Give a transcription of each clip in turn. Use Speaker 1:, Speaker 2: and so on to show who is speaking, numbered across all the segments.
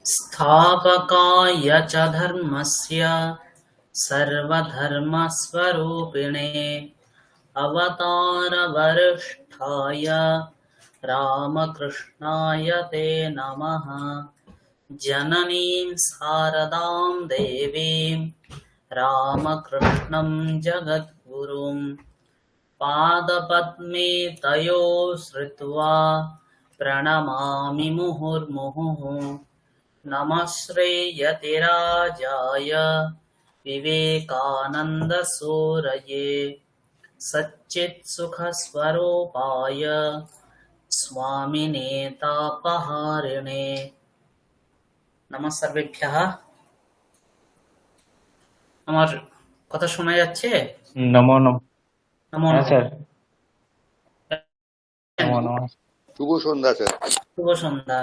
Speaker 1: स्थापकाय च धर्मस्य सर्वधर्मस्वरूपिणे अवतारवरिष्ठाय रामकृष्णाय ते नमः। जननीं शारदां देवीं रामकृष्णं जगद्गुरुं पादपद्मे तयो श्रित्वा प्रणमामि मुहुर्मुहुः। नमः श्रेयतिराजाय विवेकानन्दसूरये सच्चित्सुखस्वरूपाय स्वामिने तापहारिणे। नमः सर्वेभ्यः। আমার কথা শোনা যাচ্ছে?
Speaker 2: নমো নমো।
Speaker 1: নমো
Speaker 2: হ্যাঁ
Speaker 1: নমঃ।
Speaker 2: স্যার, নমো নমো।
Speaker 3: শুভ সন্ধ্যা স্যার।
Speaker 1: শুভ সন্ধ্যা।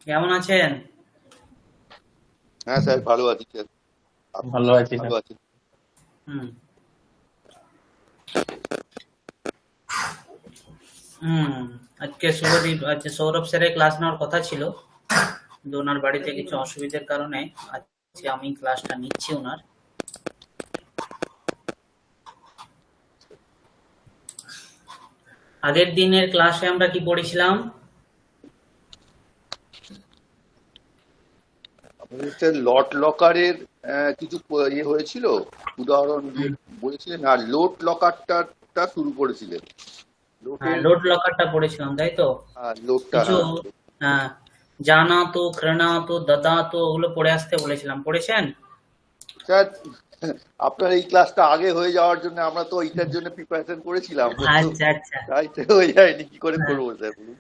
Speaker 1: কেমন আছেন?
Speaker 3: হ্যাঁ স্যার, ভালো আছি স্যার।
Speaker 2: ভালো আছি
Speaker 3: ভালো
Speaker 2: স্যার।
Speaker 3: আছি।
Speaker 1: হুম হুম আজকে শুভদীপ, আজকে সৌরভ স্যারের ক্লাস নেওয়ার কথা ছিল, কিন্তু ওনার বাড়িতে কিছু অসুবিধার কারণে আজকে আমি ক্লাসটা নিচ্ছি ওনার। আগের দিনের ক্লাসে আমরা কি পড়েছিলাম?
Speaker 3: স্যার লট লকারের কিছু ইয়ে হয়েছিল, উদাহরণ দিয়ে বলেছিলেন, আর লোড লকারটা শুরু করেছিলেন।
Speaker 1: লোড লকারটা পড়েছিলাম, তাই তো? কিছু জানা তো, ক্রণা তো, দাদা তো, ওগুলো পড়ে আসতে বলেছিলাম। পড়েছেন?
Speaker 3: স্যার আপনার এই ক্লাসটা আগে হয়ে যাওয়ার জন্য আমরা তো এইটার জন্য প্রিপারেশন করেছিলাম।
Speaker 1: আচ্ছা আচ্ছা
Speaker 3: তাই তো হয়ে যায়নি, কি করে করবো স্যার বলুন।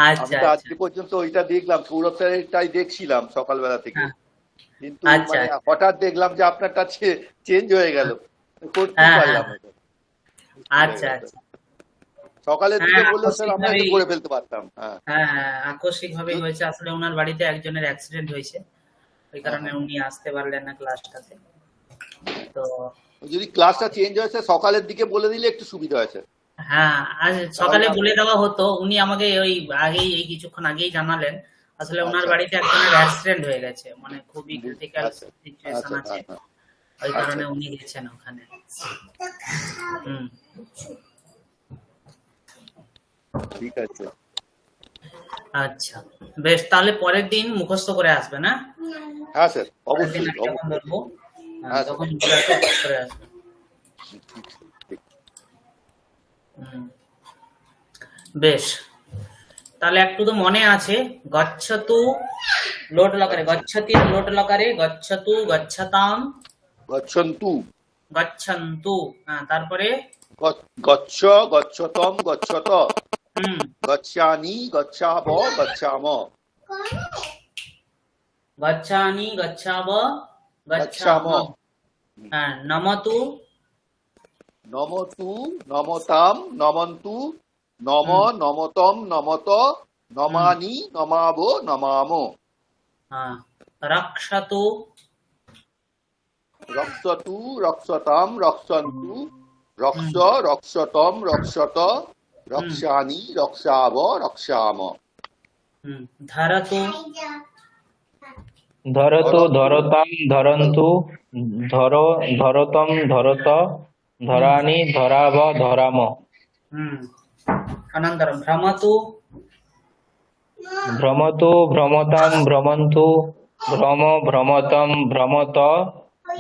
Speaker 3: আমি
Speaker 1: আচ্ছা
Speaker 3: তো আজকে পর্যন্ত ওইটা দেখলাম, সৌরভ স্যারেরটাই দেখছিলাম সকালবেলা থেকে, কিন্তু
Speaker 1: আচ্ছা
Speaker 3: মানে হঠাৎ দেখলাম যে আপনারটা চেঞ্জ হয়ে গেল, করতে পারলাম না।
Speaker 1: আচ্ছা আচ্ছা।
Speaker 3: সকালের দিকে বললে স্যার আমরা একটু করে ফেলতে পারতাম।
Speaker 1: হ্যাঁ, আকস্মিক ভাবেই হয়েছে। আসলে ওনার বাড়িতে একজনের অ্যাক্সিডেন্ট হয়েছে, ওই কারণে উনি আসতে পারলেন না ক্লাসটাতে। তো
Speaker 3: যদি ক্লাসটা চেঞ্জ হয় স্যার, সকালের দিকে বলে দিলে একটু সুবিধা হয় স্যার।
Speaker 1: হ্যাঁ, আজ সকালে বলে দেওয়া হতো। উনি আমাকে ওই আগেই, এই কিছুক্ষণ আগেই জানালেন আসলে ওনার বাড়িতে একজনের অ্যাক্সিডেন্ট হয়ে গেছে, মানে খুবই ক্রিটিক্যাল সিচুয়েশন আছে, ওই কারণে উনি গেছেন ওখানে।
Speaker 3: ঠিক আছে।
Speaker 1: আচ্ছা বেশ, তাহলে পরের দিন মুখস্থ করে আসবে না?
Speaker 3: হ্যাঁ স্যার, অবশ্যই
Speaker 1: যখন বলবো তখন করে আসবে। বেশ, তাহলে একটু তো মনে আছে। গচ্ছতু লোট লকারে, গচ্ছতি লোট লকারে, গচ্ছতু গচ্ছতাম
Speaker 3: গচ্ছন্তু,
Speaker 1: গচ্ছন্তু। তারপরে
Speaker 3: গচ্ছ গচ্ছতম গচ্ছত, গচ্ছানি গচ্ছাব গচ্ছাম,
Speaker 1: গচ্ছানি গচ্ছাব গচ্ছাম। নমতু
Speaker 3: নমতু নমতাম নমন্তু, নম নমতম নমত, নমানি নমাব নমাম।
Speaker 1: রক্ষতু
Speaker 3: রক্ষতু রক্ষতাম রক্ষন্তু, রক্ষ রক্ষতম রক্ষত, রক্ষানি রক্ষাব রক্ষাম।
Speaker 1: ধরতু
Speaker 2: ধরতু ধরতাম ধরন্তু, ধরো ধরতম ধরত, ধরানি ধরাব ধরাম।
Speaker 1: অনন্তরম ভ্রমতু
Speaker 2: ভ্রমতু ভ্রমতাম ভ্রমন্তু, ভ্রম ভ্রমতম ভ্রমত,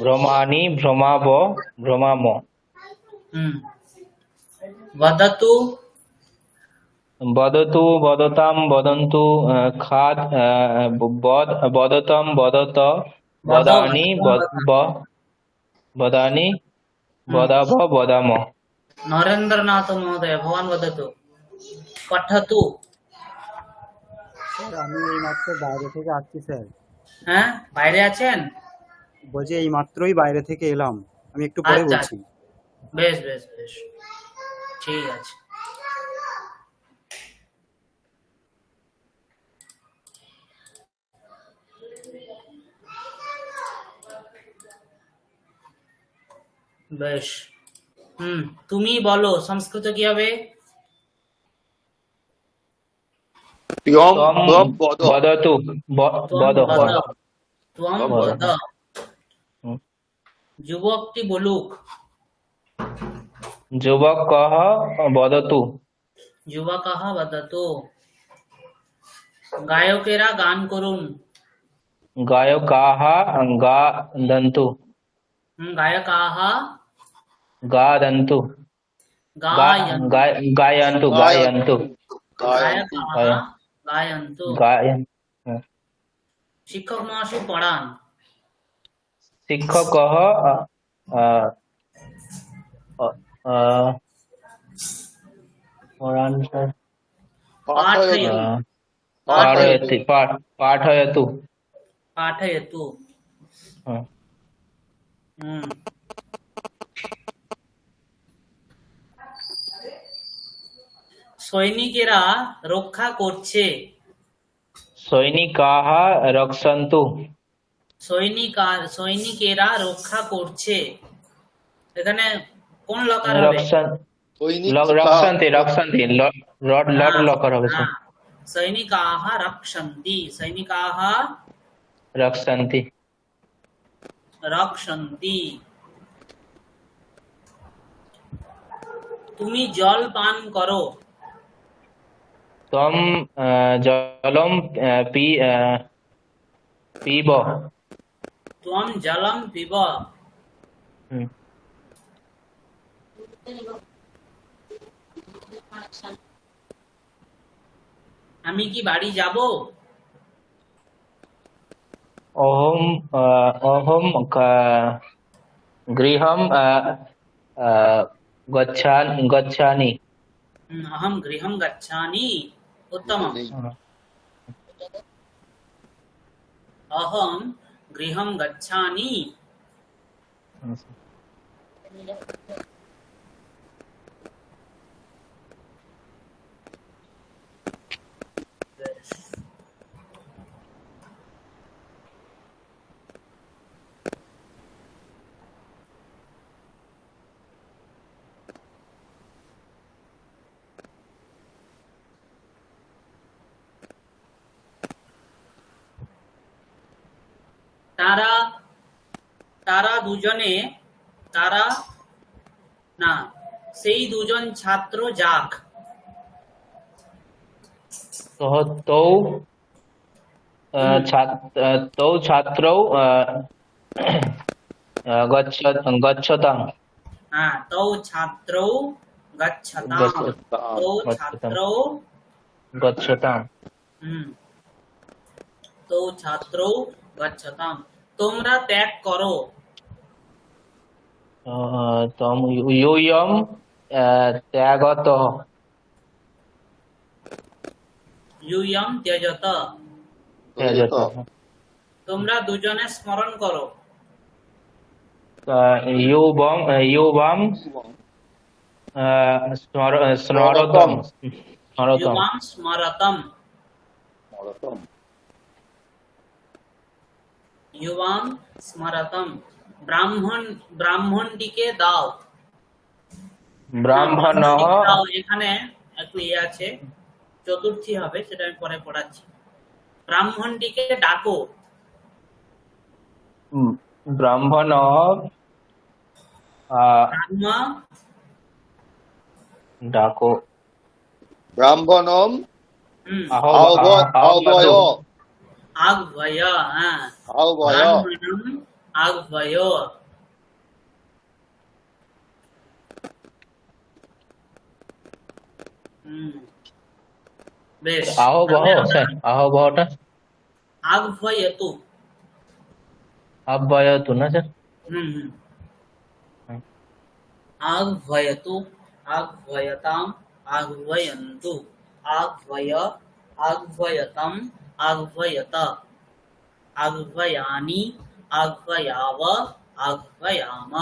Speaker 2: ভ্রমানি ভ্রমাব ভ্রমাম।
Speaker 1: বদতু
Speaker 2: বদতু বদতাম বদন্তু, খাদ বদতম বদত, বদানি বদানি বদাভ বদাম।
Speaker 1: নরেন্দ্রনাথ মহোদয়, ভবান বদতু। পঠতু।
Speaker 4: স্যার আমি এইমাত্র বাইরে থেকে আসছি স্যার।
Speaker 1: হ্যাঁ, বাইরে আছেন?
Speaker 4: বলছি এই মাত্রই বাইরে থেকে এলাম, আমি একটু পরে বলছি।
Speaker 1: বেশ বেশ বেশ, ঠিক আছে। বেশ, তুমি বলো সংস্কৃত কি হবে?
Speaker 3: ত্বম
Speaker 2: ত্বম
Speaker 3: ত্বম বদ
Speaker 2: বদতু
Speaker 1: ত্বম
Speaker 2: বদ
Speaker 1: বদ ত্বম
Speaker 2: বদ।
Speaker 1: বদ
Speaker 2: হুম।
Speaker 1: যুবকটি বলুক
Speaker 2: যুবকः বদতু
Speaker 1: যুবকः বদতু গায়কেরা গান করুন
Speaker 2: গায়কাः গাদन्तু
Speaker 1: গায়কাः
Speaker 2: গাদन्तু
Speaker 1: গায়न्तु
Speaker 2: গায়न्तু গায়न्तু
Speaker 3: গায়ন্তু
Speaker 1: গায়কাः গায়न्तु
Speaker 2: গায়ন
Speaker 1: শিক্ষক মহাশয় পড়ান
Speaker 2: শিক্ষকः আহ, আহ, পড়ান স্যার।
Speaker 3: পাঠয়তু
Speaker 2: পাঠয়তি পাঠয়তু
Speaker 1: পাঠয়তু
Speaker 2: হ্যাঁ।
Speaker 1: হুম। সৈনিকেরা রক্ষা করছে
Speaker 2: সৈনিকাः রক্ষन्तু
Speaker 1: সৈনিকেরা রক্ষা করছে এখানে কোন লকার হবে
Speaker 2: রক্ষন
Speaker 3: সৈনিক
Speaker 2: রক্ষন্তি রক্ষন্তি লট লকার হবে স্যার।
Speaker 1: সৈনিকাः রক্ষন্তি সৈনিকাः
Speaker 2: রক্ষন্তি
Speaker 1: রক্ষন্তি তুমি জল পান করো
Speaker 2: ত্বম জলম পিব
Speaker 1: ত্বম জলম পিব
Speaker 2: হুম।
Speaker 1: আমি কি বাড়ি যাব
Speaker 2: অহম গৃহম গচ্ছামি
Speaker 1: अहम गृहं गच्छामि उत्तमम्
Speaker 3: নেই।
Speaker 1: अहम गृहं गच्छामि তারা তারা দুজনে তারা না সেই দুজন ছাত্র যাক
Speaker 2: তৌ ছাত্রৌ গচ্ছতাম
Speaker 1: হ্যাঁ তৌ ছাত্রৌ গচ্ছতাম তৌ ছাত্রৌ
Speaker 2: গচ্ছতাম
Speaker 1: তৌ ছাত্রৌ গচ্ছতাম তোমরা ত্যাগ করো
Speaker 2: তম ইয়ম ত্যাগতঃ
Speaker 1: ইউয়ম ত্যজত
Speaker 2: ত্যাজতঃ
Speaker 1: তোমরা দুজনে স্মরণ করো
Speaker 2: ইয়ুবম স্মরতম
Speaker 1: युवां स्मरतम
Speaker 3: মরতম
Speaker 1: युवां स्मरतम ব্রাহ্মণটিকে দাও
Speaker 2: ব্রাহ্মণঃ
Speaker 1: দাও এখানে একটু আছে চতুর্থী হবে সেটা আমি পরে পড়াচ্ছি ব্রাহ্মণটিকে ডাকো
Speaker 2: ব্রাহ্মণঃ
Speaker 1: ব্রাহ্ম
Speaker 2: ডাকো
Speaker 3: ব্রাহ্মণম
Speaker 2: আহ্বয়
Speaker 1: আহ্বয় হ্যাঁ
Speaker 3: আহ্বয়
Speaker 1: ব্রাহ্মণম আহ্বয় বেশ
Speaker 2: আহ্বহ স্যার আহ্বহটা
Speaker 1: আহ্বয়তু
Speaker 2: আহ্বয়তু না স্যার
Speaker 1: आह्वयतु आह्वयताम् आह्वयन्तु आह्वय आह्वयतम् आह्वयत आह्वयानि आह्वयाव आह्वयाम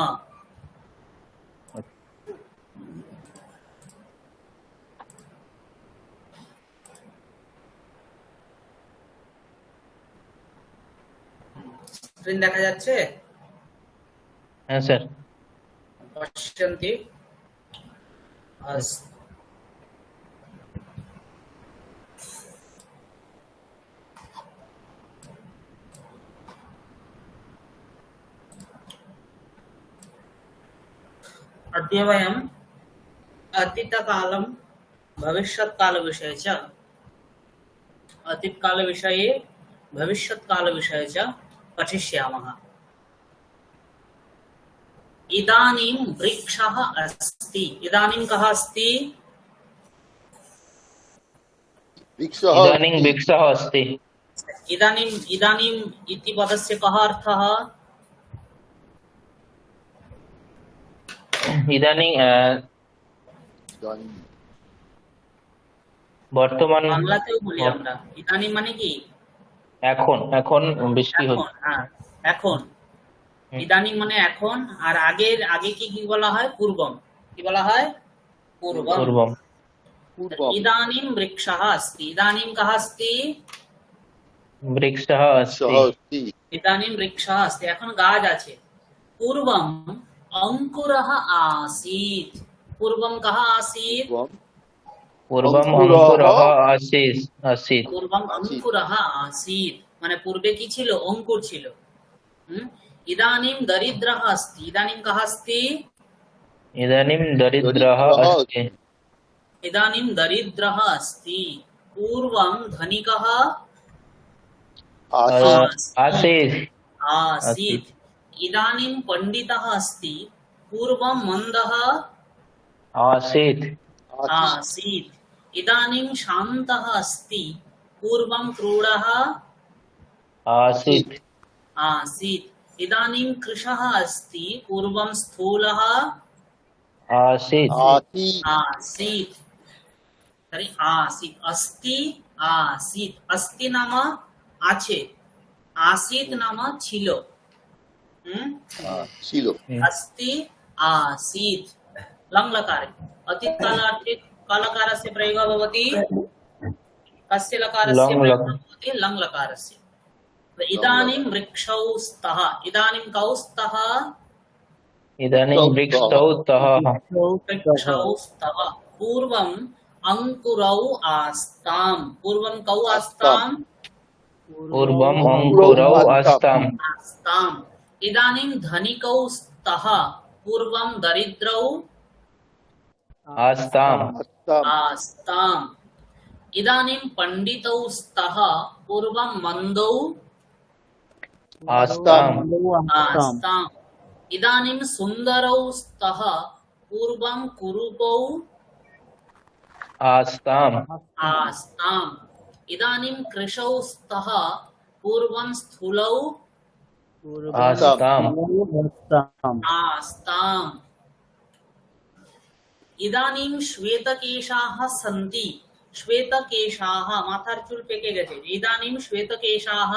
Speaker 1: স্ক্রিন দেখা যাচ্ছে
Speaker 2: হ্যাঁ স্যার
Speaker 1: पश्यन्ति अस्तु अद्यवयम् अतीतकालं भविष्यत्कालविषये च अतीतकालविषये भविष्यत्कालविषये च पठिष्यामः। इदानीं वृक्षः अस्ति। इदानीं कः अस्ति?
Speaker 3: वृक्षः
Speaker 2: इदानीं वृक्षः अस्ति।
Speaker 1: इदानीम् इति पदस्य कः अर्थः?
Speaker 2: इदानीं বর্তমান
Speaker 1: বাংলাতেও বলি আমরা। ইদানিং মানে কি?
Speaker 2: এখন এখন বৃষ্টি
Speaker 1: এখন,
Speaker 2: হচ্ছে।
Speaker 1: হ্যাঁ, এখন। ইদানিং মানে এখন, আর আগে কি কি বলা হয়? পূর্বম। কি বলা হয়? পূর্বম।
Speaker 2: পূর্বম।
Speaker 1: ইদানিং বৃক্ষः अस्ति। ইদানিং কः अस्ति?
Speaker 2: বৃক্ষः अस्ति।
Speaker 3: अस्ति।
Speaker 1: ইদানিং বৃক্ষः अस्ति। এখন গাছ আছে। পূর্বম অঙ্কুরः आसीत्। পূর্বম কः आसीत्?
Speaker 2: পূর্বম অঙ্কুরः আसीत्।
Speaker 1: পূর্বম অঙ্কুরः आसीत् মানে পূর্বে কি ছিল? অঙ্কুর ছিল। ইদানিং দরিদ্রः अस्ति। ইদানিং কः अस्ति?
Speaker 2: ইদানীं দরিদ্রः अस्ति।
Speaker 1: इदानीं दरिद्रः अस्ति। पूर्वं धनिकः
Speaker 2: आसीत्।
Speaker 1: आसीत्। इदानीं पंडितः अस्ति। पूर्वं मन्दः
Speaker 2: आसीत्।
Speaker 1: आसीत्। इदानीं शान्तः अस्ति। पूर्वं क्रूरः
Speaker 2: आसीत्।
Speaker 1: आसीत्। इदानीं कृशः अस्ति। पूर्वं स्थूलः
Speaker 2: आसीत्।
Speaker 1: आसीत्। तर्हि आसीत्, अस्ति, आसीत्। अस्ति नाम আছে, आसीत् नाम ছিল।
Speaker 3: ছিল।
Speaker 1: अस्ति आसीत् लङ् लकारे। अतीत कालार्थे कालकारस्य प्रयोगः भवति कस्य लकारस्य प्रयोगः भवति? लङ् लकारस्य। इदानीं वृक्षौ स्तः। इदानीं कौ स्तः?
Speaker 2: इदानीं वृक्षौ स्तः।
Speaker 1: वृक्षौ स्तः। पूर्वम् अंकुरौ आस्ताम्। पूर्वं कौ आस्ताम्?
Speaker 2: पूर्वम् अंकुरौ आस्ताम्।
Speaker 1: आस्ताम्। इदानीं धनिकौ स्तः। पूर्वं दरिद्रौ
Speaker 2: आस्ताम्।
Speaker 1: आस्ताम्। इदानीं पंडितौ स्तः। पूर्वं मन्दौ
Speaker 2: आस्ताम्।
Speaker 1: आस्ताम्। इदानीं सुन्दरौ स्तः। पूर्वं कुरूपौ
Speaker 2: आस्ताम्।
Speaker 1: आस्ताम्। इदानीं कृशौ स्तः। पूर्वं स्थूलौ
Speaker 2: आस्ताम्।
Speaker 1: आस्ताम्। इदानीं श्वेतकेशाः सन्ति। श्वेतकेशाः माथार चूल पेके गए। इदानीं श्वेतकेशाः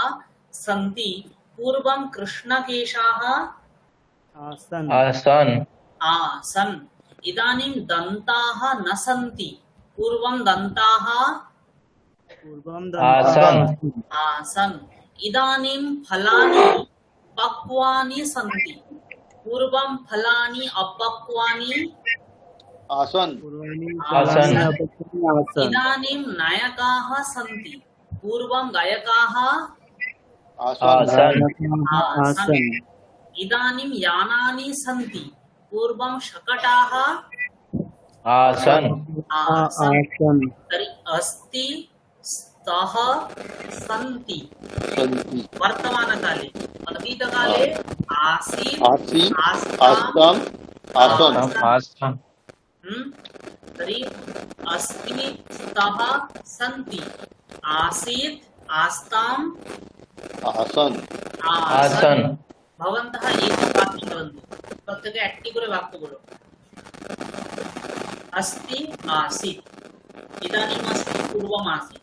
Speaker 1: सन्ति। पूर्वं कृष्णकेशाः
Speaker 2: आसन्।
Speaker 1: आसन्। इदानीं दन्ताः न सन्ति। पूर्वं दन्ताः
Speaker 2: आसन्।
Speaker 1: आसन्। इदानीं फलानि पक्वानि सन्ति। पूर्वं फलानि अपक्वानि
Speaker 3: आसन्।
Speaker 2: आसन्।
Speaker 1: इदानीं नायकाः सन्ति। पूर्वं गायकाः
Speaker 2: आसन्।
Speaker 1: आसन्। इदानीं यानानि सन्ति। पूर्वं शकटाः
Speaker 2: आसन्।
Speaker 1: आसन्। तर्हि अस्ति, स्तः, सन्ति। वर्तमानकाले। अतीतकाले आसीत्, आस्ताम्,
Speaker 3: आसन्।
Speaker 2: आसन्।
Speaker 1: तर्हि अस्ति, स्तः, सन्ति। आसीत्, आस्ताम्,
Speaker 3: आसन्।
Speaker 2: आसन्।
Speaker 1: भवन्तः एकं वाक्यं वदन्तु। प्रत्येके একটি করে বাক্য বলো। अस्ति, आसीत्। इदानीम् अस्ति, पूर्वम् आसीत्।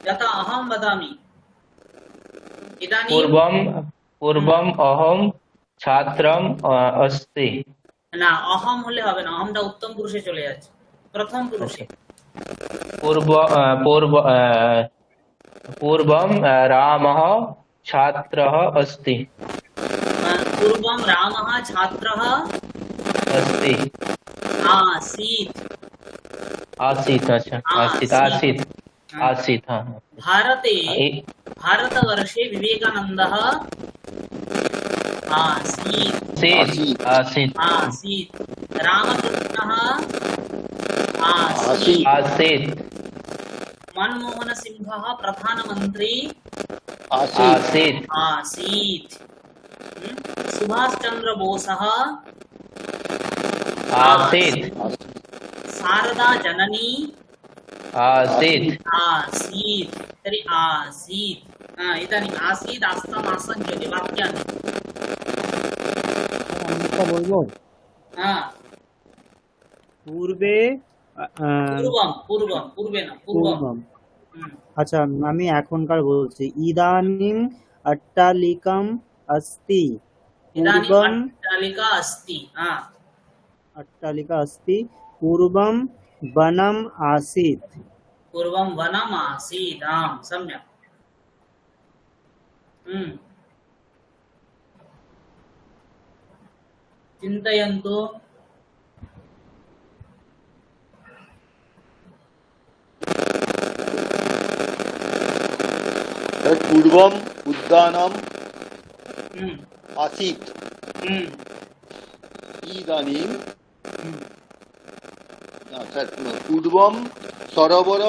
Speaker 1: यथा अहं वदामि इदानीं
Speaker 2: पूर्वम् अहं छात्रम् अस्ति।
Speaker 1: না অহম হলে হবে না, অহমটা উত্তম পুরুষে চলে যাচ্ছে, প্রথম পুরুষে।
Speaker 2: पूर्वं रामः छात्रः अस्ति।
Speaker 1: पूर्वं रामः छात्रः
Speaker 2: अस्ति।
Speaker 1: आसीत्।
Speaker 2: आसीत्। अच्छा आसीत्। आसीत्। आसीत्। हाँ।
Speaker 1: भारतवर्षे विवेकानन्दः आसीत्
Speaker 2: आसीत् आसीत्
Speaker 1: आसीत् रामकृष्णः आसीत्
Speaker 3: आसीत्
Speaker 2: आसीत्
Speaker 1: मनमोहनसिंहः प्रधानमन्त्री
Speaker 3: आसीत्
Speaker 2: आसीत्
Speaker 1: आसीत् सुभाष चंद्र बोसः
Speaker 2: आसीत्
Speaker 1: शारदा जननी
Speaker 2: आसीत्
Speaker 1: आसीत् तर्हि आसीत् इदानीम् आसीत् आस्ताम् आसन् इति वाक्यानि
Speaker 4: আমি একটা বলবো পূর্বে
Speaker 1: पूर्वे न पूर्वं
Speaker 4: পূর্বম আচ্ছা আমি এখনকার বলছি ইদানিং অট্টালিকাম अस्ति
Speaker 1: इदानीम्
Speaker 4: पूर्वम
Speaker 1: अट्टालिका अस्ति
Speaker 4: अट्टालिका अस्ति पूर्वम वनम आसीत्
Speaker 1: पूर्वं वनम् आसीत् आम् सम्यक् चिन्तयन्तु
Speaker 3: पूर्वम उद्यानम आसीत् इदानीं पूर्वम सरोवर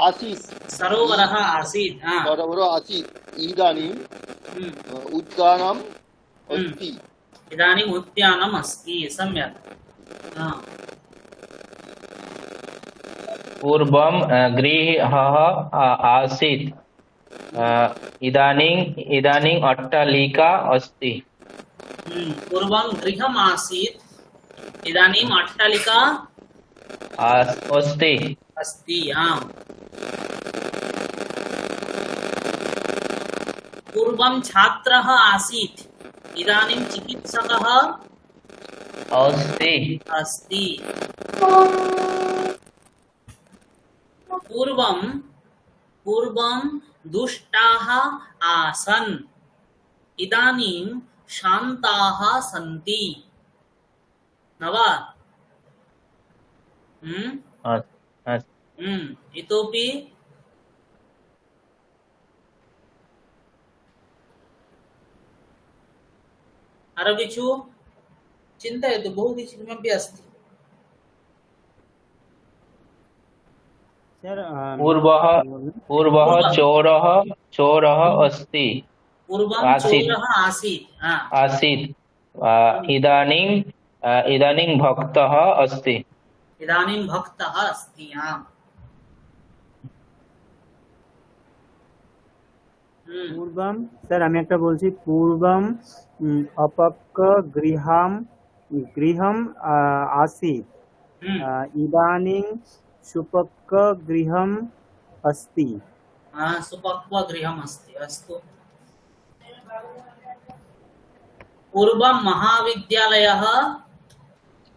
Speaker 3: आसीत्
Speaker 1: सरोवरः आसीत्
Speaker 3: सरोवर आसीत् इदानीं उद्यानम अस्ति
Speaker 1: इदानीम् उद्यानम् अस्ति सम्यक्
Speaker 2: पूर्वं गृहः आसीत् इदानीं अट्टालिका अस्ति
Speaker 1: पूर्वं गृहम् आसीत् इदानीम् अट्टालिका
Speaker 2: अस्ति
Speaker 1: अस्ति आम् पूर्वं छात्रः आसीत् इदानीं चिकित्सकः
Speaker 2: अस्ति
Speaker 1: अस्ति पूर्वं दुष्टाः आसन् इदानीं शान्ताः सन्ति न वा इतोपि अरविचु चिन्तयतु बहु किमपि अस्ति
Speaker 2: पूर्वः चोरः अस्ति
Speaker 1: पूर्वं
Speaker 2: आसीत्।
Speaker 1: चोरः आसीत्
Speaker 2: आसीत् इदानीं भक्तः अस्ति
Speaker 1: इदानीं भक्तः अस्ति
Speaker 4: পূর্বম স্যার আমি একটা বলছি পূর্বম অপক্ক গৃহম आसीत् इदानीं सुपक्क गृहम् अस्ति
Speaker 1: सुपक्व गृहम् अस्ति अस्तु पूर्वं महाविद्यालयः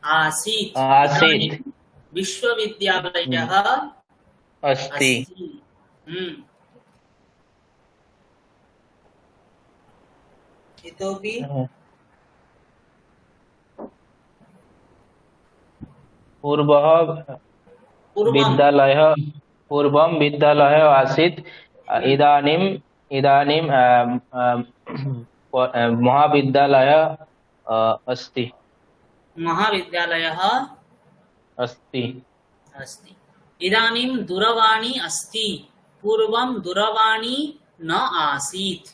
Speaker 1: आसीत्
Speaker 2: आसीत्
Speaker 1: विश्वविद्यालयः
Speaker 2: अस्ति
Speaker 1: इतोपि
Speaker 2: पूर्वं विद्यालयः आसीत् इदानीं महाविद्यालयः अस्ति
Speaker 1: महाविद्यालयः
Speaker 2: अस्ति
Speaker 1: इदानीं दूरवाणी अस्ति पूर्वं दूरवाणी न आसीत्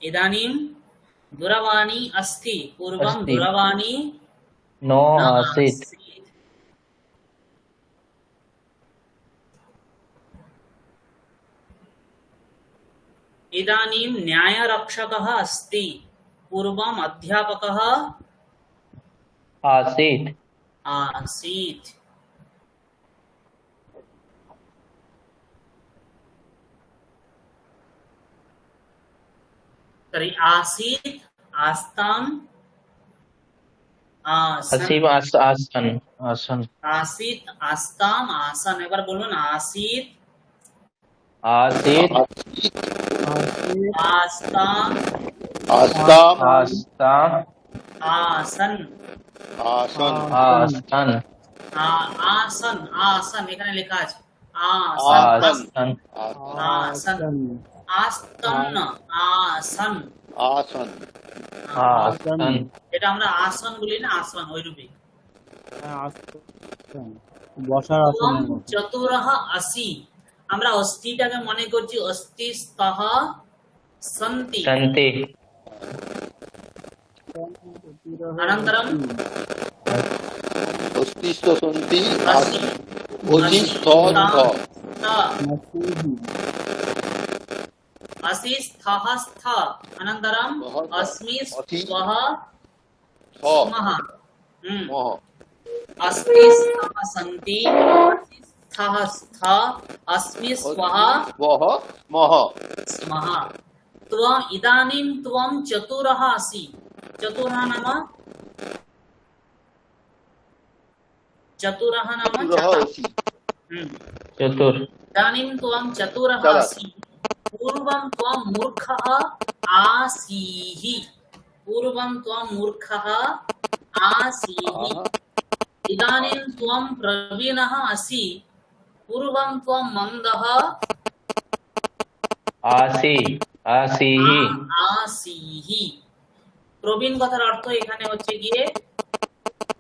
Speaker 1: इदानीं दूरवाणी अस्ति पूर्वं दूरवाणी
Speaker 2: न आसीत्
Speaker 1: इदानीं न्यायरक्षकः अस्ति पूर्वम् अध्यापकः
Speaker 2: आसीत्
Speaker 1: तर्हि आसीत् आस्ताम्
Speaker 2: आसीत्
Speaker 1: आस्ताम् आसन् একবার বলুন आसीत् आस्ताम् आसन
Speaker 2: आसन
Speaker 1: आसन এখানে লেখা আছে आसन
Speaker 2: आसन
Speaker 1: आसन आसन
Speaker 3: आसन
Speaker 2: आसन
Speaker 1: এটা আমরা আসন বলি না, আসন ওইরূপই।
Speaker 4: বসার আসন
Speaker 1: চতুরহ আসি, আমরা অস্থিটাকে মনে করছি অস্থি স্তহ সন্তি।
Speaker 2: সন্তি
Speaker 1: অনন্তরম
Speaker 3: অস্তিষ্ঠ সন্তি
Speaker 1: আসি
Speaker 3: অজি স্থ স্থ
Speaker 1: আসি স্থহ স্থ অনন্তরম অস্মি স্বহ
Speaker 3: স্থ
Speaker 1: স্মঃ।
Speaker 3: মহ
Speaker 1: अस्ति स्तः सन्ति अस्ति स्तः स्थ अस्मि स्वः
Speaker 3: वह मह
Speaker 1: स्मः। त्वम् इदानीं त्वं चतुरः असि। चतुरः नाम
Speaker 3: चतुरः
Speaker 1: चतुर।
Speaker 3: असि
Speaker 2: चतुर
Speaker 1: इदानीं त्वं चतुरः
Speaker 3: चल।
Speaker 1: असि। पूर्वं त्वं मूर्खः आसीः। पूर्वं त्वं मूर्खः आसीः। इदानीं त्वं प्रवीणः असि। पूर्वं त्वं मन्दः
Speaker 2: आसी आसीहि
Speaker 1: आसीः। প্রবীণ কথার অর্থ এখানে হচ্ছে গিয়ে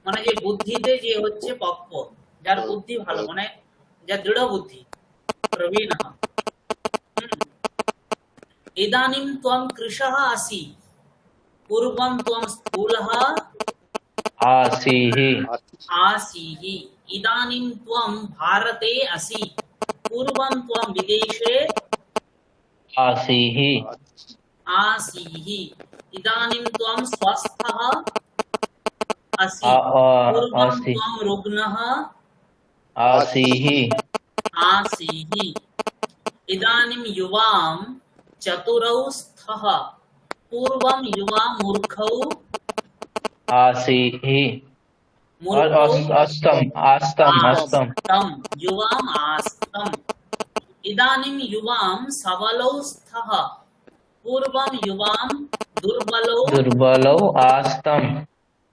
Speaker 1: মানে যে বুদ্ধিতে যে হচ্ছে পক্ক, যার বুদ্ধি ভালো, মানে যার দৃঢ় বুদ্ধি, প্রবীণः। ইদানীং ত্বং কৃশः আসি। পূর্বং ত্বং স্থূলः
Speaker 2: आसीहि
Speaker 1: आसीः। इदानीं त्वं भारते असि। पूर्वं त्वं विदेशे
Speaker 2: आसीहि
Speaker 1: आसीः। इदानीं त्वं स्वस्थः असि। पूर्वं
Speaker 2: आसी
Speaker 1: त्वं रुग्णः
Speaker 2: आसीहि
Speaker 1: आसीः। इदानीं युवां चतुरौ स्तः। पूर्वं युवा मूर्खौ
Speaker 2: आसीहि और अस्तम आस्तम अस्तम
Speaker 1: आस्तम। युवाम् आस्तम। इदानीं युवां सबलौ स्तः। पूर्वं युवां दुर्बलौ
Speaker 2: दुर्बलौ आस्तम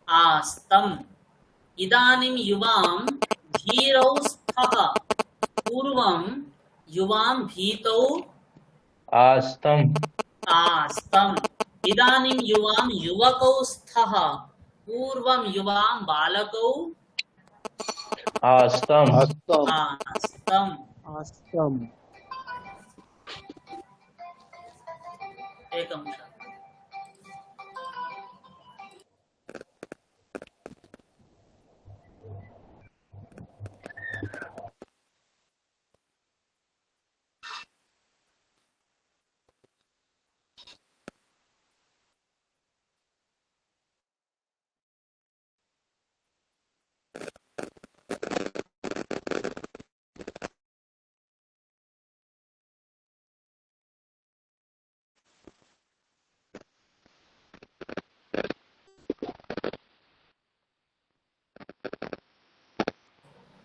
Speaker 1: आस्तम। इदानीं युवां धीरौ स्तः। पूर्वं युवां भीतौ
Speaker 2: आस्तम
Speaker 1: आस्तम। इदानीं युवां युवकौ स्तः। पूर्वं युवां बालकौ
Speaker 2: आस्तम
Speaker 3: अस्तम
Speaker 1: आस्तम।
Speaker 4: आश्रम
Speaker 1: एकं क्षणम्।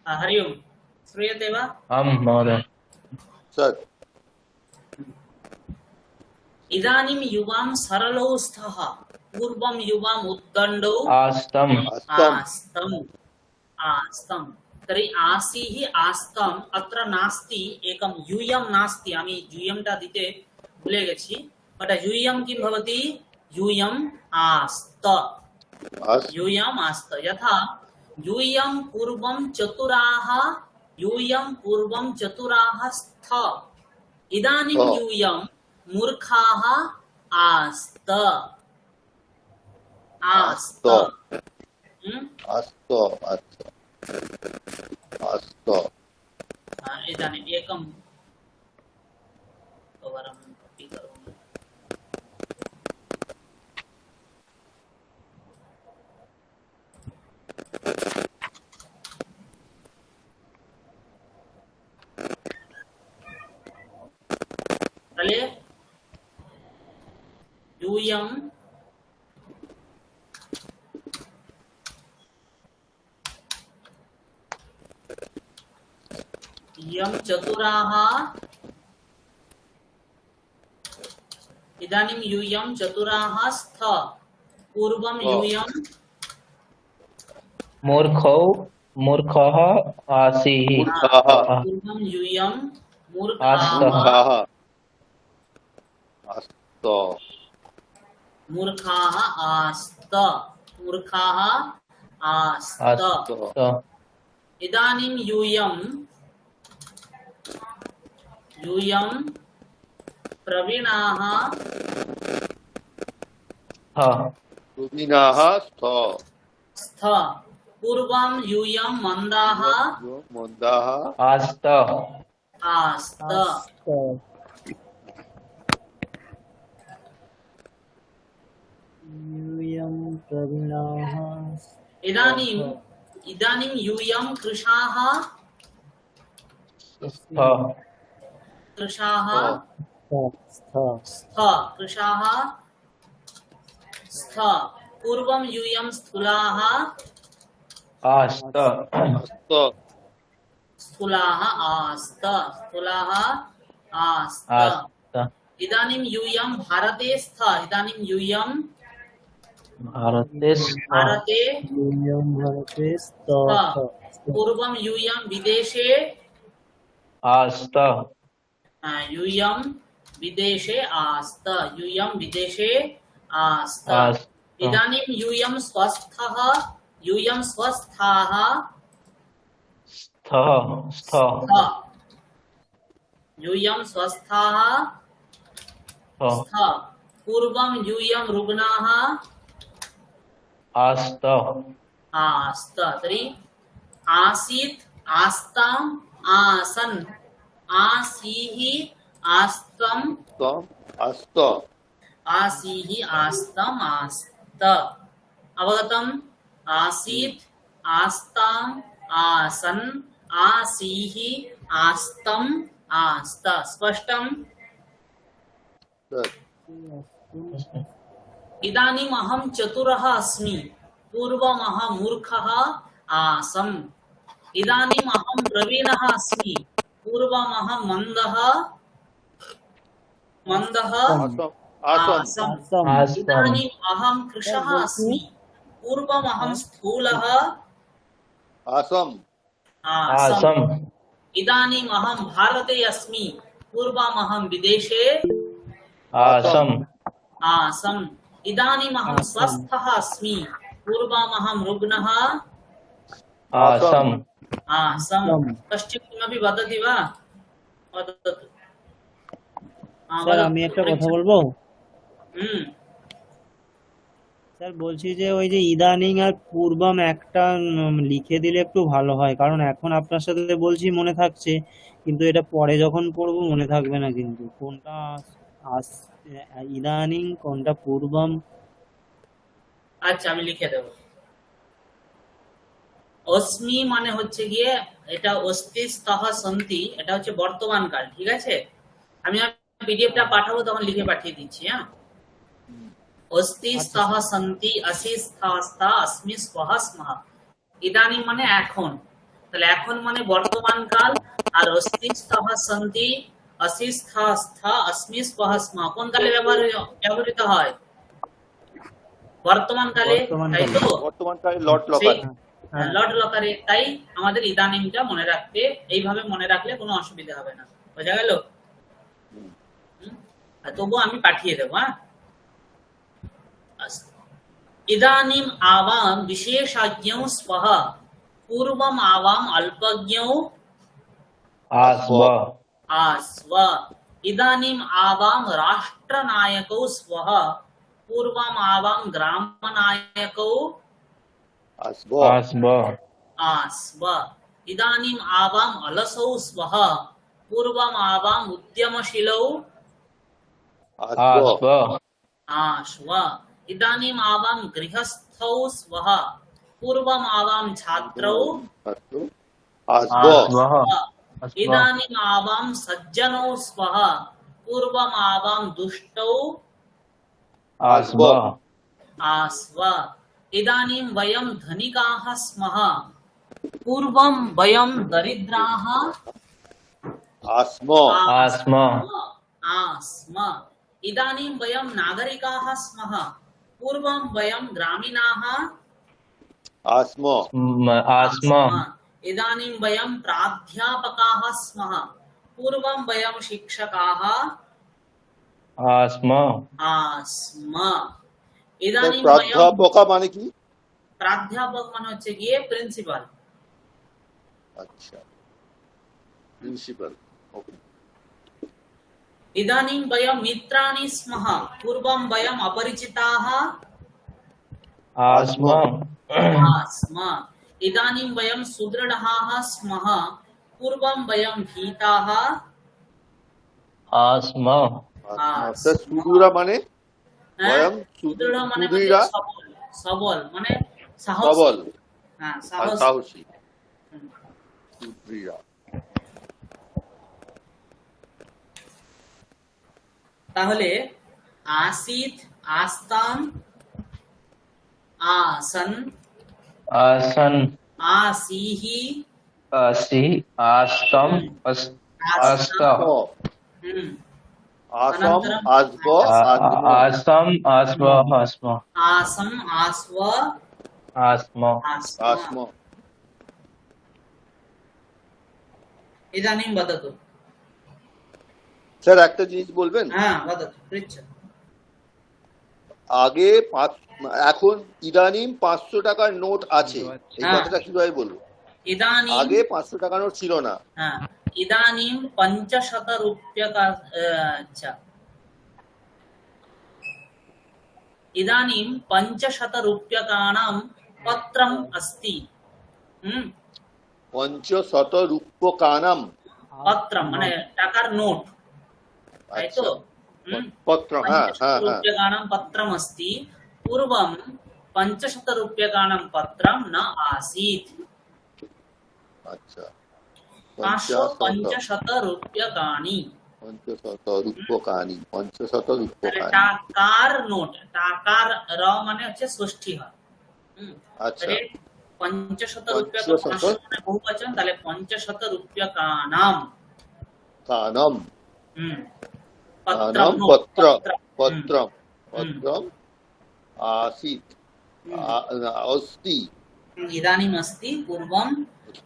Speaker 1: हरि ओम्। श्रूयते वा?
Speaker 2: हम महोदय
Speaker 3: सर
Speaker 1: इदानीं युवां सरलौ स्तः। पूर्वं युवाम् उद्दण्डौ
Speaker 2: आस्तम
Speaker 3: अस्तम
Speaker 1: आस्तम् आस्तम्। तर्हि आसीः आस्तम् अत्र नास्ति, एकं यूयं नास्ति। आमि यूयंटा दिते भूले गेछि। बट यूयं किं भवति? यूयम् आस्त। यूयम् आस्त। यथा यूयं पूर्वं चतुराः, यूयं पूर्वं चतुराः स्थ। इदानीं यूयं मूर्खाः आस्त आस्त।
Speaker 3: अस्त अस्त अस्त
Speaker 1: इदानीम् एकं वरं कपि करोमि। तले यूयं यं चतुराः। इदानीं यूयं चतुराः स्थ। पूर्वं यूयं
Speaker 2: मूर्खौ मूर्खः आसीः
Speaker 3: मूर्खाः
Speaker 1: पूर्वं यूयं
Speaker 2: आस्त
Speaker 1: मूर्खाः
Speaker 3: आस्त
Speaker 1: मूर्खाः आस्त मूर्खाः आस्त
Speaker 2: आस्त
Speaker 1: इदानीं यूयं प्रवीणाः
Speaker 3: प्रवीणाः स्थ
Speaker 1: स्थ पूर्वं यूयं मन्दाः
Speaker 3: मन्दाः
Speaker 2: आस्त
Speaker 1: आस्त
Speaker 4: यूयं प्रवीणाः
Speaker 1: इदानीं यूयं कृशाः
Speaker 2: स्थ
Speaker 1: कृशाः स्थ पूर्वं यूयं स्थूलाः
Speaker 2: आस्त
Speaker 3: अस्त
Speaker 1: स्थूलाः आस्त
Speaker 2: आस्त
Speaker 1: इदानीं यूयं भारते स्थ इदानीं यूयं
Speaker 2: भारते
Speaker 1: भारते
Speaker 4: यूयं भारते
Speaker 1: स्थ पूर्वं यूयं विदेशे
Speaker 2: आस्त
Speaker 1: यूयं विदेशे आस्त
Speaker 2: आस्त
Speaker 1: इदानीं यूयं स्वस्थाः
Speaker 2: स्थ स्थ
Speaker 1: यूयं स्वस्थाः स्थ पूर्वं यूयं रुग्णाः
Speaker 2: आस्त
Speaker 1: आस्त तर्हि आसीत् आस्ताम् आसन् आसीः आस्तम्
Speaker 3: अस्त
Speaker 1: आसीः आस्तम् आस्त अवगतम् आसीत् आस्ताम् आसन् आसीः आस्तम् आस्त स्पष्टम् इदानीम् अहं चतुरः अस्मि पूर्वम् अहं मूर्खः आसम् इदानीम् अहं प्रवीणः अस्मि पूर्वम् अहं मन्दः आसम् इदानीम् अहं कृशः अस्मि पूर्वम् अहं स्थूलः
Speaker 3: आसम्
Speaker 1: आसम् इदानीम् अहं भारते अस्मि पूर्वम् अहं विदेशे
Speaker 2: आसम्
Speaker 1: आसम् इदानीम् अहं स्वस्थः अस्मि पूर्वम् अहं रुग्णः
Speaker 2: आसम्
Speaker 1: आसम् कश्चित् किमपि वदति वा वदतु
Speaker 4: স্যার আমি একটা কথা বলবো
Speaker 1: হুম
Speaker 4: স্যার বলছি যে ওই যে ইদানিং আর পূর্বম একটা লিখে দিলে একটু ভালো হয়, কারণ এখন আপনার সাথে বলছি মনে থাকছে, কিন্তু এটা পরে যখন পড়বো মনে থাকবে না, কিন্তু কোনটা ইদানিং কোনটা পূর্বম।
Speaker 1: আচ্ছা আমি লিখে দেব অস্মি মানে হচ্ছে গিয়ে এটা অস্তিস্তহ সন্তি, এটা হচ্ছে বর্তমান কাল, ঠিক আছে। আমি পিডিএফটা পাঠাবো তখন লিখে পাঠিয়ে দিচ্ছি। হ্যাঁ, অস্তিস্তহ সন্তি অসিস্থা अस्मि स्वः स्मः। ইদানিং মানে এখন, তাহলে এখন মানে বর্তমান কাল, আর অস্তিস্তহ সন্তি অসিস্থা अस्मि स्वः स्मः কোন কালে ব্যবহৃত হয়? বর্তমান কালে, তাই তো?
Speaker 3: বর্তমান কালে লট লকার,
Speaker 1: লট লকারে। তাই আমাদের ইদানিংটা মনে রাখতে, এইভাবে মনে রাখলে কোনো অসুবিধা হবে না, বোঝা গেল? তবুও আমি পাঠিয়ে দেবো। হ্যাঁ, इदानीम आवाम विशेषज्ञौ स्वः पूर्वम आवाम अल्पज्ञौ आस्व। इदानीम आवाम राष्ट्रनायकौ स्वः पूर्वम आवाम ग्रामनायकौ आस्व। इदानीम आवाम अलसौ स्वः पूर्वम आवाम उद्यमशीलौ आस्व। इदानीम आवाम गृहस्थौ स्वः पूर्वम आवाम छात्रौ इदानीम आवाम सज्जनौ स्वः पूर्वम आवाम दुष्टौ आस्व। इदानीम वयं धनिकाः स्मः पूर्वं वयं दरिद्राः आस्म। इदानीं वयं नागरिकाः स्मः पूर्वं वयं ग्रामीणाः
Speaker 3: आस्म
Speaker 2: आस्म
Speaker 1: इदानीं वयं प्राध्यापकाः स्मः पूर्वं वयं शिक्षकाः
Speaker 2: आस्म
Speaker 1: आस्म
Speaker 3: तो
Speaker 1: इदानीं वयं
Speaker 3: प्राध्यापका माने की
Speaker 1: प्राध्यापक মানে হচ্ছে গিয়ে প্রিন্সিপাল
Speaker 3: अच्छा प्रिंसिपल ओके
Speaker 1: इदानीं वयं मित्राणि स्मः पूर्वं वयं अपरिचिताः
Speaker 2: आस्म
Speaker 1: स्म इदानीं वयं सुदृढाः स्मः पूर्वं वयं भीताः
Speaker 2: आस्म
Speaker 3: तो सुदूरा माने वयम
Speaker 1: सुदृढ মানে
Speaker 3: सुदृढा
Speaker 1: সবল সবল মানে সাহসী
Speaker 3: सबल
Speaker 1: হ্যাঁ
Speaker 3: और
Speaker 1: সাহসী
Speaker 3: साहसी सुदृढ़ा
Speaker 1: তাহলে आसीत आस्ताम आसन
Speaker 2: आसन
Speaker 1: आसीहि
Speaker 2: असि आस्तम अस्त
Speaker 1: हम्म
Speaker 3: आसम
Speaker 1: अनन्तरं
Speaker 3: आस्ब आस्म
Speaker 2: आसम आस्म आस्म
Speaker 1: आसम आस्व
Speaker 2: आस्म
Speaker 1: आस्म
Speaker 3: आस्म
Speaker 1: इदानीं वदतु
Speaker 3: স্যার একটা জিনিস বলবেন
Speaker 1: হ্যাঁ वदतु পৃচ্ছ
Speaker 3: আগে এখন ইদানিং 500 টাকার নোট আছে এই
Speaker 1: হ্যাঁ।
Speaker 3: কথাটা কিভাবে বলবো
Speaker 1: इदानीं
Speaker 3: আগে 500 টাকার নোট ছিল না
Speaker 1: हाँ, इदानीं 500 रूप्यका अच्छा इदानीं 500 रूप्यकाणां पत्रम् अस्ति
Speaker 3: 500 রূপকানাম
Speaker 1: पत्रं माने टाकार नोट তাই তো
Speaker 3: পত্র হ্যাঁ
Speaker 1: 500
Speaker 3: হ্যাঁ হ্যাঁ
Speaker 1: रूप्यकाणां पत्रम् अस्ति पूर्वं 500 रूप्यकाणां पत्रं न आसीत्
Speaker 3: আচ্ছা
Speaker 1: 550 रूप्यकाणि
Speaker 3: 500 রূপকানি 500
Speaker 1: তাহলে
Speaker 3: রূপকানি
Speaker 1: টাকার নোট টাকার র মানে হচ্ছে ষষ্ঠী হয়
Speaker 3: আচ্ছা
Speaker 1: তাহলে 500 রূপ্যক
Speaker 3: 500
Speaker 1: 500 মানে বহুবচন তাহলে 500 রূপ্যকানাম
Speaker 3: কানম
Speaker 1: পত্রম
Speaker 3: কানম
Speaker 1: নোট,
Speaker 3: পত্র
Speaker 1: পত্রম।
Speaker 3: পত্রম পত্রম आसीत् अस्ति
Speaker 1: इदानीम् अस्ति पूर्वं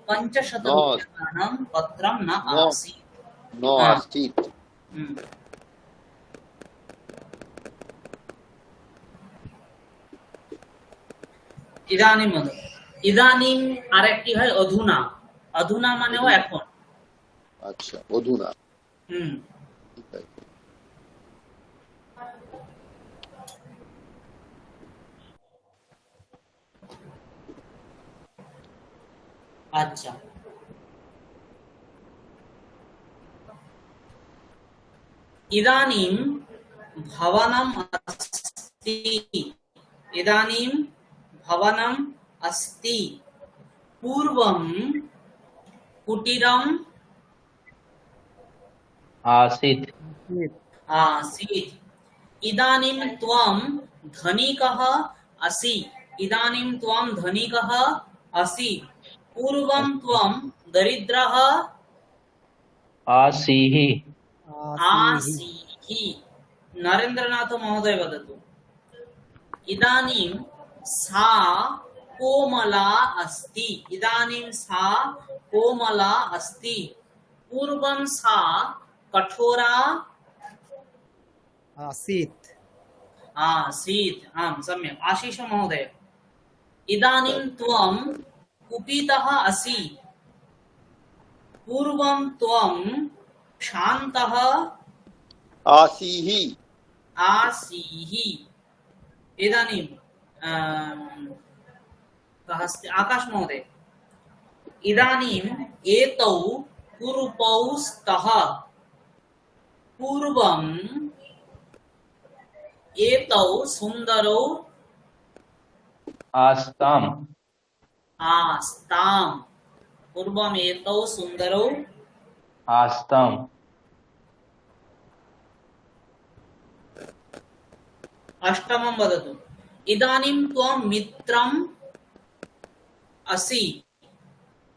Speaker 1: 500
Speaker 3: न।
Speaker 1: रूप्यकाणां पत्रं न
Speaker 3: न।
Speaker 1: आसीत्
Speaker 3: न आसीत्
Speaker 1: हम्म। ইদানিম ইদানিম আরেকটি হয় অধুনা অধুনা মানেও এখন
Speaker 3: আচ্ছা অধুনা
Speaker 1: হুম
Speaker 3: ঠিক আছে
Speaker 1: আচ্ছা ইদানিম ভবনম अस्ति ইদানিম ভবনম अस्ति पूर्वं कुटीरम
Speaker 2: आसीत्
Speaker 1: आसीत् इदानीं त्वं धनिकः असि इदानीं त्वं धनिकः असि पूर्वं त्वं दरिद्रः
Speaker 2: आसीः
Speaker 1: आसीः नरेन्द्रनाथ महोदय वदतु इदानीं सा कोमला अस्ति इदानीं सा कोमला अस्ति पूर्वं सा कठोरा
Speaker 4: आसीत्
Speaker 1: आसीत् आम् सम्यक् आशीष महोदय इदानीं त्वं कुपितः असि पूर्वं त्वं शान्तः
Speaker 3: आसीः
Speaker 1: आसीः इदानीं कः अस्ति आकाश महोदय इदानीम् एतौ कुरूपौ स्तः पूर्वम् एतौ सुन्दरौ
Speaker 2: आस्ताम्
Speaker 1: आस्ताम् पूर्वम् एतौ सुन्दरौ
Speaker 2: आस्ताम्
Speaker 1: अष्टमं वदतु इदानीं त्वं मित्रम् असि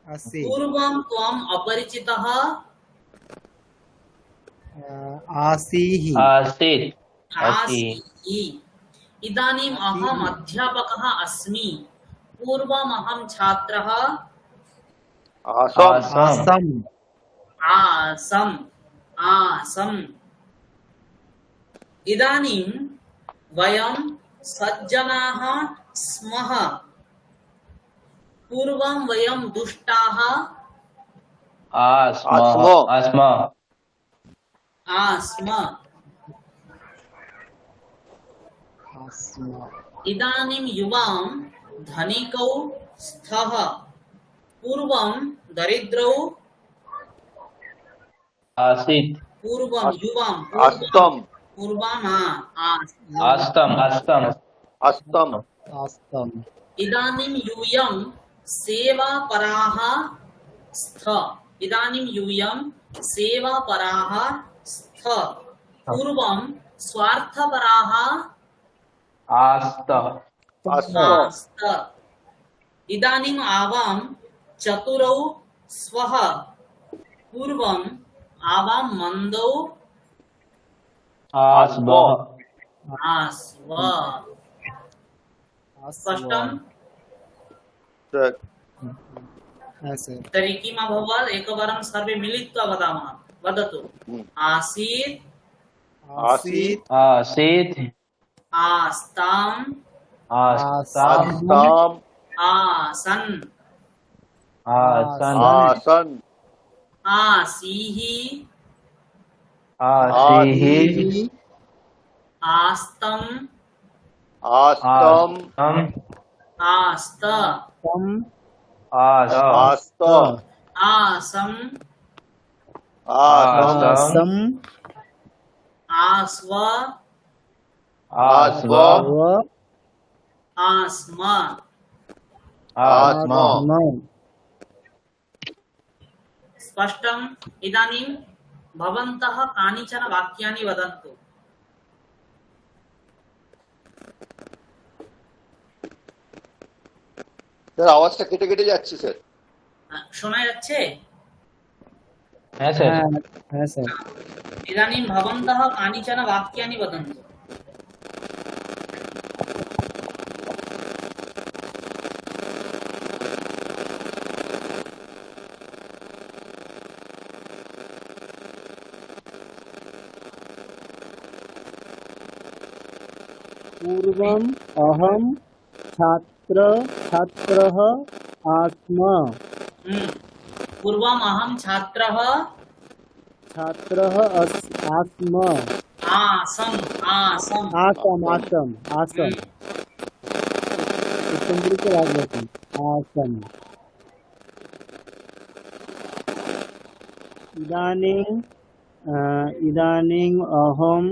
Speaker 4: असि
Speaker 1: पूर्वं त्वम् अपरिचितः
Speaker 4: आसीः
Speaker 2: आसीत् अस्ति
Speaker 1: आसीः इदानीम् अहम् अध्यापकः अस्मि पूर्वमहं छात्रः
Speaker 3: आसम
Speaker 2: आसम
Speaker 1: आसम् आसम् इदानीं वयं सज्जनाः स्मः पूर्वं वयं दुष्टाः
Speaker 2: आस्म
Speaker 3: आस्म
Speaker 2: आस्म
Speaker 1: आस्म इदानीं युवां धनिकौ स्तः पूर्वं दरिद्रौ
Speaker 2: आसीत्
Speaker 1: पूर्वं युवां
Speaker 3: अस्तम
Speaker 1: पूर्वं
Speaker 2: आस्तम आस्तम
Speaker 3: अस्तम
Speaker 4: आस्तम
Speaker 1: इदानीं यूयं सेवापराः स्त इदानीं यूयं सेवापराः स्त पूर्वं स्वार्थपराः
Speaker 2: आस्त
Speaker 3: अस्त
Speaker 1: आस्त इदानीम् आवां चतुरौ स्वः पूर्वम् आवां मन्दौ
Speaker 2: आस्म
Speaker 1: आस्व स्पष्टम् तर्हि किम् अभवत् एकवारं सर्वे मिलित्वा वदामः वदतु आसीत्
Speaker 3: आसीत्
Speaker 2: आसीत्
Speaker 1: आस्ताम्
Speaker 2: आस्ताम्
Speaker 3: अस्ताम
Speaker 1: आसन्
Speaker 2: आसन्
Speaker 3: आसन
Speaker 1: आसीः
Speaker 2: आसीः
Speaker 1: आस्तम्
Speaker 3: आस्तम
Speaker 1: आस्त
Speaker 2: आस्त
Speaker 3: आस्त
Speaker 1: आसम्
Speaker 3: आसम
Speaker 1: आस्व
Speaker 2: आस्व
Speaker 1: आस्म
Speaker 2: आस्म
Speaker 1: स्पष्टम् इदानीं भवन्तः कानिचन वाक्यानि वदन्तु
Speaker 3: স্যার আওয়াজটা কেটে কেটে যাচ্ছে স্যার
Speaker 1: শোনা যাচ্ছে
Speaker 2: है सर
Speaker 4: হ্যাঁ স্যার
Speaker 1: इदानीं भवन्तः कानिचन वाक्यानि वदन्तु
Speaker 4: पूर्वम् अहं छात्रः आस्म
Speaker 1: पूर्वम् अहं छात्रः
Speaker 4: आस्म
Speaker 1: आसम् आसम्
Speaker 4: आसम उत्तमपुरीचे राजवती आसम ইদানিং অহম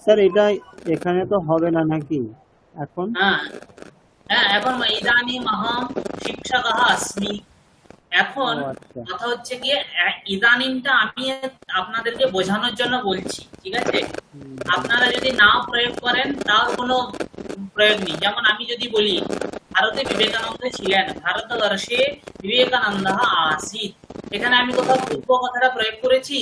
Speaker 4: স্যার এটা এখানে তো হবে না নাকি এখন
Speaker 1: হ্যাঁ এখন ইদানিম अहं শিক্ষকः अस्मि এখন কথা হচ্ছে কি ইদানিমটা আমি আপনাদেরকে বোঝানোর জন্য বলছি ঠিক আছে আপনারা যদি না প্রয়োগ করেন তার কোনো প্রয়োগ নেই যেমন আমি যদি বলি ভারতে বিবেকানন্দ ছিলেন ভারতবর্ষে বিবেকানন্দ आसीत् এখানে আমি কোথাও পূর্ব কথাটা প্রয়োগ করেছি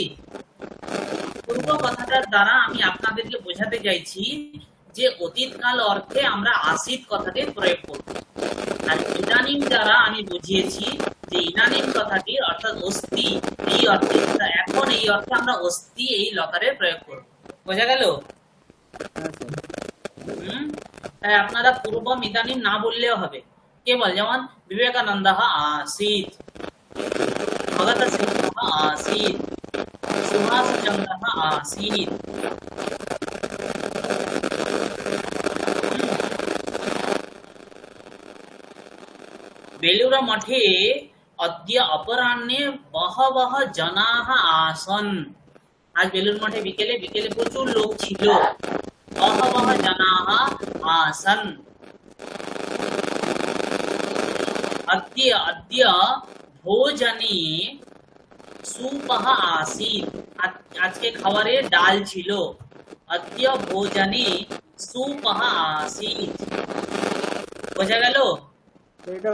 Speaker 1: পূর্ব কথাটার দ্বারা আমি আপনাদেরকে বোঝাতে চাইছি যে অতীতকাল অর্থে আমরা आसीत् কথাটি প্রয়োগ করব আর ইদানিম দ্বারা আমি বুঝিয়েছি যে ইদানিম কথাটি অর্থাৎ অস্তি এই অর্থে এখন এই অর্থে আমরা অস্তি এই লকারের প্রয়োগ করব বোঝা গেল তাই আপনারা পূর্বম ইদানিম না বললেও হবে কেবল যেমন বিবেকানন্দ आसीत् भगत सिंह आसीत् सुभाष चंद्र आसीत् बेलूर मठे अद्य अपराह्ने बहवः जनाः आसन् आज बेलूर मठे बिकेले प्रचुर लोक छिलो बहवः जनाः आसन् अद्य भोजने सूपः आसीत् आज के खाबारे डाल छिलो अद्य भोजने सूपः आसीत् বোঝা গেল
Speaker 4: এটা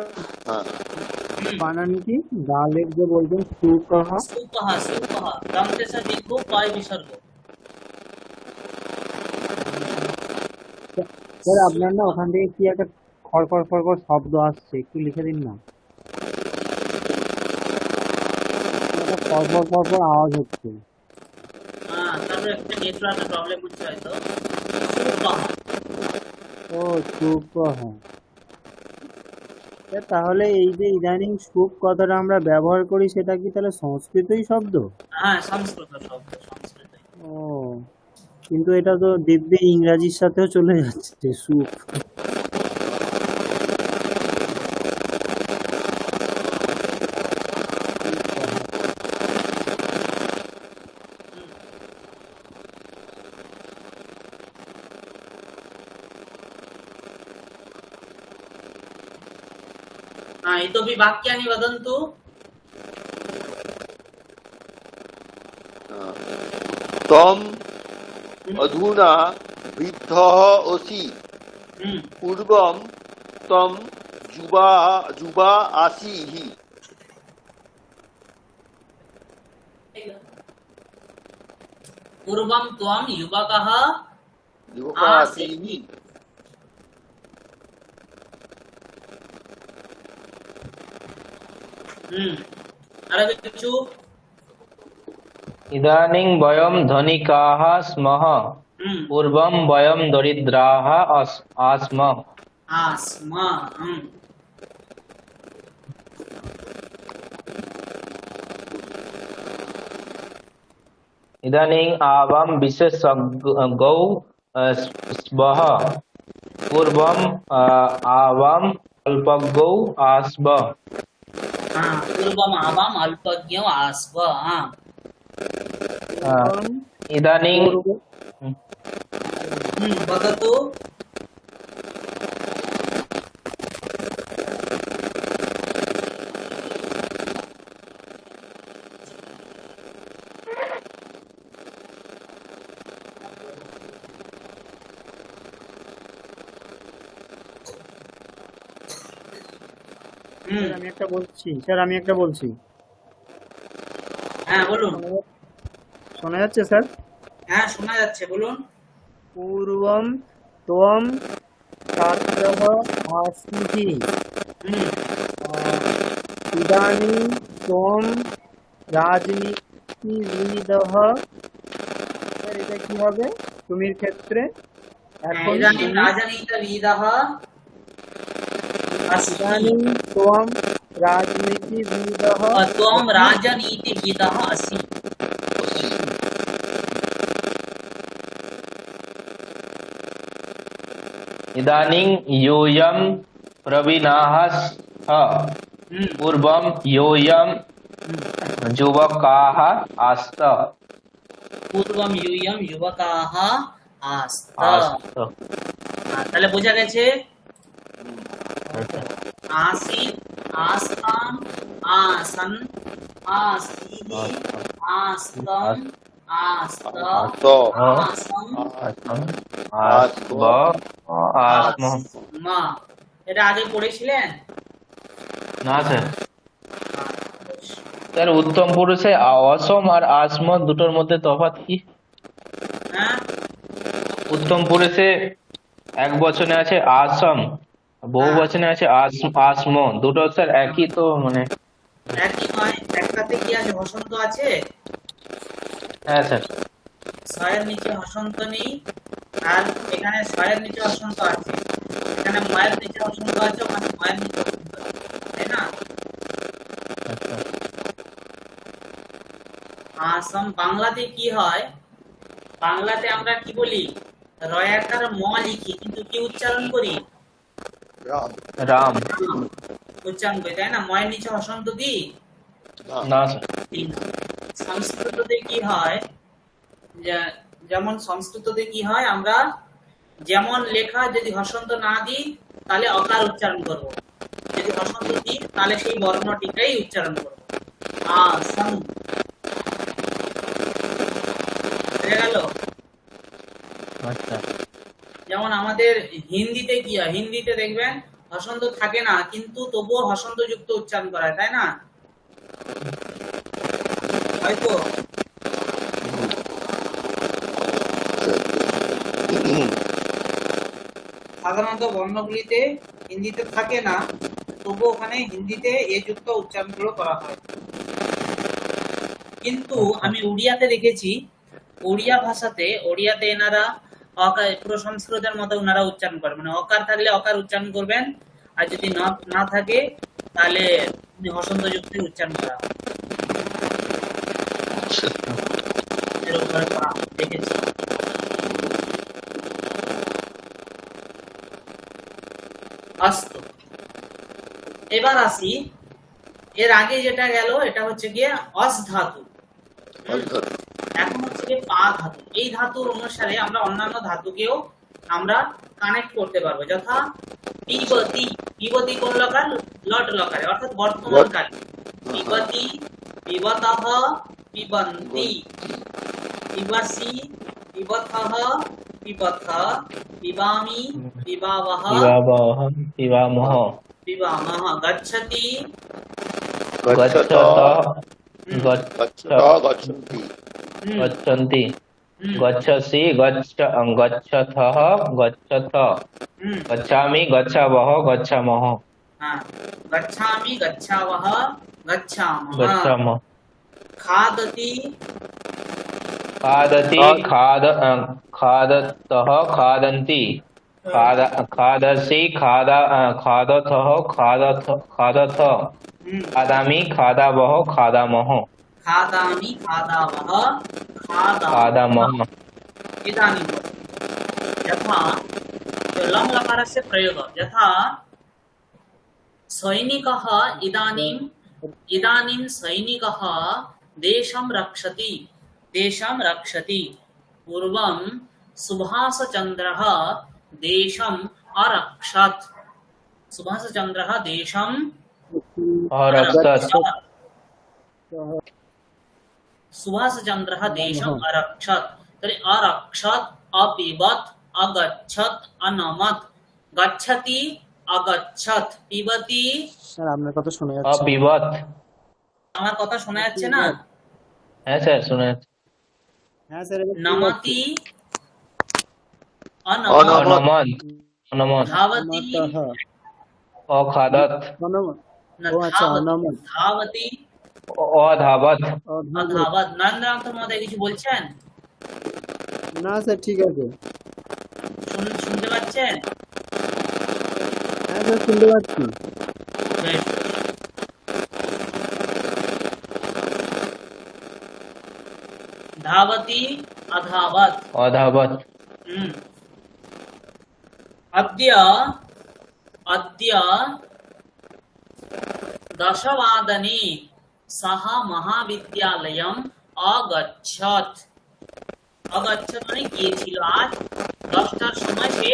Speaker 4: বানান কি ডালের যে বলছেন সুপহ
Speaker 1: সুপহ দন্তেশ দীর্ঘ পয় বিসর্গ
Speaker 4: স্যার আপনার না ওখান থেকে কি একটা খড়খড় খড়খড় শব্দ আসছে, একটু লিখে দিন না। একটা খড়খড় খড়খড় আওয়াজ হচ্ছে।
Speaker 1: তারপরে একটা নেটওয়ার্কের প্রবলেম হচ্ছে হয়তো। সুপ্রভাত।
Speaker 4: ও চুপ, হ্যাঁ। তাহলে এই যে ইদানিং সুপ কথাটা আমরা ব্যবহার করি, সেটা কি তাহলে সংস্কৃতই শব্দ?
Speaker 1: হ্যাঁ, সংস্কৃত শব্দ, সংস্কৃত।
Speaker 4: ও, কিন্তু এটা তো দিব্যি ইংরাজির সাথেও চলে যাচ্ছে, সুপ।
Speaker 1: इतोपि वाक्यानि वदन्तु।
Speaker 3: तम अधुना वृद्धः असि पूर्वं तम युवा युवा आसीः।
Speaker 1: पूर्वं त्वं युवकः
Speaker 3: युवकः
Speaker 1: आसीः।
Speaker 3: आसीः।
Speaker 1: अरे किच्छु।
Speaker 2: इदानीं वयं धनिकाः स्मः, पूर्वं वयं दरिद्राः आस्म।
Speaker 1: आस्म।
Speaker 2: इदानीं आवां विशेषज्ञौ स्मः, पूर्वं आवाम् अल्पज्ञौ आस्म।
Speaker 1: पूर्वम् आवाम् अल्पज्ञौ आस्व।
Speaker 2: इदानीं
Speaker 1: वदतु।
Speaker 4: আমি একটা বলছি।
Speaker 1: হ্যাঁ বলুন।
Speaker 4: শোনা যাচ্ছে স্যার?
Speaker 1: হ্যাঁ শোনা যাচ্ছে, বলুন।
Speaker 4: পূর্বম ত্বম ছাত্রः আসিহি, ইদানীং ত্বম রাজনীতিবিদः। স্যার এটা কি হবে তুমির ক্ষেত্রে? এখন
Speaker 1: ইদানীং রাজনীতিবিদः
Speaker 4: ইদানীং ত্বম রাজনীতিবিদः
Speaker 1: त्वं राजनीतिविदः असि।
Speaker 2: इदानीं यूयं प्रवीणाः स्तः, पूर्वं यूयं युवकाः आस्तः।
Speaker 1: पूर्वं यूयं युवकाः आस्त। তাহলে বোঝা গেছে। आसीत्, आस्ताम्, आसन्, आसीत्, आस्तम्, आस्त, आसम्,
Speaker 2: आस्म।
Speaker 1: এটা আগে পড়েছিলেন?
Speaker 2: না স্যার। স্যার উত্তম পুরুষে অসম আর আস্ম দুটোর মধ্যে তফাৎ কি?
Speaker 1: হ্যাঁ,
Speaker 2: উত্তম পুরুষে এক বচনে আছে আসম, বহু বচনে আছে আস্ম, দুটো স্যার একই তো, মানে
Speaker 1: একই নয়। একটাতে কি আছে, হসন্ত আছে।
Speaker 2: হ্যাঁ স্যার।
Speaker 1: ছয়ের নিচে হসন্ত নেই, আর এখানে ছয়ের নিচে হসন্ত আছে। এখানে ময়ের নিচে হসন্ত আছে, ওখানে ময়ের নিচে হসন্ত আছে, তাই না? আসাম বাংলাতে কি হয়, বাংলাতে আমরা কি বলি, রয়াকার ম লিখি, কিন্তু কি উচ্চারণ করি?
Speaker 3: রাম।
Speaker 2: রাম।
Speaker 1: উচ্চারণ করি, তাই না? ময়ের নিচে হসন্ত দিই
Speaker 2: না স্যার।
Speaker 1: সংস্কৃততে কি হয়, যেমন সংস্কৃততে কি হয়, আমরা যেমন লেখা যদি হসন্ত না দিই তাহলে অকার উচ্চারণ করব, যদি হসন্ত দিই তাহলে সেই বর্ণটিকেই উচ্চারণ করব। আসাম। বুঝে গেল?
Speaker 2: আচ্ছা।
Speaker 1: যেমন আমাদের হিন্দিতে কি হয়, হিন্দিতে দেখবেন হসন্ত থাকে না, কিন্তু তবুও হসন্ত যুক্ত উচ্চারণ করা হয়, তাই না? হয়তো সাধারণত বর্ণগুলিতে হিন্দিতে থাকে না, তবু ওখানে হিন্দিতে এ যুক্ত উচ্চারণগুলো করা হয়। কিন্তু আমি উড়িয়াতে দেখেছি, ওড়িয়াতে এনারা অকার, পুরো সংস্কৃতের মতো ওনারা উচ্চারণ করে, মানে অকার থাকলে অকার উচ্চারণ করবেন, আর যদি না থাকে তাহলে হসন্ত যুক্তি উচ্চারণ করা হয়। এরকম করে করা দেখেছি। আস্ত, এবার আসি, এর আগে যেটা গেল এটা হচ্ছে গিয়ে অস ধাতু, এখন হচ্ছে গিয়ে পা ধাতু। এই ধাতুর অনুসারে আমরা অন্যান্য ধাতুকেও আমরা কানেক্ট করতে পারবো, যথা পিবতি। পিবতি কোন লকার? লট লকারে, অর্থাৎ বর্তমান কালে। পিবতি, পিবতঃ, পিবন্তি, পিবসি, পিবথঃ, পিবথ, পিবামি, পিবাবহ,
Speaker 2: পিবামহ,
Speaker 1: পিবামহ, গচ্ছতি,
Speaker 2: গচ্ছত,
Speaker 3: গচ্ছন্তি,
Speaker 2: গচ্ছন্তি, গচ্ছসি, গচ্ছথঃ, গচ্ছথ, গচ্ছামি, গচ্ছাবহ, গচ্ছামহ,
Speaker 1: গচ্ছামি, গচ্ছাবহ, গচ্ছামহ,
Speaker 2: গচ্ছামহ,
Speaker 1: খাদতি,
Speaker 2: খাদতি, খাদতঃ, খাদন্তি, খাদসি, খাদথঃ, খাদথ, খাদামি, খাদাবহ, খাদামহ,
Speaker 1: খাদামি, খাদাবহ,
Speaker 2: খাদামহ।
Speaker 1: इदानीं यथा लम् लकारस्य प्रयोगः, यथा सैनिकः इदानीं सैनिकः देशं रक्षति। पूर्वं सुभाषचन्द्रः देशम् अरक्षत्। सुभाषचन्द्रः देशम्
Speaker 2: अरक्षत्।
Speaker 1: सुभाषचन्द्रः देशम् अरक्षत्। तर्हि अरक्षत्, अपिबत्, अगच्छत्, अनमत्, गच्छति, अगच्छत्, पिबति।
Speaker 4: স্যার আপনার কথা শোনা যাচ্ছে?
Speaker 2: অপিবত।
Speaker 1: আমার কথা শোনা যাচ্ছে না?
Speaker 2: হ্যাঁ স্যার শোনা যাচ্ছে।
Speaker 4: হ্যাঁ স্যার।
Speaker 1: নমতি,
Speaker 2: অনমত, অনমত,
Speaker 1: ধাবতি,
Speaker 2: অখাদত,
Speaker 1: ধাবতি,
Speaker 2: অধাবত,
Speaker 1: অধাবত। নরেন্দ্রনাথ মহোদয় কিছু বলছেন?
Speaker 4: না স্যার ঠিক আছে।
Speaker 1: শুনতে পাচ্ছেন?
Speaker 4: হ্যাঁ স্যার শুনতে পাচ্ছি।
Speaker 1: বেশ। धावति, अधावत्,
Speaker 2: অধাবত,
Speaker 1: अद्य 10 सः महाविद्यालयम् अगच्छत्। अगच्छत् মানে গিয়েছিল, আজ 10টার সময় সে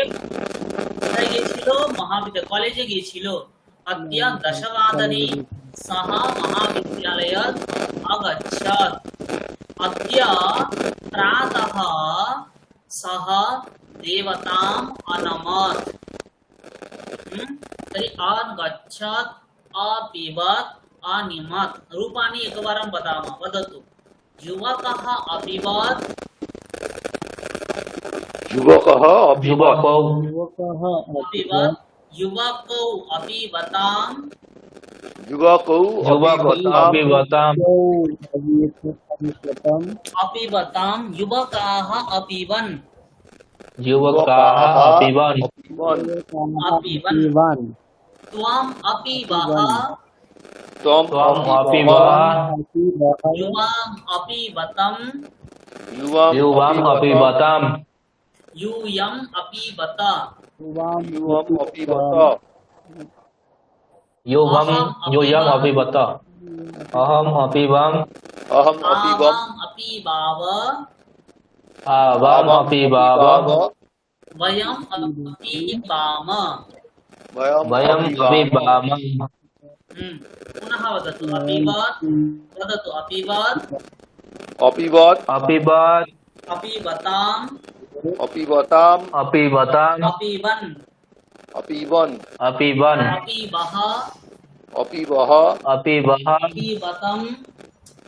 Speaker 1: কোথায় গিয়েছিল? মহাবিদ্যালয়, কলেজে গিয়েছিল। अद्य 10 सः महाविद्यालयात् अगच्छत्। अद्य प्रातः सः देवताम् अनमत्। तर्हि अगच्छत्, अपिबत्, अनिमत्। रूपाणि एकवारं वदामः, वदतु। युवकः अपिबत्,
Speaker 3: युवकः अपिबत्,
Speaker 1: अपिबत्, युवकौ अपिबताम्,
Speaker 3: युवकौ
Speaker 2: अपिबताम्,
Speaker 1: अपिबताम्, युवकाः अपिबन्,
Speaker 2: युवकाः अपिबन्,
Speaker 1: अपिबन्, त्वम् अपिबः,
Speaker 2: त्वम् अपिबः,
Speaker 1: युवाम् अपिबतम्,
Speaker 2: युवाम् अपिबताम्,
Speaker 1: यूयम् अपिबत,
Speaker 3: युवम् अपिबत,
Speaker 2: यूयम् अपिबत, अहम् अपिबम्,
Speaker 3: अहम् अपिबम्,
Speaker 1: आवाम् अपिबाव,
Speaker 2: आवाम् अपिबाव,
Speaker 1: वयम् अपिबाम।
Speaker 2: वयम् अपिबाम।
Speaker 1: पुनः वदतु। अपिबत्, वदतु। अपिबत्,
Speaker 3: अपिबत्,
Speaker 2: अपिबत्,
Speaker 1: अपिबताम्,
Speaker 3: अपिबताम्,
Speaker 2: अपिबताम्,
Speaker 1: अपिबन्,
Speaker 3: अपिबन्,
Speaker 2: अपिबन्,
Speaker 1: अपिबः,
Speaker 3: अपिबः,
Speaker 2: अपिबः,
Speaker 1: अपिबतम्,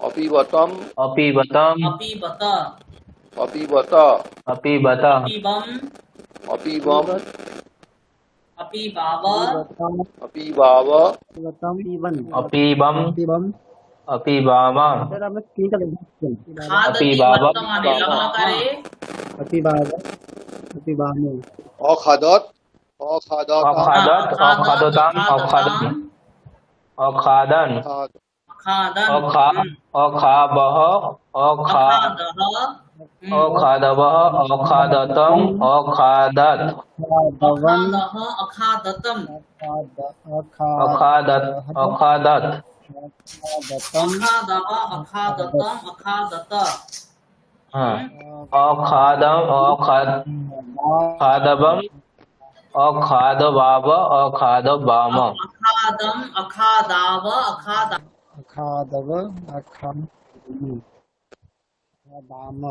Speaker 3: अपिबतम्,
Speaker 2: अपिबतम्,
Speaker 1: अपिबत,
Speaker 3: अपिबत,
Speaker 2: अपिबत,
Speaker 1: अपिबम्,
Speaker 3: अपिबम्,
Speaker 1: अपि बाव
Speaker 4: पिबतम
Speaker 3: अपि वाव
Speaker 4: पिबतम पीबन
Speaker 2: अपीबम
Speaker 4: पीबम
Speaker 2: अपीबामम
Speaker 4: স্যার আমরা স্ক্রিনটা দেখছেন
Speaker 1: खादति
Speaker 2: अपीबाबम
Speaker 1: वर्तमाने लङ्लकारे
Speaker 4: अपिबाद अपिबामो
Speaker 3: अखादत अखादत
Speaker 2: अखादत अखादताम अखादन अखादन
Speaker 1: अखादन
Speaker 2: अखा अखाबह अखा
Speaker 1: अखादः
Speaker 2: अखादबह अखादतम अखादत
Speaker 4: अखादवन
Speaker 1: अखादः अखादतम
Speaker 2: अखादत अखादत
Speaker 4: अखादतम
Speaker 1: अखादः अखादतम अखादत
Speaker 2: हाँ अखादम अखादबम अखादबाब अखादबाम
Speaker 1: अखादम अखादाव अखाद
Speaker 4: अखादव अखाम अखादाम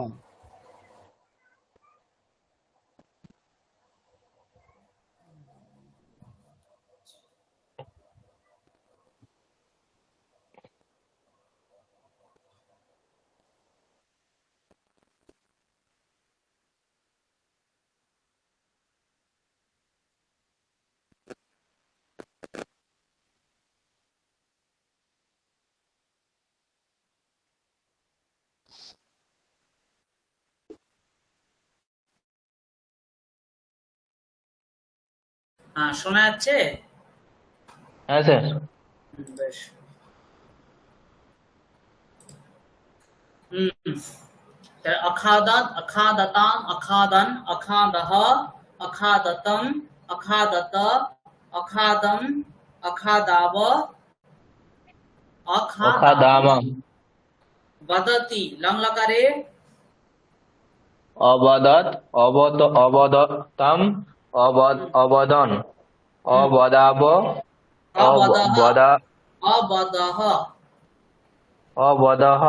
Speaker 1: হ্যাঁ শোনা যাচ্ছে
Speaker 2: है सर
Speaker 1: বেশ হুম তাহলে अखादत अखादताम अखादन अखादः अखादतम अखादत अखादम अखादाव
Speaker 2: अखादाम
Speaker 1: वदति लङ्लकारे
Speaker 2: अबदत अबद अबदतम अबद अबदन अबदाब अबदा
Speaker 1: अबदः
Speaker 2: अबदह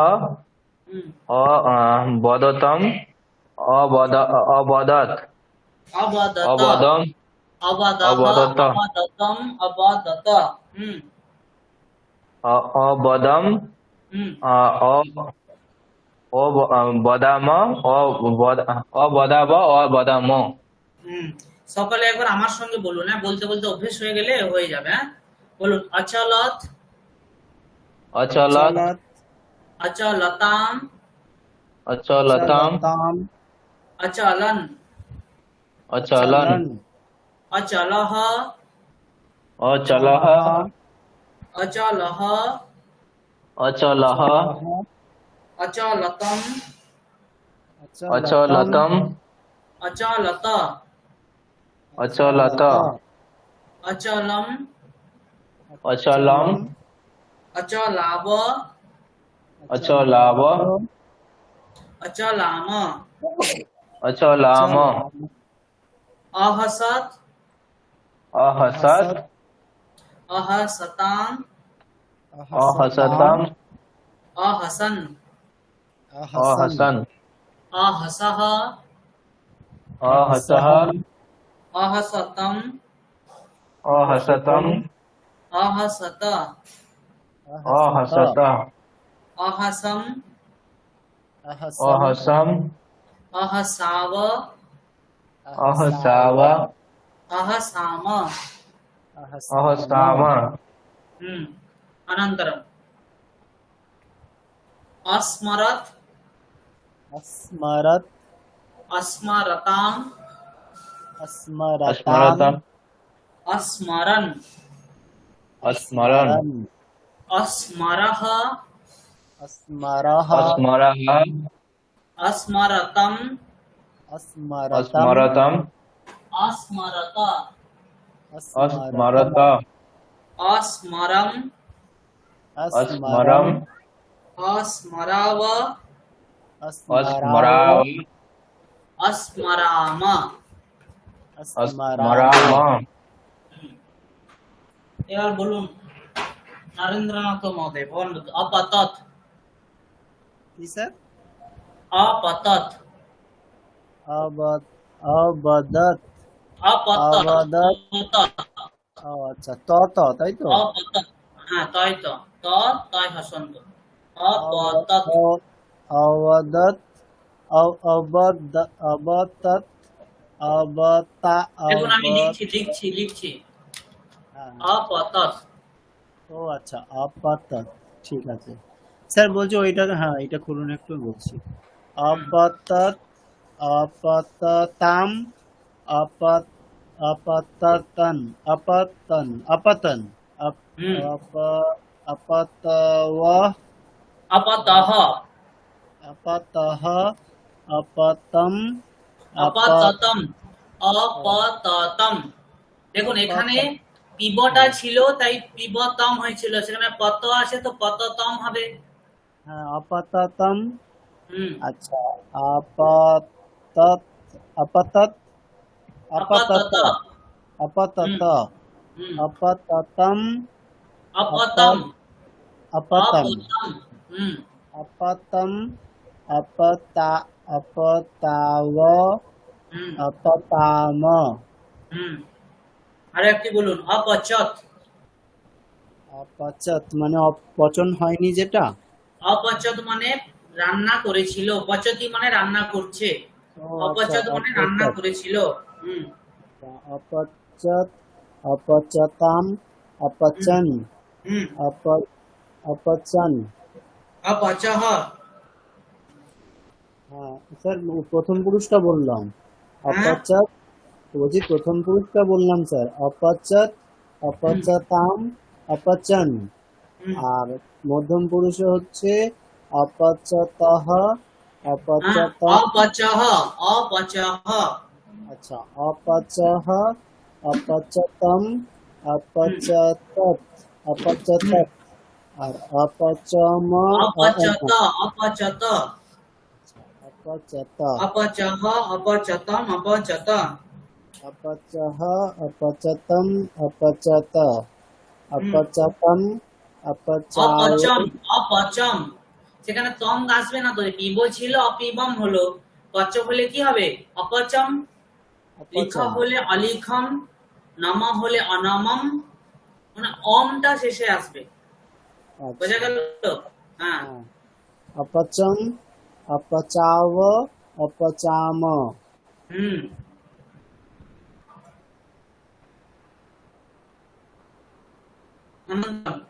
Speaker 2: अबदतम अबद अबदत
Speaker 1: अबदत
Speaker 2: अबदम
Speaker 1: अबदः
Speaker 2: अबदत
Speaker 1: अबदतम अबदत
Speaker 2: अबदम अबदाम अबदाब अबदाम
Speaker 1: সকলে একবার আমার সঙ্গে বলুন হ্যাঁ বলতে বলতে অভ্যেস হয়ে গেলে হয়ে যাবে হ্যাঁ বলুন अचलत
Speaker 2: अचलत
Speaker 1: अचलताम
Speaker 2: अचलतम
Speaker 1: अचलन
Speaker 2: अचलन
Speaker 1: अचलः
Speaker 2: अचलह
Speaker 1: अचलः
Speaker 2: अचलह
Speaker 1: अचलतम
Speaker 2: अचलतम
Speaker 1: अचलत
Speaker 2: अचलत
Speaker 1: अचलम
Speaker 2: अचलम
Speaker 1: अचलाव
Speaker 2: अचलाव
Speaker 1: अचलाम
Speaker 2: अचलाम
Speaker 1: अहसत
Speaker 2: अहसत
Speaker 1: अहसताम
Speaker 2: अहसतम
Speaker 1: अहसन
Speaker 2: अहसन
Speaker 1: अहसः
Speaker 2: अहसह
Speaker 1: अहसतम
Speaker 2: अहसतम
Speaker 1: अहसत
Speaker 2: अहसत
Speaker 1: अहसम
Speaker 2: अहसम
Speaker 1: अहसाव
Speaker 2: अहसाव
Speaker 1: अहसाम
Speaker 2: अहसाम
Speaker 1: अनन्तरम् अस्मरत्
Speaker 4: अस्मरत
Speaker 1: अस्मरताम्
Speaker 2: अस्मरतम
Speaker 1: अस्मरन्
Speaker 2: अस्मरन्
Speaker 1: अस्मरः
Speaker 4: अस्मरः
Speaker 2: अस्मरः
Speaker 1: अस्मरतम्
Speaker 2: अस्मरतम
Speaker 1: अस्मरत
Speaker 2: अस्मरत
Speaker 1: अस्मरम्
Speaker 2: अस्मरम
Speaker 1: अस्मराव
Speaker 2: अस्मराव
Speaker 1: अस्मराम
Speaker 2: अस्मराम
Speaker 1: এবার বলুন নরেন্দ্রনাথ মহোদয় বলুন अपतत
Speaker 4: जी सर
Speaker 1: अपतत
Speaker 4: अबदत
Speaker 1: अपतत
Speaker 4: আচ্ছা তাই তো
Speaker 1: अपतत হ্যাঁ তাই তো তাই হসন্ত अपतत
Speaker 4: अवदत अबदत অবতা
Speaker 1: দেখুন আমি
Speaker 4: অব
Speaker 1: লিখছি
Speaker 4: হ্যাঁ,
Speaker 1: অপতত।
Speaker 4: ও আচ্ছা, আপাতত, ঠিক আছে স্যার। বলছি ওইটা, হ্যাঁ এটা খুলুন একটু, বলছি।
Speaker 1: হুম
Speaker 4: আপাতত, আপাততাম, আপাত আপাততন, আপাতন, আপাতন,
Speaker 1: হুম
Speaker 4: আপাতওয়াহ,
Speaker 1: অপতহ
Speaker 4: আপাতহ, আপাতম, আপাত
Speaker 1: অপততম অপততম। দেখুন এখানে
Speaker 4: আপাত
Speaker 1: পিবটা ছিল তাই পিবতম হয়েছিল, সেখানে পত আছে তো পততম হবে।
Speaker 4: হ্যাঁ, আপাততম।
Speaker 1: হুম
Speaker 4: আচ্ছা, আপাতত, আপাতত, আপাতত,
Speaker 1: অপতত। হুম
Speaker 4: আপাতত,
Speaker 1: হুম
Speaker 4: আপাততম,
Speaker 1: অপতম
Speaker 4: আপাত আপাতম,
Speaker 1: অপতম। হুম
Speaker 4: আপাতম, আপতা আপতাব,
Speaker 1: হুম
Speaker 4: আপতাম।
Speaker 1: হুম আর একটি বলুন অপচত।
Speaker 4: অপচত মানে পচন হয়নি যেটা।
Speaker 1: অপচত মানে রান্না করেছিল, পচতি মানে রান্না করছে,
Speaker 4: ও আচ্ছা,
Speaker 1: অপচত মানে রান্না
Speaker 4: অপচত,
Speaker 1: করেছিল। হুম
Speaker 4: অপচত, অপচতাম,
Speaker 1: হুম
Speaker 4: অপচন,
Speaker 1: হুম
Speaker 4: অপ অপচন।
Speaker 1: অপচহ।
Speaker 4: হ্যাঁ স্যার, প্রথম পুরুষটা বললাম
Speaker 1: হ্যাঁ
Speaker 4: অপচত, বলছি প্রথম পুরুষটা বললাম স্যার, অপচত,
Speaker 1: হুম
Speaker 4: অপচতাম, অপচন।
Speaker 1: হুম
Speaker 4: আর মধ্যম পুরুষে হচ্ছে অপচতহ,
Speaker 1: হ্যাঁ
Speaker 4: অপচতম।
Speaker 1: অপচহ অপচহ।
Speaker 4: আচ্ছা, অপচহ, অপচতম,
Speaker 1: হুম
Speaker 4: অপচতত, অপচতত।
Speaker 1: হুম
Speaker 4: আর অপচম,
Speaker 1: অপচত অপচত
Speaker 4: অপচত,
Speaker 1: অপচহ অপচতম অপচত।
Speaker 4: অপচহ, অপচতম, অপচত,
Speaker 1: হুম
Speaker 4: অপচতম, অপচার।
Speaker 1: অপচম অপচম, সেখানে তম আসবে না তো, পিব ছিল অপিবম হলো, পচ হলে কি হবে অপচম, লিখ
Speaker 4: অপচম।
Speaker 1: হলে অলিখম, নম হলে অনমম, মানে অমটা শেষে আসবে। বোঝা
Speaker 4: আচ্ছা,
Speaker 1: গেল? হ্যাঁ
Speaker 4: হ্যাঁ, অপচম, অপচাব, অপচাম।
Speaker 1: হুম अनन्तरम्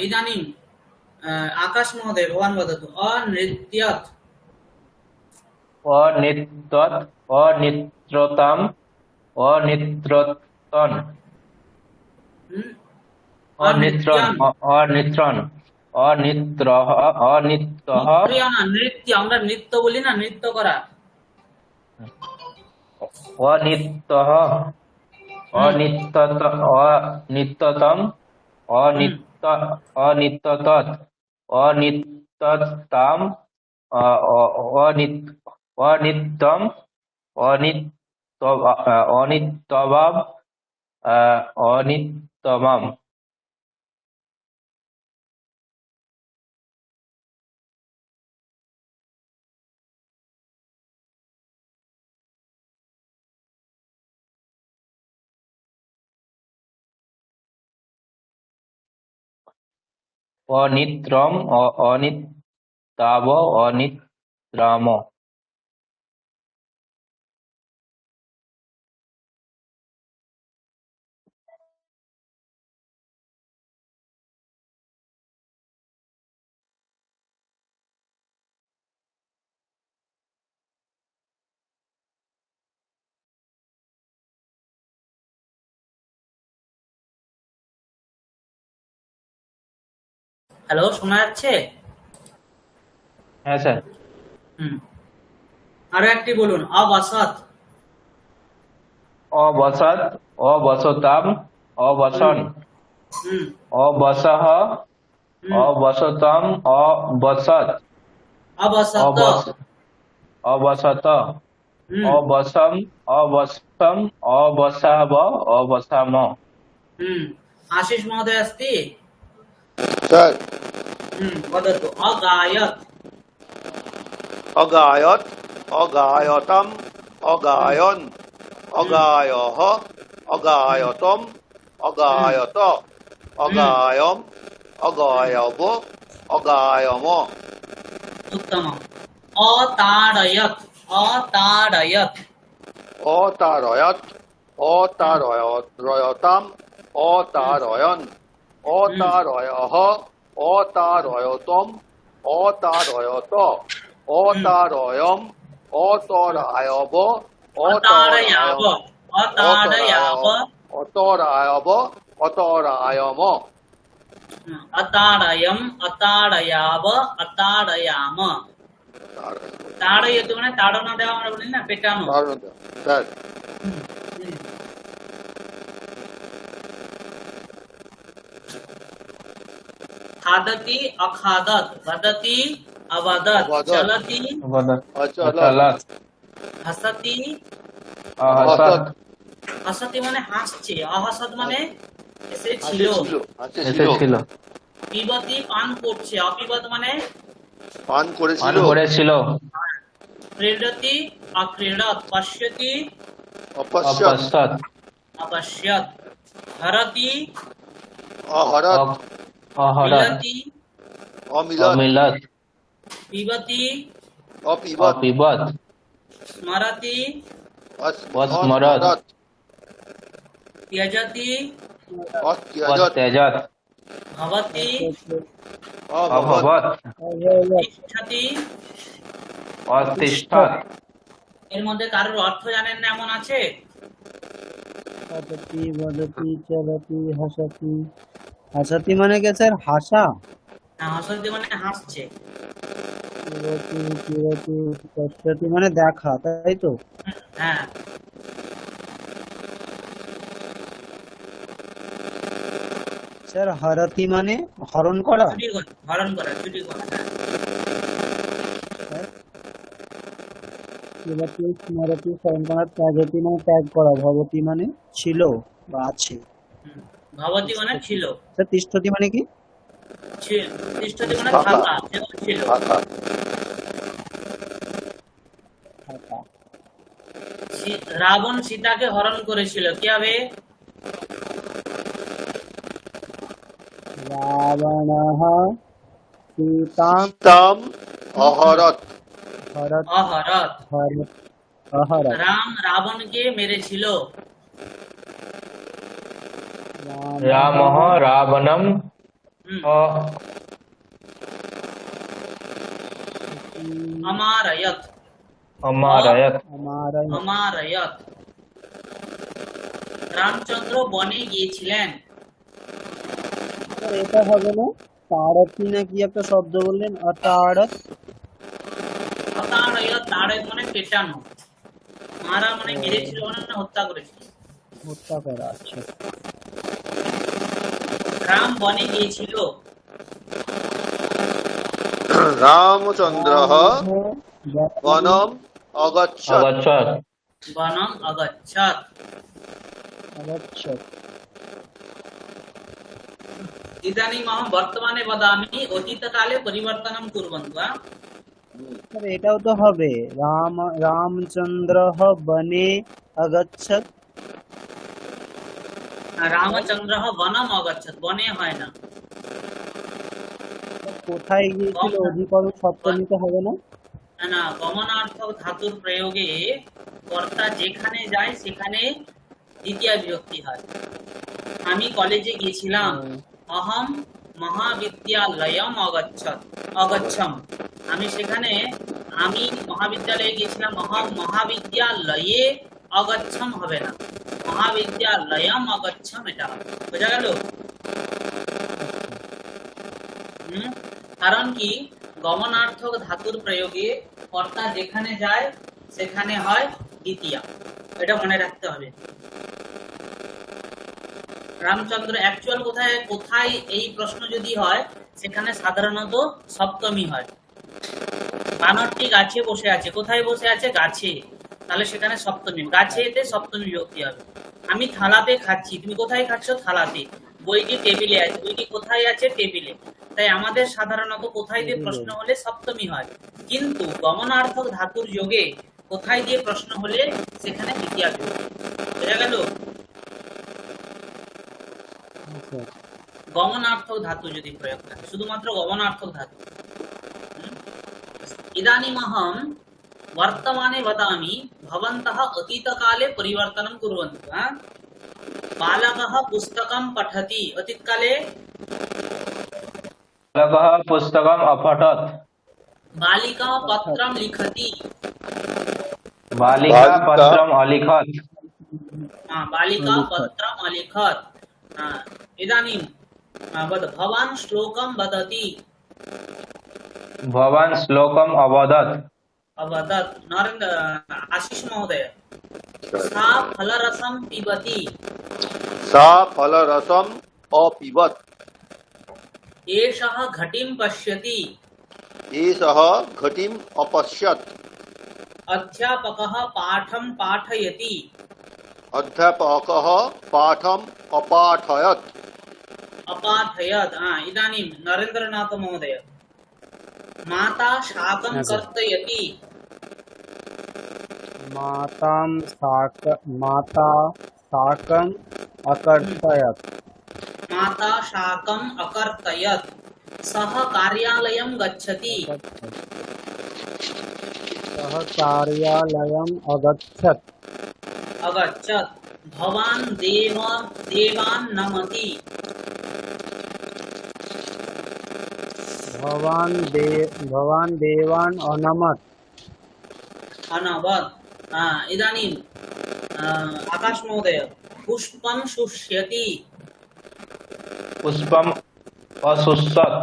Speaker 1: इदानीं आकाश महोदय भवान् वदतु अनृत्यत्।
Speaker 2: অনিত্যত, অনিত্রতাম, অনিত্রতন,
Speaker 1: हम्म,
Speaker 2: অনিত্রণ,
Speaker 1: अनृत्यन्
Speaker 2: অনিত্রণ, অনিত্রহ, অনিত্যহ,
Speaker 1: নৃত্য না, নৃত্য আমরা নৃত্য বলি না, নৃত্য করা।
Speaker 2: অনিত্যহ,
Speaker 1: হুম
Speaker 2: অনিত্যত, অনিত্যতম,
Speaker 1: হুম
Speaker 2: অনিত্য, অনিত্যতত, অনিত্যতাম, অনিত, অনিত্যম, অনিত্য, অনিত্যবাম, অনিত্যমাম। অনিত্রম, অনিত্যাব, অনিত্রাম।
Speaker 1: হ্যালো, শোনা যাচ্ছে?
Speaker 2: হ্যাঁ স্যার।
Speaker 1: হুম আরো একটি বলুন অবসত।
Speaker 2: অবসত, অবসতাম,
Speaker 1: হুম
Speaker 2: অবসন,
Speaker 1: হুম
Speaker 2: অবসহ,
Speaker 1: হুম
Speaker 2: অবসতম, অবসত,
Speaker 1: অবসত।
Speaker 2: অবস, অবসত,
Speaker 1: হুম
Speaker 2: অবসম, অবসম, অবসাব, অবসাম।
Speaker 1: হুম आशीष महोदय अस्ति?
Speaker 3: স্যার,
Speaker 1: वदतु अगायत्।
Speaker 3: অগায়ত, অগায়তম,
Speaker 1: হুম
Speaker 3: অগায়ন,
Speaker 1: হুম
Speaker 3: অগায়হ,
Speaker 1: হুম
Speaker 3: অগায়তম,
Speaker 1: হুম
Speaker 3: অগায়ত,
Speaker 1: হুম
Speaker 3: অগায়ম,
Speaker 1: হুম
Speaker 3: অগায়ব, অগায়ম।
Speaker 1: उत्तमम्। अताडयत्। অতাড়য়ত,
Speaker 3: অতারয়ত, অতারয়তাম, অতারয়ন, অতারয়হ, অতারয়তম, অতারয়ত, অতারয়ম, অতরায়ব,
Speaker 1: অতাড়য়াব, অতাড়য়াব,
Speaker 3: অতরায়ব, অতরায়ম।
Speaker 1: অতাড়য়ম, অতাড়য়াব, অতাড়য়াম। তাড়য়ত মানে তাড়না দেওয়া, আমরা বলি না পেটানো।
Speaker 3: স্যার
Speaker 1: খাদতি অখাদত, বদতি অবদত,
Speaker 3: অবদত।
Speaker 1: চলতি
Speaker 2: অচলত,
Speaker 1: হসতি,
Speaker 2: অহসত,
Speaker 1: হসতি মানে হাসছে, অহসত মানে এসেছিল।
Speaker 2: এসেছিল,
Speaker 1: পিবতি পান করছে, অপিবত মানে
Speaker 3: পান
Speaker 2: পান
Speaker 3: করেছিল,
Speaker 2: করেছিল,
Speaker 1: ক্রীডতি অক্রীড়ত, পশ্যতি
Speaker 3: অপশ্যৎ,
Speaker 2: অপশ্যৎ,
Speaker 1: অপশ্যত, হরতি
Speaker 3: অহরৎ,
Speaker 2: অহরৎ,
Speaker 1: মিলতি
Speaker 3: অমিলত,
Speaker 2: অমিলত,
Speaker 1: পিবতি
Speaker 3: অপিবৎ,
Speaker 2: অপিবৎ,
Speaker 1: স্মরতি
Speaker 2: অস্মরৎ,
Speaker 1: त्यজতি
Speaker 3: অত্যজৎ,
Speaker 2: অত্যজৎ,
Speaker 1: ভবতি
Speaker 3: অভবৎ,
Speaker 2: অভবৎ,
Speaker 1: তিষ্ঠতি।
Speaker 2: অতিষ্ঠৎ।
Speaker 1: এর মধ্যে কারোর অর্থ জানেন না এমন আছে?
Speaker 4: হসতি, বদতি, চলতি, হাসতি। হাসতি মানে কি স্যার? হাসা?
Speaker 1: হ্যাঁ, হসতি মানে হাসছে।
Speaker 4: কিরতি, কিরতি, পশ্যতি মানে দেখা, তাই তো?
Speaker 1: হ্যাঁ,
Speaker 4: স্যার হরতি মানে হরণ করা?
Speaker 1: চুরি করা, হরণ করা, চুরি করা। হ্যাঁ।
Speaker 4: কিরতি, স্মরতি, স্মরণ করা। ত্যাগতি মানে ত্যাগ করা। ভবতি মানে ছিল বা আছে।
Speaker 1: হুম। ভবতি মানে ছিল,
Speaker 4: স্যার তিষ্ঠতি মানে কি?
Speaker 1: তিষ্ঠতি মানে
Speaker 3: থাকা।
Speaker 1: থাকা, যেমন ছিল।
Speaker 3: থাকা,
Speaker 4: থাকা।
Speaker 1: রাবণ সীতাকে হরণ করেছিল, কি হবে?
Speaker 4: রাবণঃ সীতাং
Speaker 3: তাম অহরৎ,
Speaker 4: হরৎ,
Speaker 1: অহরত।
Speaker 4: হরৎ, অহরৎ।
Speaker 1: রাম রাবণকে মেরেছিল।
Speaker 2: রামঃ রাবণম
Speaker 1: হুম। অমারয়ত,
Speaker 2: অমারয়ত,
Speaker 4: আমারয়।
Speaker 1: অমারয়ত। রামচন্দ্র বনে গিয়েছিলেন।
Speaker 4: স্যার এটা হবে না? তাড়তি না কি একটা শব্দ বললেন? অতাড়ত।
Speaker 1: অতাড়য়ত, তাড়য়ত মানে পেটানো, মারা মানে মেরেছিল মানে হত্যা করেছিল।
Speaker 4: হত্যা করা। আচ্ছা।
Speaker 1: রাম বনে গিয়েছিল।
Speaker 3: রামচন্দ্র বনম অগচ্ছত,
Speaker 2: অগচ্ছত,
Speaker 1: বনম অগচ্ছত।
Speaker 4: অগচ্ছত।
Speaker 1: ইদানীম অহম বর্তমানে বদামি, অতীতকালে পরিবর্তনম কুর্বন্ত্বা।
Speaker 4: স্যার এটাও তো হবে। রামচন্দ্র বনে অগচ্ছত।
Speaker 1: রামচন্দ্র বনম অগচ্ছত, বনে হয় না।
Speaker 4: কোথায় গিয়েছিল? অধিকরণ সপ্তমীতে হবে না?
Speaker 1: না, না, গমনার্থক ধাতুর প্রয়োগে কর্তা যেখানে যায় সেখানে দ্বিতীয় বিভক্তি হয়। আমি কলেজে গিয়েছিলাম। অহম মহাবিদ্যালয়ম অগচ্ছম। আমি সেখানে, আমি মহাবিদ্যালয়ে গিয়েছিলাম। অহম মহাবিদ্যালয়ে অগচ্ছম হবে না, মহাবিদ্যালয়ম অগচ্ছম এটা হবে। বোঝা গেল? কারণ কি, গমনার্থক ধাতুর প্রয়োগে কর্তা যেখানে যায় সেখানে হয় দ্বিতীয়া, এটা মনে রাখতে হবে। রামচন্দ্র অ্যাকচুয়াল কোথায় কোথায় এই প্রশ্ন যদি হয়, সেখানে সাধারণত সপ্তমী হয়। বানরটি গাছে বসে আছে, কোথায় বসে আছে? গাছে, তাহলে সেখানে সপ্তমী, গাছেতে সপ্তমী বিভক্তি হবে। আমি থালাতে খাচ্ছি, তুমি কোথায় খাচ্ছ? থালাতে। বইটি টেবিলে আছে, বইটি কোথায় আছে? টেবিলে। তাই আমাদের সাধারণত কোথায় দিয়ে প্রশ্ন হলে সপ্তমী হয়, কিন্তু গমনার্থক ধাতুর যোগে কোথায় দিয়ে প্রশ্ন হলে সেখানে দ্বিতীয়া বিভক্তি। বোঝা গেল? গমনার্থক ধাতু যদি প্রয়োগ থাকে, শুধুমাত্র গমনার্থক ধাতু। ইদানীমহম वर्तमाने वदामि भवन्तः अतीतकाले परिवर्तनं कुर्वन्तु बालकः पुस्तकं पठति अतीतकाले
Speaker 2: बालकः पुस्तकम् अपठत्
Speaker 1: बालिका पत्रं लिखति
Speaker 2: बालिका पत्रम् अलिखत्
Speaker 1: बालिका पत्रम् अलिखत् इदानीं वद भवान् श्लोकं वदति
Speaker 2: भवान् श्लोकम् अवदत्
Speaker 1: अवदत् नरेन्द्र आशीष महोदय सा फलरसं पिबति
Speaker 3: सा फलरसम् अपिबत्
Speaker 1: एषः घटीं पश्यति
Speaker 3: एषः घटीम् अपश्यत्
Speaker 1: अध्यापकः पाठं पाठयति
Speaker 3: अध्यापकः पाठम् अपाठयत्
Speaker 1: अपाठयत् इदानीं नरेन्द्रनाथ महोदय माता शाकं कर्तयति
Speaker 4: माता शाकम् अकर्तयत्
Speaker 1: माता शाकम् अकर्तयत् सः कार्यालयं गच्छति
Speaker 4: सः कार्यालयम् अगच्छत्
Speaker 1: अगच्छत् भवान् देवान् नमति
Speaker 4: भवान् देवान् अनमत्
Speaker 1: अनवत् इदानीं आकाश महोदय पुष्पं शुष्यति
Speaker 2: पुष्पम् अशुष्यत्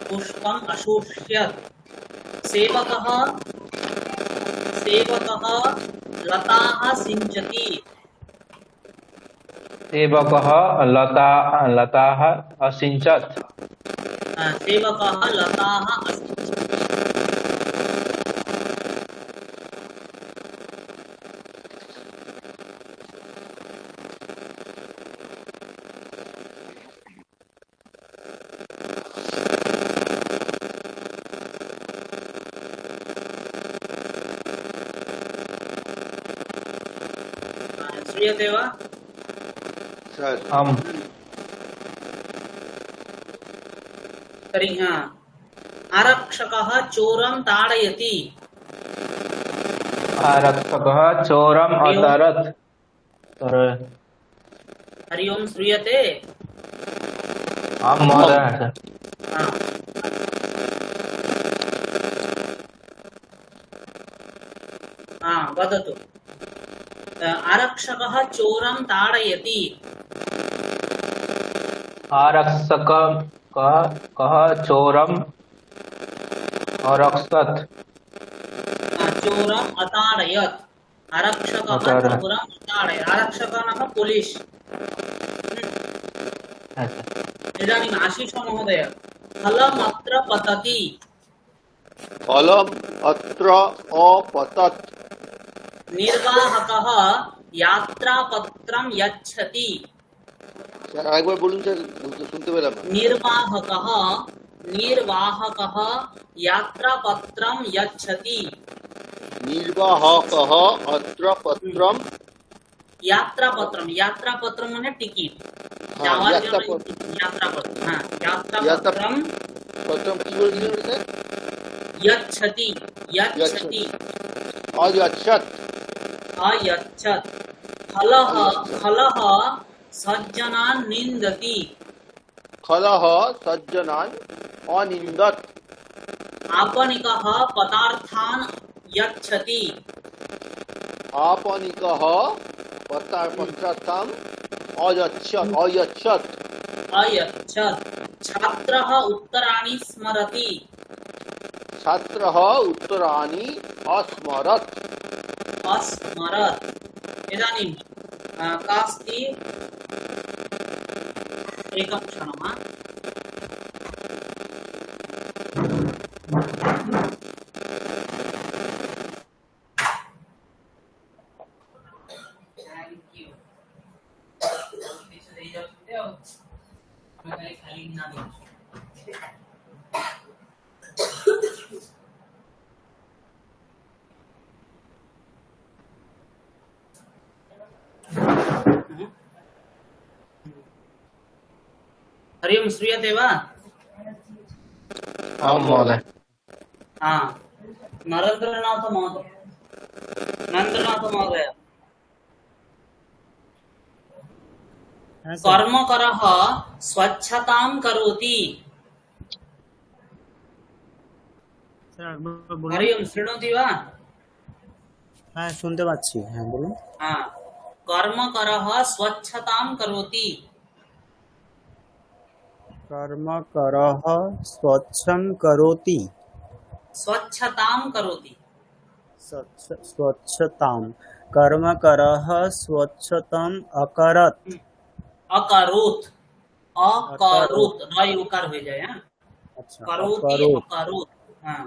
Speaker 1: पुष्पम् अशुष्यत् सेवकः लताः सिञ्चति
Speaker 2: सेवकः लताः असिञ्चत्
Speaker 1: सेवकः लताः असिञ्चति श्रूयते वा
Speaker 2: आम्
Speaker 1: तर्हि आरक्षकः चोरं ताडयति
Speaker 2: आरक्षकः चोरम् अतरत्
Speaker 1: हरि ओम् श्रूयते
Speaker 2: आम् महोदय
Speaker 1: वदतु आरक्षकः चोरं ताडयति
Speaker 2: आरक्षकः चोरम् अरक्षत्
Speaker 1: चोरम् अताडयत् आरक्षकः चोरम् अताडयत् आरक्षकः पोलिस् इदानीम् आशीष महोदय फलम् अत्र पतति
Speaker 3: फलम् अत्र अपतत्
Speaker 1: निर्वाहकः यात्रापत्रं यच्छति
Speaker 3: একবার বলুন স্যার শুনতে পেলাম না।
Speaker 1: निर्वाहकः यात्रापत्रं यच्छति
Speaker 3: निर्वाहकः अत्र पत्रम्
Speaker 1: यात्रापत्रं माने टिकिट यात्रापत्रं
Speaker 3: पत्रम কি বলছিলেন স্যার
Speaker 1: यच्छति
Speaker 3: अयच्छत्
Speaker 1: खलः सज्जनान् निन्दति
Speaker 3: खलः सज्जनान् अनिन्दत्
Speaker 1: आपणिकः पदार्थान् यच्छति
Speaker 3: आपणिकः पत्रार्थम् अयच्छत्
Speaker 1: छात्रः उत्तराणि स्मरति
Speaker 3: छात्रः उत्तराणि अस्मरत्
Speaker 1: इदानीं कास्ति एकं क्षणम् हरि ओम् श्रूयते वा
Speaker 2: आम् महोदय
Speaker 1: नरेंद्रनाथ महोदय, नरेंद्रनाथ महोदय,
Speaker 4: হ্যাঁ স্যার।
Speaker 1: कर्मकरः स्वच्छतां करोति।
Speaker 4: স্যার একবার বলুন।
Speaker 1: हरि ओम, शृणोति वा?
Speaker 4: হ্যাঁ শুনতে পাচ্ছি, হ্যাঁ বলুন।
Speaker 1: हाँ, कर्मकरः स्वच्छतां करोति।
Speaker 4: कर्मकरः स्वच्छं करोति।
Speaker 1: स्वच्छतां करोति।
Speaker 4: स्वच्छतां। कर्मकरः स्वच्छताम् अकरत्।
Speaker 1: अकरोत्, अकरोत्, रय उकार हो जाए। हाँ,
Speaker 4: अच्छा,
Speaker 1: करोति,
Speaker 4: अकरोत्।
Speaker 1: अकरोत्। हाँ,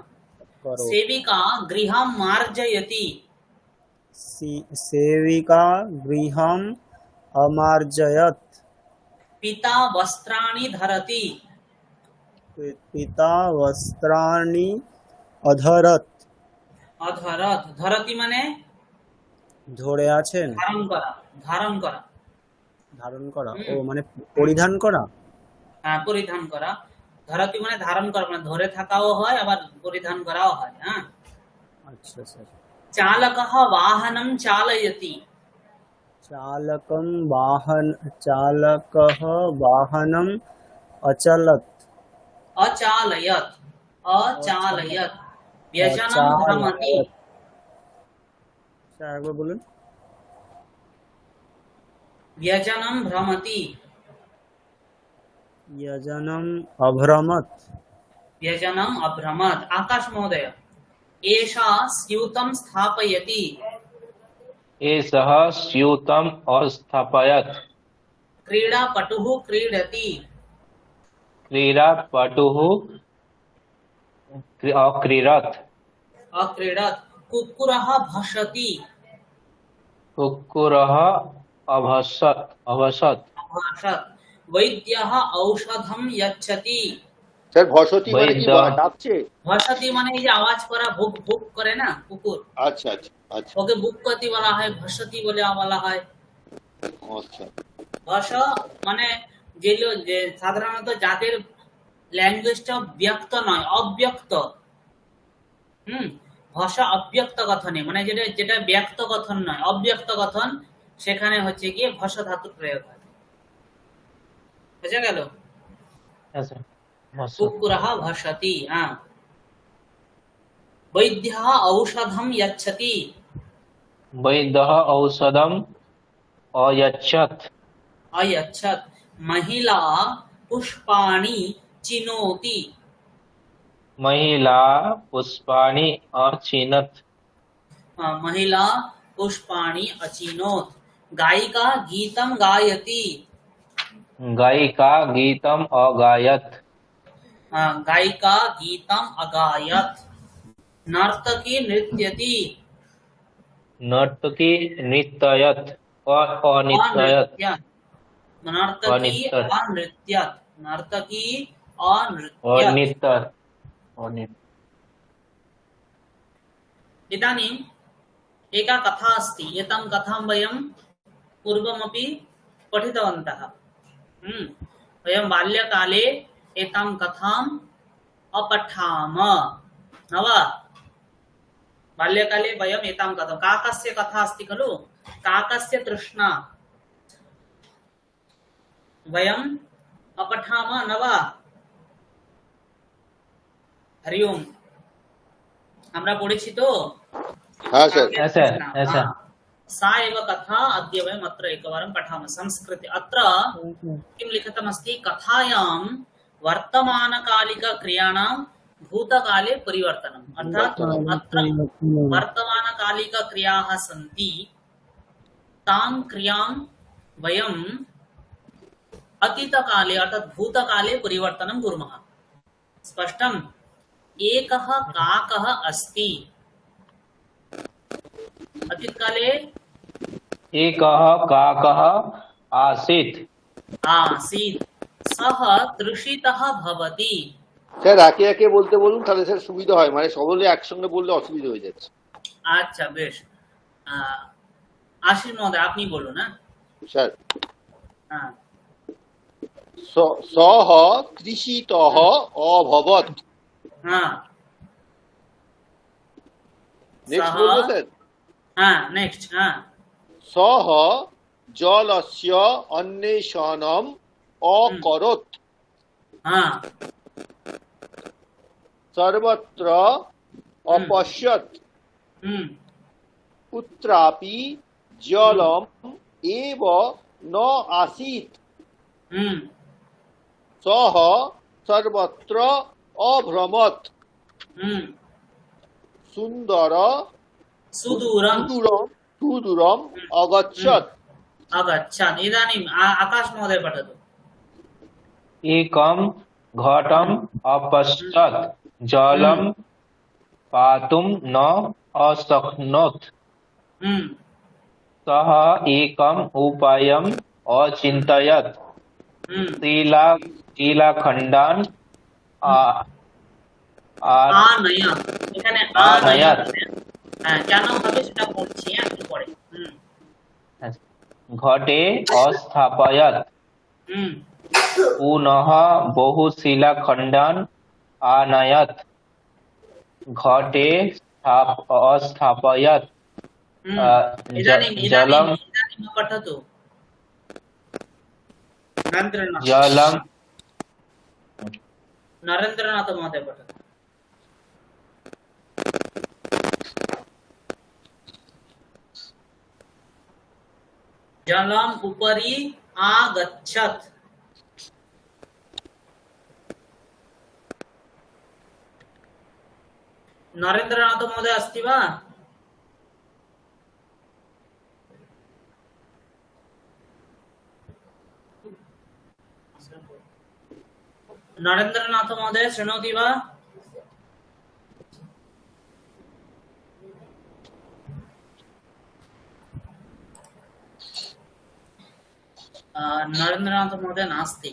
Speaker 4: करोत्।
Speaker 1: सेविका गृहं मार्जयति।
Speaker 4: सेविका गृहम् अमार्जयत्।
Speaker 1: पिता वस्त्राणि धरति।
Speaker 4: पिता वस्त्राणि अधरत्।
Speaker 1: अधरत, धरति माने
Speaker 4: ধরে আছেন,
Speaker 1: ধারণ করা, ধারণ করা।
Speaker 4: ধারণ করা, ও
Speaker 1: হুম।
Speaker 4: মানে পরিধান করা।
Speaker 1: হ্যাঁ, পরিধান করা। ধরতি মানে ধারণ করা, মানে ধরে থাকাও হয় আবার পরিধান করাও হয়। হ্যাঁ,
Speaker 4: আচ্ছা স্যার।
Speaker 1: चालकः वाहनं चालयति।
Speaker 4: चालकः वाहनम् अचलत्।
Speaker 1: अचालयत, अचालयत। व्यजनं भ्रमति।
Speaker 4: अचालयत्। স্যার একবার বলুন।
Speaker 1: व्यजनं भ्रमति।
Speaker 4: यजनम् अभ्रमत्।
Speaker 1: व्यजनम् अभ्रमत्। आकाश महोदय, एषा स्यूतं स्थापयति।
Speaker 2: एषः स्यूतम् अस्थापयत्।
Speaker 1: क्रीडापटुः क्रीडति।
Speaker 2: क्रीडापटुः अक्रीडत्।
Speaker 1: अक्रीडत्। कुक्कुरः भषति।
Speaker 2: कुक्कुरः अभसत्।
Speaker 1: अभाषत। वैद्यः औषधं यच्छति।
Speaker 3: স্যার ভসতি মানে কি
Speaker 2: বৈদ্য।
Speaker 3: ডাকছে?
Speaker 1: भषति माने ये आवाज करा, भुक भुक करे ना कुकुर,
Speaker 3: আচ্ছা আচ্ছা আচ্ছা
Speaker 1: ओके भुक करती वाला है, भषति बोले वाला है।
Speaker 3: আচ্ছা
Speaker 1: ভাষ মানে যেগুলো যে সাধারণত যাদের ল্যাঙ্গুয়েজটা ব্যক্ত নয়, অব্যক্ত। ভাষা অব্যক্ত কথনে, মানে যেটা যেটা ব্যক্ত কথন নয়, অব্যক্ত কথন, সেখানে হচ্ছে গিয়ে ভাষা ধাতুর প্রয়োগ হয়। বুঝা গেল?
Speaker 2: ऐसा भसत्।
Speaker 1: कुक्कुरः भषति। हाँ, वैद्यः औषधं यच्छति।
Speaker 2: वैद्यः औषधम् अयच्छत्।
Speaker 1: अयच्छत्। महिला पुष्पाणि चिनोति।
Speaker 2: महिला पुष्पाणि अचिनत्।
Speaker 1: महिला पुष्पाणि अचिनोत्। गायिका गीतं गायति।
Speaker 2: गायिका गीतम् अगायत्।
Speaker 1: गायिका गीतम् अगायत्। नर्तकी नृत्यति।
Speaker 2: नर्तकी नृत्ययत्। अनृत्ययत्।
Speaker 1: नर्तकी
Speaker 2: अनृत्यत्।
Speaker 1: अनृत्यत्। नर्तकी अनृत्यत्।
Speaker 2: अनृत्यत्।
Speaker 1: इदानीम् एका कथा अस्ति। एतां कथां वयं पूर्वमपि पठितवन्तः। वयं बाल्यकाले एतां कथाम् अपठाम, न वा? बाल्यकाले वयम् एतां कथां, काकस्य कथा अस्ति खलु, काकस्य तृष्णा, वयम् अपठाम, न वा? हरि ओम, আমরা পড়েছি তো?
Speaker 3: হ্যাঁ স্যার
Speaker 2: ऐसा ऐसा
Speaker 1: सा एव कथा अद्य वयम् अत्र एकवारं पठामः। संस्कृते अत्र किं लिखितमस्ति? कथायां वर्तमानकालिकक्रियाणां भूतकाले परिवर्तनम्। अर्थात् अत्र वर्तमानकालिकक्रियाः सन्ति, तां क्रियां वयम् अतीतकाले अर्थात् भूतकाले परिवर्तनं कुर्मः। स्पष्टम्? एकः काकः अस्ति। अतीतकाले
Speaker 2: एकः काकः आसीत्।
Speaker 1: आसीत्। सः तृषितः भवति।
Speaker 3: স্যার একে একে বলতে বলুন, তাহলে স্যার সুবিধা হয়, মানে সকলে একসঙ্গে বললে অসুবিধা হয়ে যাচ্ছে।
Speaker 1: আচ্ছা বেশ, আশিস মহোদয় আপনি বলুন।
Speaker 3: স্যার
Speaker 1: হ্যাঁ,
Speaker 3: সহ তৃষিতঃ অভবৎ।
Speaker 1: হ্যাঁ,
Speaker 3: নেক্সট
Speaker 1: सः
Speaker 3: বলবো স্যার?
Speaker 1: हाँ नेक्स्ट हाँ
Speaker 3: সহ জলস্য অন্বেষণম অকরোৎ
Speaker 1: हाँ
Speaker 3: সর্বত্র অপশ্যৎ
Speaker 1: हम्म
Speaker 3: কুত্রাপি জলম এব ন আসিত
Speaker 1: हम्म
Speaker 3: সহ সর্বত্র অভ্রমৎ সুন্দর
Speaker 1: सुदूरं
Speaker 3: সুদূরম সুদূরম অগচ্ছত।
Speaker 1: अगच्छत् इदानीम् आकाश महोदय पठतु
Speaker 2: एकं घटम् अपश्यत् जलं पातुं न अशक्नोत्
Speaker 1: हम्म
Speaker 2: सः एकम् उपायम् अचिन्तयत्
Speaker 1: हम्म
Speaker 2: শিলাখণ্ডান
Speaker 1: আনয়াত এখানে
Speaker 2: আনয়াত।
Speaker 1: হ্যাঁ কেন হবে সেটা বলছি একটু পরে
Speaker 2: ঘটে অস্থাপয়ৎ
Speaker 1: হুম
Speaker 2: পুনঃ বহু শিলাখণ্ডান আনয়ৎ ঘটে অস্থাপয়ৎ
Speaker 1: হুম
Speaker 2: জলম
Speaker 1: ইদাनीं पठतु
Speaker 2: জলম
Speaker 1: नरेन्द्रनाथ महोदय पठतु जलम उपरि आगच्छत् नरेन्द्रनाथ महोदय अस्ति वा? नरेन्द्रनाथ महोदय शृणोति वा? नरेन्द्रनाथ महोदय नास्ति।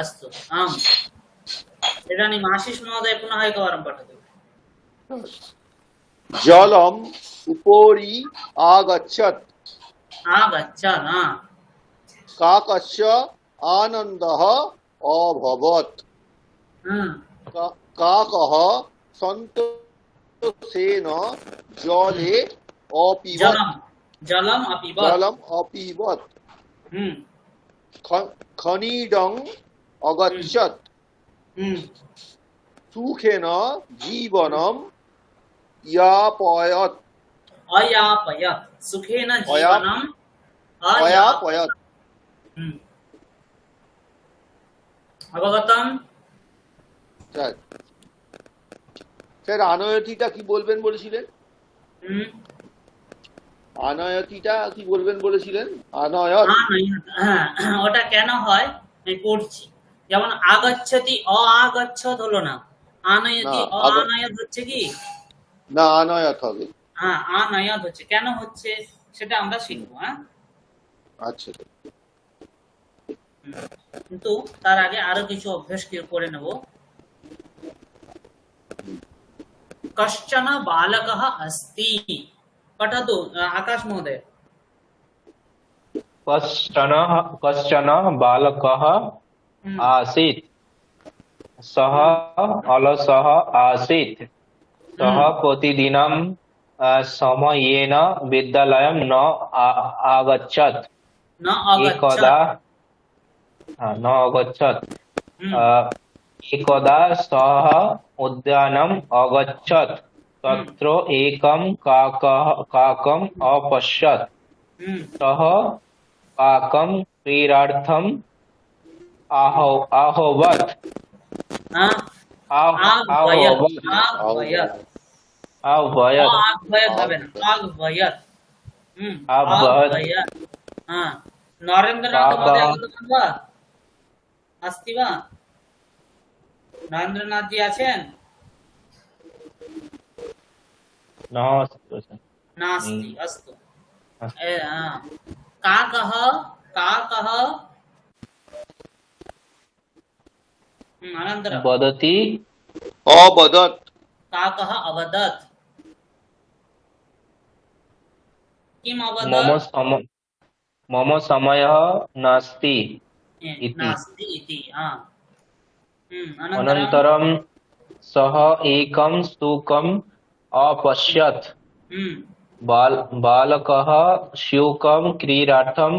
Speaker 1: अस्तु आम् इदानीम् आशीष महोदय पुनः एकवारं पठतु
Speaker 3: জলম উপরি আগচ্ছত
Speaker 1: आगच्छत्
Speaker 3: কাকস্য আনন্দः অভবৎ কাকः সন্তোষেন জলে অপিবৎ
Speaker 1: जलम् अपिबत्
Speaker 3: জলম অপিবৎ খনিডং অগচ্ছত সুখেন জীবনম ইয়াপয়ৎ
Speaker 1: अयापयत् सुखेन जीवनम्
Speaker 3: অয়াপয়ৎ।
Speaker 1: अवगतम्
Speaker 3: স্যার স্যার আনয়তিটা কি বলবেন বলেছিলেন? আনয়তিটা কি বলবেন বলেছিলেন? আনয়ত
Speaker 1: ওটা কেন হয় আমি পড়ছি যেমন আগচ্ছতি আগচ্ছত হলো না আনয়তি
Speaker 3: না,
Speaker 1: আনয়ত হচ্ছে কি
Speaker 3: না আনয়ত হবে।
Speaker 1: হ্যাঁ আনয়ত হচ্ছে কেন হচ্ছে সেটা আমরা শিখবো হ্যাঁ
Speaker 3: আচ্ছা
Speaker 1: কিন্তু তার আগে আরো কিছু অভ্যাস করে নেব कश्चन बालकः अस्ति पठतु आकाश महोदय
Speaker 2: कश्चन बालकः आसीत् सः अलसः आसीत् सः प्रतिदिनं समयेन विद्यालयं न आगच्छत्
Speaker 1: न
Speaker 2: अगच्छत् एकदा सः उद्यानम् अगच्छत् तत्र एकं काकम् अपश्यत् सः काकं क्रीडार्थम् आह्वयत्
Speaker 1: नरेन्द्रनाथ महोदय आगतवान् वा अस्ति वा नरेन्द्रनाथ जी आছেন नास्ति अस्तु काकः अनन्तरं
Speaker 2: वदति
Speaker 3: অবদৎ
Speaker 1: काकः अवदत् किम् अवदत्
Speaker 2: मम समयः नास्ति इति
Speaker 1: नास्ति इति
Speaker 2: अनन्तरं सः एकं स्तूकम् अपश्यत्
Speaker 1: हम्म
Speaker 2: बालकः शुकं क्रीडार्थम्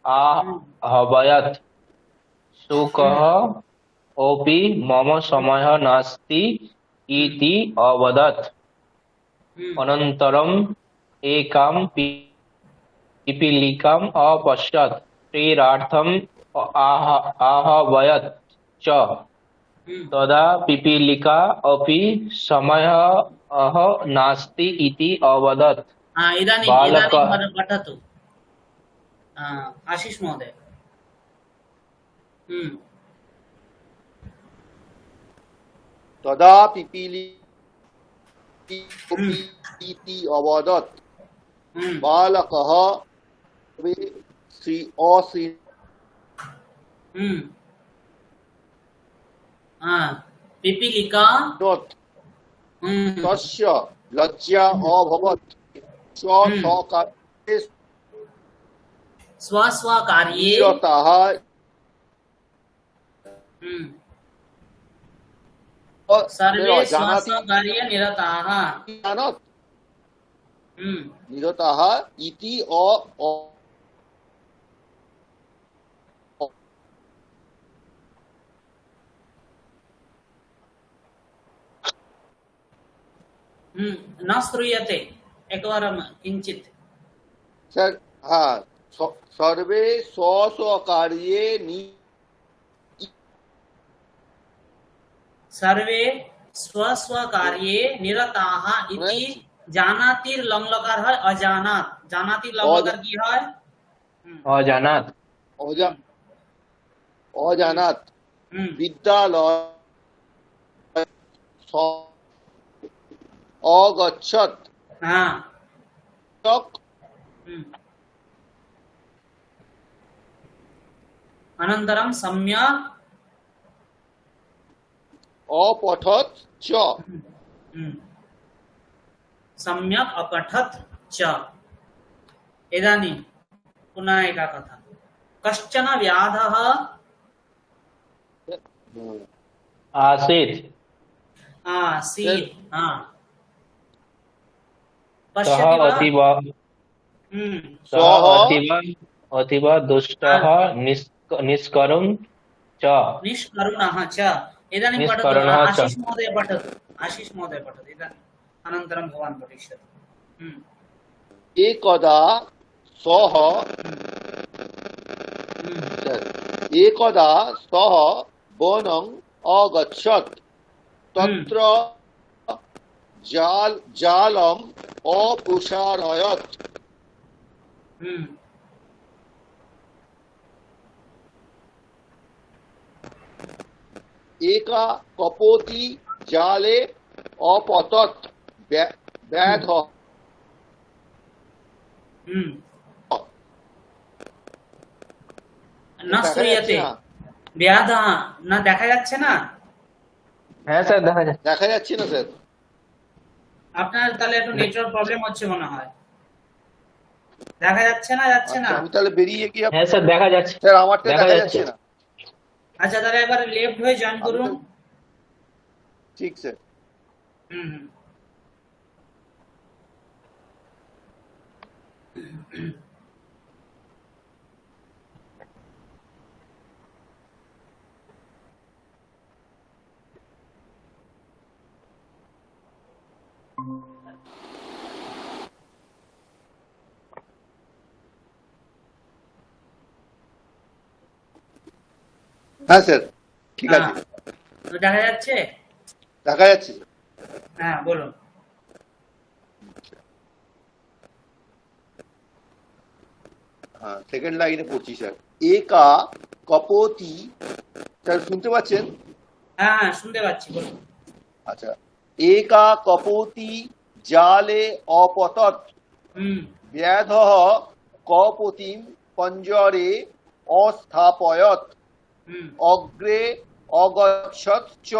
Speaker 2: आह्वयत् शुकः अपि मम समयः नास्ति इति अवदत् अनन्तरम् एकां पिपीलिकाम् अपश्यत् क्रीडार्थम् आह्वयत् च तदा पिपीलिका अपि समयः नास्ति इति अवदत्
Speaker 1: इदानीं
Speaker 2: बालकः
Speaker 1: पठतु आशीष महोदय।
Speaker 3: तदा पिपीलिका अवदत् बालकः
Speaker 1: पिपीलिका
Speaker 3: तस्य लज्जा अभवत्
Speaker 1: स्वस्वकार्ये
Speaker 3: निरताः
Speaker 1: सर्वे स्वस्वकार्ये निरताः
Speaker 3: निरताः इति
Speaker 1: न श्रूयते एकवारं किञ्चित्।
Speaker 3: सर्वे स्वस्वकार्ये
Speaker 1: सर्वे स्वस्वकार्ये निरताः इति जानातिर लंग लकार है अजानात। जानातिर लंग लकार की है
Speaker 2: अजानात्
Speaker 3: अजानात् विद्यालय अगच्छत्
Speaker 1: हाँ अनन्तरं सम्यक्
Speaker 3: अपठत् च
Speaker 1: सम्यक् अपठत् च। इदानीं पुनः एका कथा। कश्चन व्याधः
Speaker 2: आसीत्
Speaker 1: आसीत्
Speaker 2: सः अतीव दुष्टः निष्करुणः च।
Speaker 1: निष्करुणः च। इदानीं पठतु
Speaker 2: निष्करुणः च।
Speaker 1: आशीष महोदय पठतु। आशीष महोदय पठतु इदानीम् अनन्तरं भवान् पठिष्यति।
Speaker 3: एकदा सः वनम् अगच्छत् तत्र जालम् अपुसारयत् एका कपोती जाले अपतत् व्याधः
Speaker 1: न श्रूयते व्याधः না দেখা যাচ্ছে না?
Speaker 2: হ্যাঁ স্যার দেখা যাচ্ছে।
Speaker 3: দেখা যাচ্ছে না স্যার।
Speaker 1: আপনার তাহলে একটু নেটওয়ার্ক প্রবলেম হচ্ছে মনে হয়। দেখা যাচ্ছে না যাচ্ছে না?
Speaker 3: আমি তাহলে বেরিয়ে গিয়ে
Speaker 2: হ্যাঁ স্যার দেখা যাচ্ছে।
Speaker 3: স্যার আমারটা
Speaker 2: দেখা
Speaker 3: দেখা
Speaker 2: যাচ্ছে।
Speaker 3: যাচ্ছে না।
Speaker 1: আচ্ছা তাহলে একবার লেফট হয়ে জয়েন করুন।
Speaker 3: ঠিক স্যার। হ্যাঁ স্যার ঠিক আছে।
Speaker 1: দেখা যাচ্ছে?
Speaker 3: দেখা যাচ্ছে।
Speaker 1: হ্যাঁ বলুন।
Speaker 3: হ্যাঁ সেকেন্ড লাইনে পড়ছি স্যার। একা কপোতি স্যার শুনতে পাচ্ছেন?
Speaker 1: হ্যাঁ হ্যাঁ শুনতে পাচ্ছি বলুন।
Speaker 3: আচ্ছা একা কপোতি জালে অপতৎ ব্যাধः কপোতিম পঞ্জরে অস্থাপয়ৎ অগ্রে অগচ্ছত চ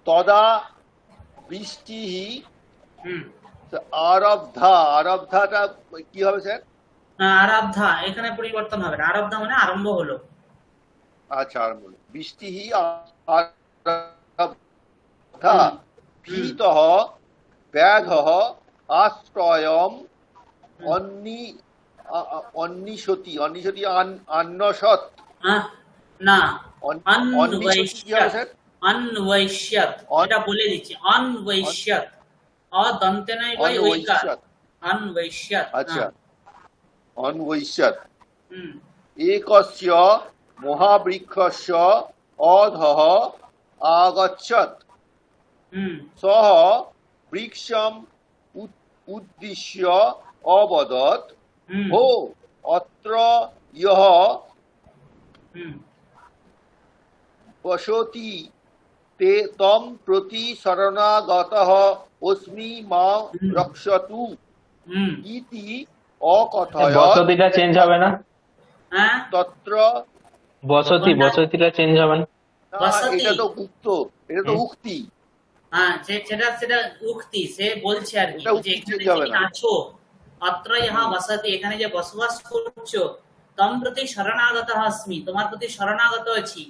Speaker 3: তদা বৃষ্টিः আরব্ধাটা কি হবে স্যার?
Speaker 1: আরাধ্যা এখানে পরিবর্তন হবে না। আরাধ্যা মানে আরম্ভ হলো।
Speaker 3: আচ্ছা আরম্ভ হলো। বৃষ্টিः আরব্ধা ভীতः ব্যাধः আশ্রয়ম অন্নিশতি আন্নসৎ
Speaker 1: না
Speaker 3: অন্নিশতি কি হবে স্যার?
Speaker 1: অন্বৈষ্যত, এটা বলে দিচ্ছি, অন্বৈষ্যত, অদন্তে নাই ভাই ওইকার,
Speaker 3: অন্বৈষ্যৎ।
Speaker 1: অন্বৈষ্যত।
Speaker 3: আচ্ছা, অন্বৈষ্যৎ।
Speaker 1: হুম
Speaker 3: একস্য মহাবৃক্ষস্য অধঃ আগচ্ছৎ
Speaker 1: হুম
Speaker 3: সহ বৃক্ষম উদ্দিশ্য অবদৎ
Speaker 1: হুম
Speaker 3: ভো অত্র ইয়ঃ
Speaker 1: হুম
Speaker 3: পশতি তে তম প্রতি শরণাগতঃ অস্মি মা রক্ষতু
Speaker 1: হুম
Speaker 3: ইতি অকথয়ৎ
Speaker 2: বসতিটা চেঞ্জ হবে না?
Speaker 1: হ্যাঁ
Speaker 3: তত্র।
Speaker 2: বসতিটা চেঞ্জ হবে না?
Speaker 3: না,
Speaker 1: বসতি।
Speaker 3: এটা তো উক্তি।
Speaker 1: হ্যাঁ সেটা উক্তি, সে বলছে আর কি,
Speaker 3: এটা
Speaker 1: যে
Speaker 3: উক্তি
Speaker 1: এখানে
Speaker 3: change হবে
Speaker 1: তুমি
Speaker 3: না।
Speaker 1: আছো, অত্র ইহা বসতি, এখানে যে বসবাস করছো, তম প্রতি শরণাগত আস্মি, তোমার প্রতি শরণাগত আছি,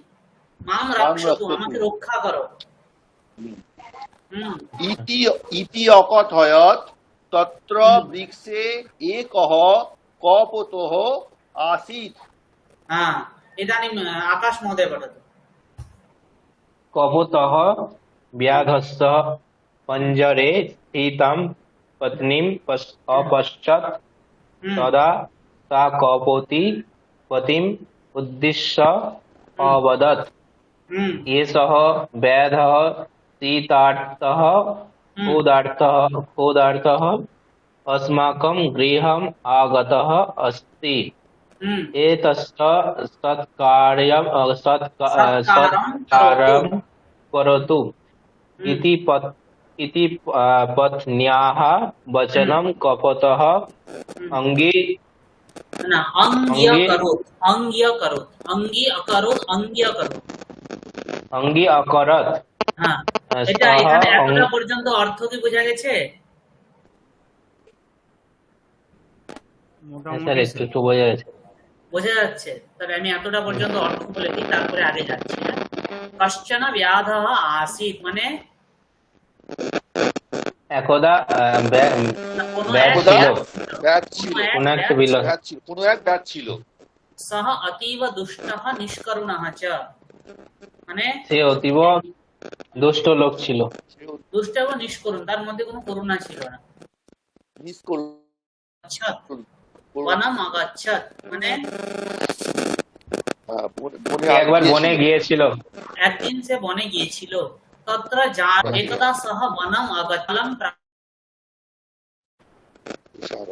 Speaker 1: মাম রক্ষতু, আমাকে রক্ষা করো। হুম
Speaker 3: ইতি অকথয়ৎ তত্র বৃক্ষে একঃ কপোতঃ আসীৎ।
Speaker 1: হ্যাঁ ইদানিং আকাশ মহোদয় পঠতু।
Speaker 2: কপোতः ব্যাধস্য পঞ্জরে স্থিতাম পত্নীম অপশ্যৎ
Speaker 1: হুম
Speaker 2: তদা সা কপোতি পতিম উদ্দিশ্য অবদৎ
Speaker 1: হুম
Speaker 2: एषः वैधः सीतार्थः खोदार्थः अस्माकं गृहम् आगतः अस्ति
Speaker 1: হুম
Speaker 2: एतस्य सत्कारं
Speaker 1: सत्कारं
Speaker 2: करोतु इति पत्न्याः वचनं कपटः अङ्गी
Speaker 1: না অঙ্গীয় করুত, অঙ্গীয় করুত, অঙ্গী অকরুত, অঙ্গীয় করুত।
Speaker 2: अंगी अकरत
Speaker 1: হ্যাঁ এটা
Speaker 2: सः
Speaker 1: এখানে এতটা পর্যন্ত অর্থ কি বোঝা গেছে?
Speaker 2: স্যার
Speaker 4: মোটামুটি
Speaker 2: একটু একটু বোঝা যাচ্ছে।
Speaker 1: বোঝা যাচ্ছে? তবে আমি এতটা পর্যন্ত অর্থ বলে দিই, তারপরে আগে যাচ্ছি। কশ্চন ব্যাধঃ আসিত মানে
Speaker 2: একদা
Speaker 1: কোনো
Speaker 2: ব্যাগ
Speaker 1: এক
Speaker 2: ছিল,
Speaker 3: ব্যাগ ছিল,
Speaker 2: কোনো একটা বিল
Speaker 3: কোনো এক ব্যাগ ছিল।
Speaker 1: সহ অতীব দুষ্টঃ নিষ্করুণঃ চ, মানে
Speaker 2: সে অতীব দুষ্ট লোক ছিল।
Speaker 1: দুষ্ট এবং নিষ্করুণ, তার মধ্যে কোনো করুণা ছিল না।
Speaker 3: মিস করুন।
Speaker 1: আচ্ছাৎ বনম আগাচ্ছাৎ মানে
Speaker 2: সে একবার বনে গিয়েছিল।
Speaker 1: একদিন সে বনে গিয়েছিল। তত্র যা একদা সহ বনম আগাচ্ছালাম,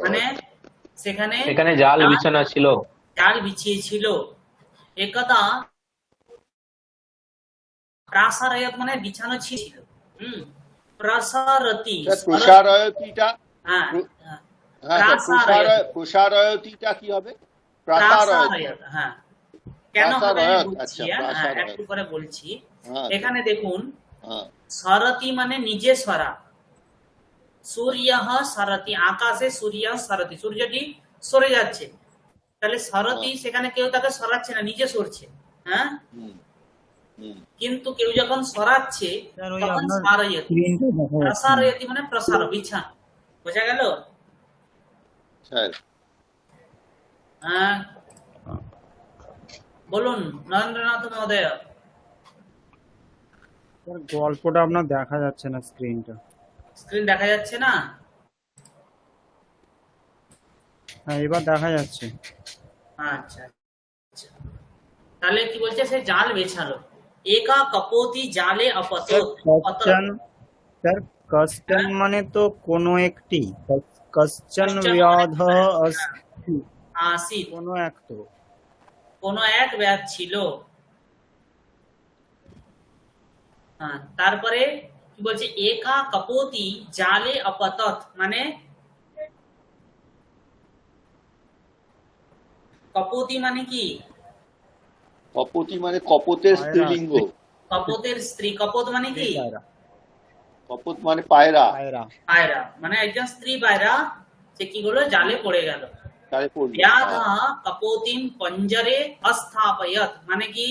Speaker 1: মানে সেখানে
Speaker 2: জাল বিছানা ছিল।
Speaker 1: জাল বিছিয়েছিল। একদা প্রাসারয়ত মানে বিছানো ছিল। প্রসারতি,
Speaker 3: প্রসারয়তিটা,
Speaker 1: হ্যাঁ
Speaker 3: প্রসারয়তিটা কি হবে?
Speaker 1: প্রাসারয়ত, হ্যাঁ কেন হবে আমি
Speaker 3: প্রাসারয়ত,
Speaker 1: বলছি,
Speaker 3: আচ্ছা, প্রাসারয়ত।
Speaker 1: একটু করে বলছি।
Speaker 3: হ্যাঁ,
Speaker 1: এখানে দেখুন
Speaker 3: হ্যাঁ,
Speaker 1: সরতি মানে নিজে সরা, সূর্য সরতি, আকাশে সূর্য সরতি, সূর্যটি সরে যাচ্ছে, তাহলে সরতি সেখানে কেউ তাকে সরাচ্ছে না, নিজে সরছে। হ্যাঁ
Speaker 3: হুম, হুম।
Speaker 1: কিন্তু কেউ যখন সরাচ্ছে
Speaker 4: স্যার ওই
Speaker 1: তখন
Speaker 4: আপনার
Speaker 1: সারয়তি,
Speaker 4: স্ক্রিনটা দেখা যাচ্ছে না।
Speaker 1: প্রসারয়তি মানে প্রসার, বিছান। বোঝা গেল?
Speaker 3: স্যার,
Speaker 1: হ্যাঁ বলুন নরেন্দ্রনাথ মহোদয়।
Speaker 4: স্যার গল্পটা আপনার দেখা যাচ্ছে না, স্ক্রিনটা।
Speaker 1: স্ক্রিন দেখা যাচ্ছে না?
Speaker 4: হ্যাঁ এবার দেখা যাচ্ছে।
Speaker 1: আচ্ছা আচ্ছা। তাহলে কি বলছে, সে জাল বেছালো। একা কপোতি জালে
Speaker 4: স্যার কশ্চন, স্যার কশ্চন মানে তো কোনো একটি, কশ্চন ব্যাধ অস্তি,
Speaker 1: আসিত
Speaker 4: কোনো এক তো।
Speaker 1: কোন এক ব্যাধ ছিল। হ্যাঁ তারপরে কি বলছে, একা কপোতি জালে অপতত মানে কপোতি মানে কি?
Speaker 3: কপোতি মানে কপোতের স্ত্রীলিঙ্গ।
Speaker 1: কপোতের স্ত্রী, কপোত মানে কি?
Speaker 4: পায়রা,
Speaker 3: কপোত মানে পায়রা।
Speaker 4: পায়রা।
Speaker 1: পায়রা মানে একজন স্ত্রী পায়রা, সে কি হলো, জালে পড়ে গেল।
Speaker 3: তারে পড়লো।
Speaker 1: ব্যাধঃ কপোতিম পঞ্জরে অস্থাপয়ত মানে কি?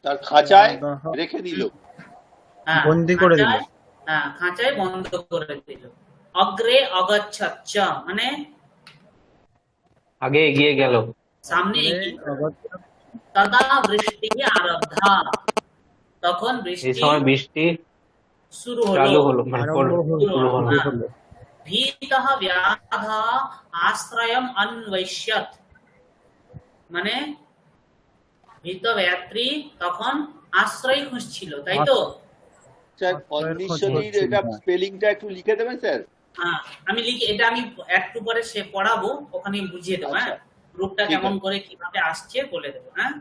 Speaker 3: তার খাঁচায়
Speaker 4: ব্যাধঃ
Speaker 3: রেখে দিল।
Speaker 1: হ্যাঁ,
Speaker 4: বন্দি করে দিল।
Speaker 1: খাঁচায় বন্ধ করে দিল। অগ্রে অগচ্ছচ্চ মানে
Speaker 2: আগে এগিয়ে গেল।
Speaker 1: সামনে
Speaker 4: অগ্রে
Speaker 1: এগিয়ে গেল।
Speaker 4: অগচ্ছ
Speaker 1: তদা বৃষ্টি আরব্ধা, তখন
Speaker 2: এই
Speaker 1: বৃষ্টি
Speaker 2: সময় বৃষ্টি
Speaker 1: শুরু হলো।
Speaker 2: চালু হলো, মানে
Speaker 4: আরম্ভ
Speaker 1: শুরু
Speaker 2: শুরু
Speaker 1: হলো।
Speaker 2: হলো।
Speaker 4: হলো।
Speaker 1: ভীতঃ ব্যাধঃ আশ্রয়ম অন্বৈষ্যত, মানে ভীত যাত্রী তখন আশ্রয় খুঁজছিল, তাই তো?
Speaker 3: স্যার
Speaker 4: আশ্রয়ের খোঁজ
Speaker 3: কন্ডিশনির
Speaker 4: করছিল,
Speaker 3: এটা
Speaker 4: হ্যাঁ।
Speaker 3: স্পেলিংটা একটু লিখে দেবেন স্যার।
Speaker 1: হ্যাঁ, আমি লিখি, এটা আমি একটু পরে সে পড়াবো, ওখানে বুঝিয়ে দেবো।
Speaker 3: আচ্ছা,
Speaker 1: হ্যাঁ, রূপটা
Speaker 3: ঠিক
Speaker 1: কেমন
Speaker 3: আছে।
Speaker 1: করে কিভাবে আসছে বলে দেবো। হ্যাঁ,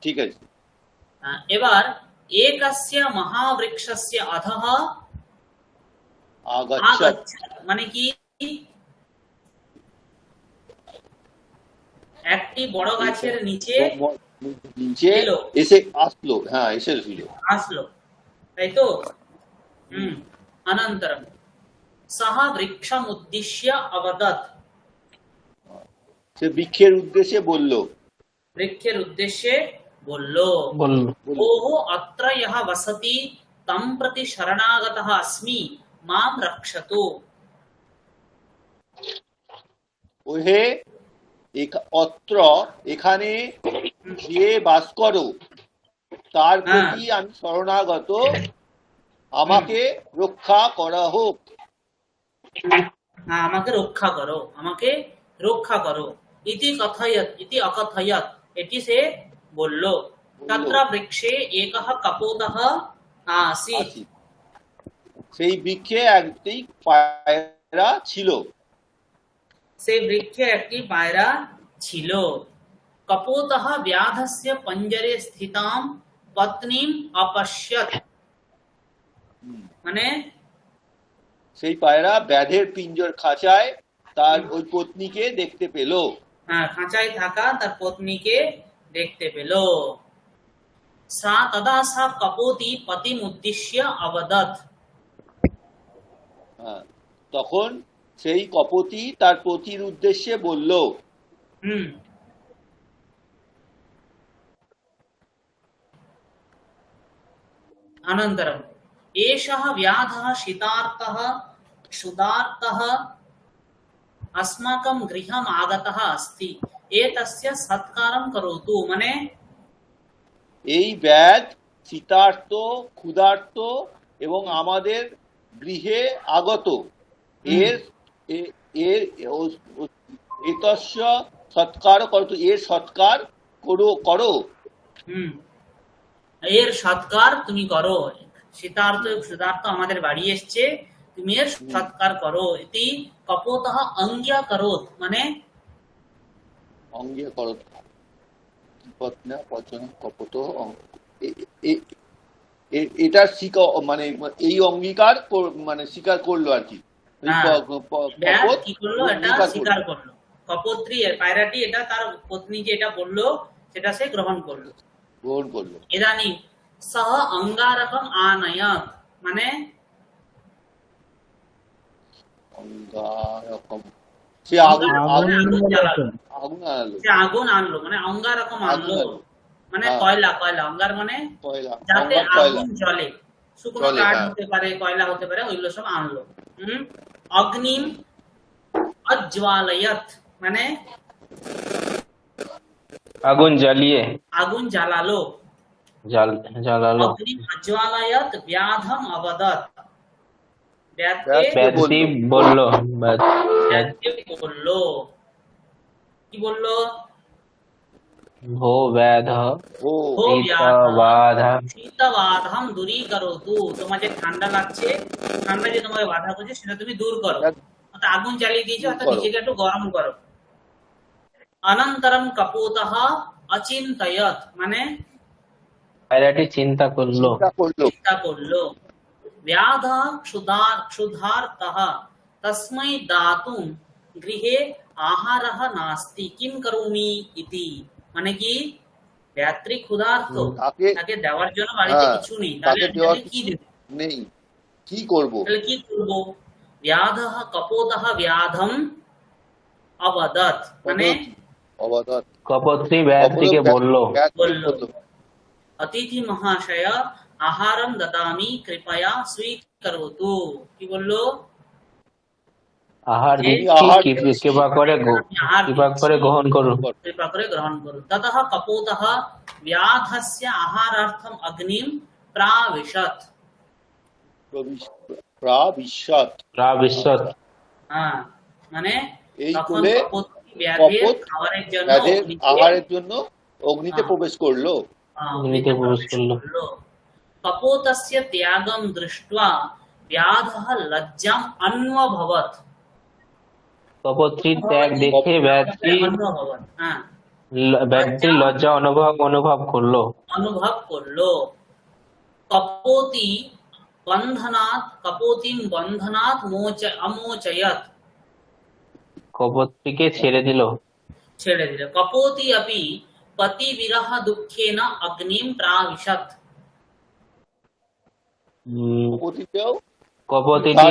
Speaker 3: ঠিক আছে।
Speaker 1: এবার একস্য মহাবৃক্ষস্য অধঃ
Speaker 3: আগাচ্ছা,
Speaker 1: আগচ্ছৎ মানে কি, একটি বড় গাছের নিচে
Speaker 3: নিচে
Speaker 1: এলো,
Speaker 3: এসে আসলো, হ্যাঁ এসেছিল।
Speaker 1: আসলো, তাই তো? অনন্তরম সহ বৃক্ষম উদ্দেশ্য অবদৎ,
Speaker 3: সে বৃক্ষের উদ্দেশ্যে বলল,
Speaker 1: বৃক্ষের উদ্দেশ্যে বলল,
Speaker 2: বলল
Speaker 1: ওহো অত্র ইহ বসতি তম প্রতি শরণাগতঃ अस्मि মাম রক্ষতু।
Speaker 3: ওহে অত্র এখানে যে বাস করো তার প্রতি আমি শরণাগত, আমাকে রক্ষা করা হোক।
Speaker 1: হ্যাঁ, আমাকে রক্ষা করো, আমাকে রক্ষা করো। ইতি কথয়ত ইতি অকথয়ত, এটি সে বলল। তত্র বৃক্ষে একঃ কপোতঃ আসীৎ,
Speaker 3: আছি। সেই বৃক্ষে একটি পায়রা ছিল।
Speaker 1: সেই বৃক্ষে একটি পায়রা ছিল। কপোতঃ ব্যাধস্য পঞ্জরে স্থিতাম পত্নীম অপশ্যত, মানে
Speaker 3: সেই পায়রা ব্যাধের পিঞ্জর খাঁচায় তার ওই পত্নীকে দেখতে পেল।
Speaker 1: খাঁচায় থাকা তার পত্নীকে দেখতে পেল। সা তদা সা কপোতি পতিম উদ্দেশ্য অবদৎ,
Speaker 3: তখন সেই কপতি তার পতির উদ্দেশ্যে বলল।
Speaker 1: अनन्तरम् एषः व्याधः शीतार्तः क्षुधार्तः अस्माकं गृहम् आगतः अस्ति, एतस्य सत्कारं करोतु, মানে
Speaker 3: এই ব্যাধ শীতার্ত, ক্ষুধার্ত এবং আমাদের গৃহে আগত, এর এর এতস্য সৎকার করো, এর সৎকার করো।
Speaker 1: এর সৎকার তুমি করো। শীতার্ত ক্ষুধার্ত আমাদের বাড়ি এসছে, তুমি এর সৎকার করো। ইতি কপোতঃ অঙ্গ্য করোত, মানে
Speaker 3: অঙ্গে করো, পত্না পচন কপত, এটা মানে এই অঙ্গীকার মানে স্বীকার করলো আর কি।
Speaker 1: কি করলো? এটা স্বীকার করলো। কপোত্রী পায়রাটি এটা তার পত্নী যে এটা বললো সেটা সে গ্রহণ করলো। ইদানীং সহ অঙ্গারকম আনয়ত, মানে
Speaker 3: অঙ্গারকম, সে
Speaker 1: আগুন আনলো, মানে অঙ্গারকম আনলো, মানে কয়লা, অঙ্গার মানে যাতে আগুন জ্বলে, শুকনো কাঠ হতে পারে, কয়লা হতে পারে, ওইগুলো সব আনলো। অগ্নিম অজ্বালয়ত, মানে
Speaker 2: আগুন
Speaker 1: জ্বালালো। অগ্নিম অজ্বালয়ত ব্যাধম অবদৎ,
Speaker 2: ব্যাধি বলল,
Speaker 1: কি বললো?
Speaker 2: ভো ব্যাধ
Speaker 1: শীতবাধম দূরীকরোতু, তোমার যে ঠান্ডা লাগছে, ঠান্ডা যে তোমাকে বাধা করছে সেটা তুমি দূর করো। আগুন জ্বালিয়ে দিয়েছো, অর্থাৎ নিজেকে একটু গরম করো। অনন্তরম কপোতঃ অচিন্তয়ত, মানে
Speaker 2: পায়রাটি চিন্তা করলো।
Speaker 1: ব্যাধ ক্ষুধার্তঃ তস্मै দাতুম গৃহে আহারः নাস্তি কিম করোমি ইতি, মানে কি ব্যাত্রী ক্ষুধার্ত, তাকে দেওয়ার জন্য বাড়িতে কিছু নেই, তাহলে কি দেবো,
Speaker 3: কি করবো?
Speaker 1: ব্যাধঃ কপোতঃ ব্যাধম অবদৎ, মানে
Speaker 2: কপোত্রী ব্যাধটিকে বলল।
Speaker 1: অতিথি মহাশয় আহারম দদামি কৃপয়া স্বীকরোতু। কি বললো?
Speaker 2: আহার
Speaker 1: যে
Speaker 2: দিচ্ছি,
Speaker 3: আহার
Speaker 2: কৃপা করে
Speaker 1: আমি আহার
Speaker 2: কৃপা
Speaker 1: দিচ্ছি,
Speaker 2: করে গ্রহণ করুন।
Speaker 1: কৃপা করে গ্রহণ করুন। ততঃ কপোতঃ ব্যাধস্য আহারার্থম অগ্নিম প্রাবিশত।
Speaker 3: প্রাবিশত।
Speaker 2: প্রাবিশত।
Speaker 1: হ্যাঁ, মানে
Speaker 3: এই
Speaker 1: তখন
Speaker 3: বলে
Speaker 1: কপোতী ব্যাধের
Speaker 3: কপোত
Speaker 1: খাবারের জন্য
Speaker 3: ব্যাধের
Speaker 1: অগ্নিতে
Speaker 3: আহারের জন্য অগ্নিতে
Speaker 1: হ্যাঁ,
Speaker 3: প্রবেশ করলো।
Speaker 2: অগ্নিতে প্রবেশ করলো।
Speaker 1: কপোতস্য ত্যাগম দৃष्ट्वा ব্যাধঃ লজ্জাম অন্বভবত।
Speaker 2: কপোত্রীর ত্যাগ দেখে
Speaker 1: অন্বভবত, হ্যাঁ,
Speaker 2: ব্যক্তি লজ্জা অনুভব করলো।
Speaker 1: অনুভব করলো। কপোতিম বন্ধনাৎ অমোচয়ত।
Speaker 2: কপোত্রীকে ছেড়ে দিল।
Speaker 1: কপোতি অপি পতি বিরহ দুঃখেন অগ্নিম প্রাবিশত।
Speaker 3: কপোতিটাও
Speaker 2: কপোতিটি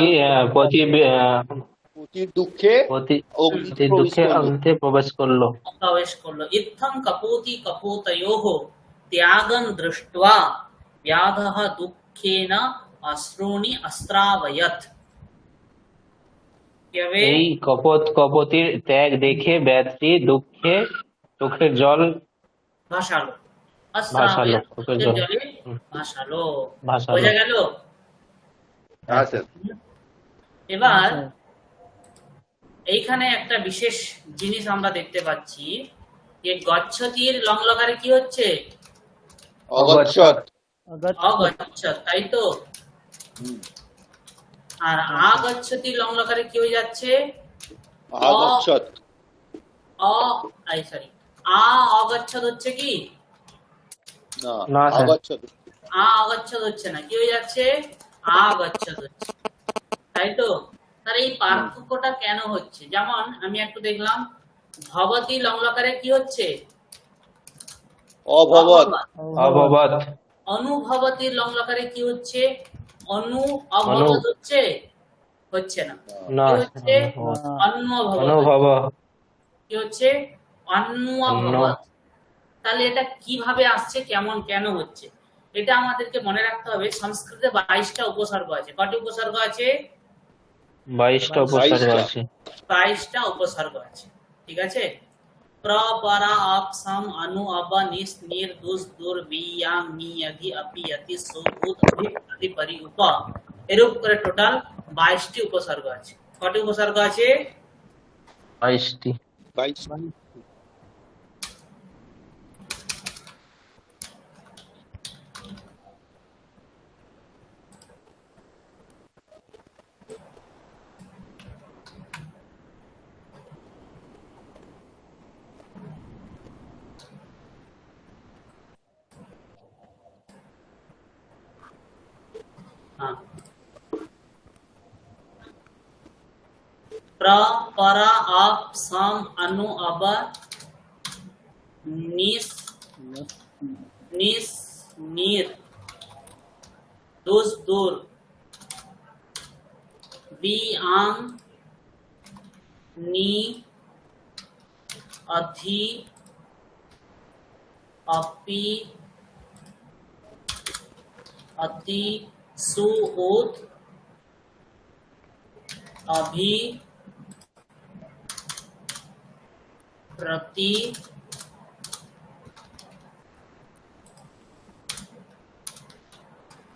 Speaker 3: পতির দুঃখে অগ্নিতে প্রবেশ
Speaker 2: দুঃখে
Speaker 3: করলো।
Speaker 2: অগ্নিতে প্রবেশ করলো।
Speaker 1: ইত্থং কপোতি কপোতয়োঃ ত্যাগং দৃष्ट्वा ব্যাধঃ দুঃখেন অশ্রূণি অস্ত্রাবয়ত।
Speaker 2: এই কপোতির ত্যাগ দেখে ব্যক্তি দুঃখে চোখের জল
Speaker 1: ভাসালো,
Speaker 2: ভাসালো,
Speaker 1: অস্ত্রাবয়ত,
Speaker 2: চোখের
Speaker 1: চোখের
Speaker 2: জল
Speaker 1: জলে ভাসালো।
Speaker 2: ভাসালো।
Speaker 1: বোঝা গেল?
Speaker 3: হ্যাঁ স্যার।
Speaker 1: এবার এইখানে একটা বিশেষ জিনিস আমরা দেখতে পাচ্ছি যে গচ্ছতির লংলকারে কি হচ্ছে?
Speaker 3: অগচ্ছত।
Speaker 1: অগচ্ছত, তাই তো? আর আগচ্ছতি লংলকারে কি হয়ে যাচ্ছে?
Speaker 3: আগচ্ছত।
Speaker 1: সরি, অগচ্ছত হচ্ছে কি?
Speaker 3: না,
Speaker 2: না স্যার।
Speaker 3: আগচ্ছত।
Speaker 1: অগচ্ছত হচ্ছে না, কি হয়ে যাচ্ছে? আগচ্ছত হচ্ছে, তাই তো? তার এই পার্থক্যটা কেন হচ্ছে? যেমন আমি একটু দেখলাম ভবতী লংলকারে কি হচ্ছে?
Speaker 3: অভবৎ।
Speaker 2: অভবৎ।
Speaker 1: অনুভবতী লংলকারে কি হচ্ছে? অভবৎ হচ্ছে? হচ্ছে না,
Speaker 2: না,
Speaker 1: কি হচ্ছে? অন্বভবৎ।
Speaker 2: অনুভব।
Speaker 1: কি হচ্ছে? অন্বভবৎ। তাহলে এটা কিভাবে আসছে, কেন হচ্ছে? এটা আমাদেরকে মনে রাখতে হবে। সংস্কৃতে 22টা উপসর্গ আছে। কটি উপসর্গ আছে?
Speaker 2: 22টা উপসর্গ আছে।
Speaker 1: 22টা উপসর্গ আছে, ঠিক আছে? প্র, পরা, আপ, সাম, অনু, অব, নিস, নির, দুস, দুর, বি, ইয়াং, নি, অধি, আপি, অতি, সু, উদ, অভি, প্রতি, পরি, উপ, এরূপ করে টোটাল 22টি উপসর্গ আছে। কটি উপসর্গ আছে?
Speaker 2: 22টি।
Speaker 3: 22।
Speaker 1: हाँ। प्र, परा, आप, सम, अनु, अब, निस, नीर, दुस, दूर, बी, आंग, नी, अधि, अपि, अति, सु, उद, अभि, प्रति,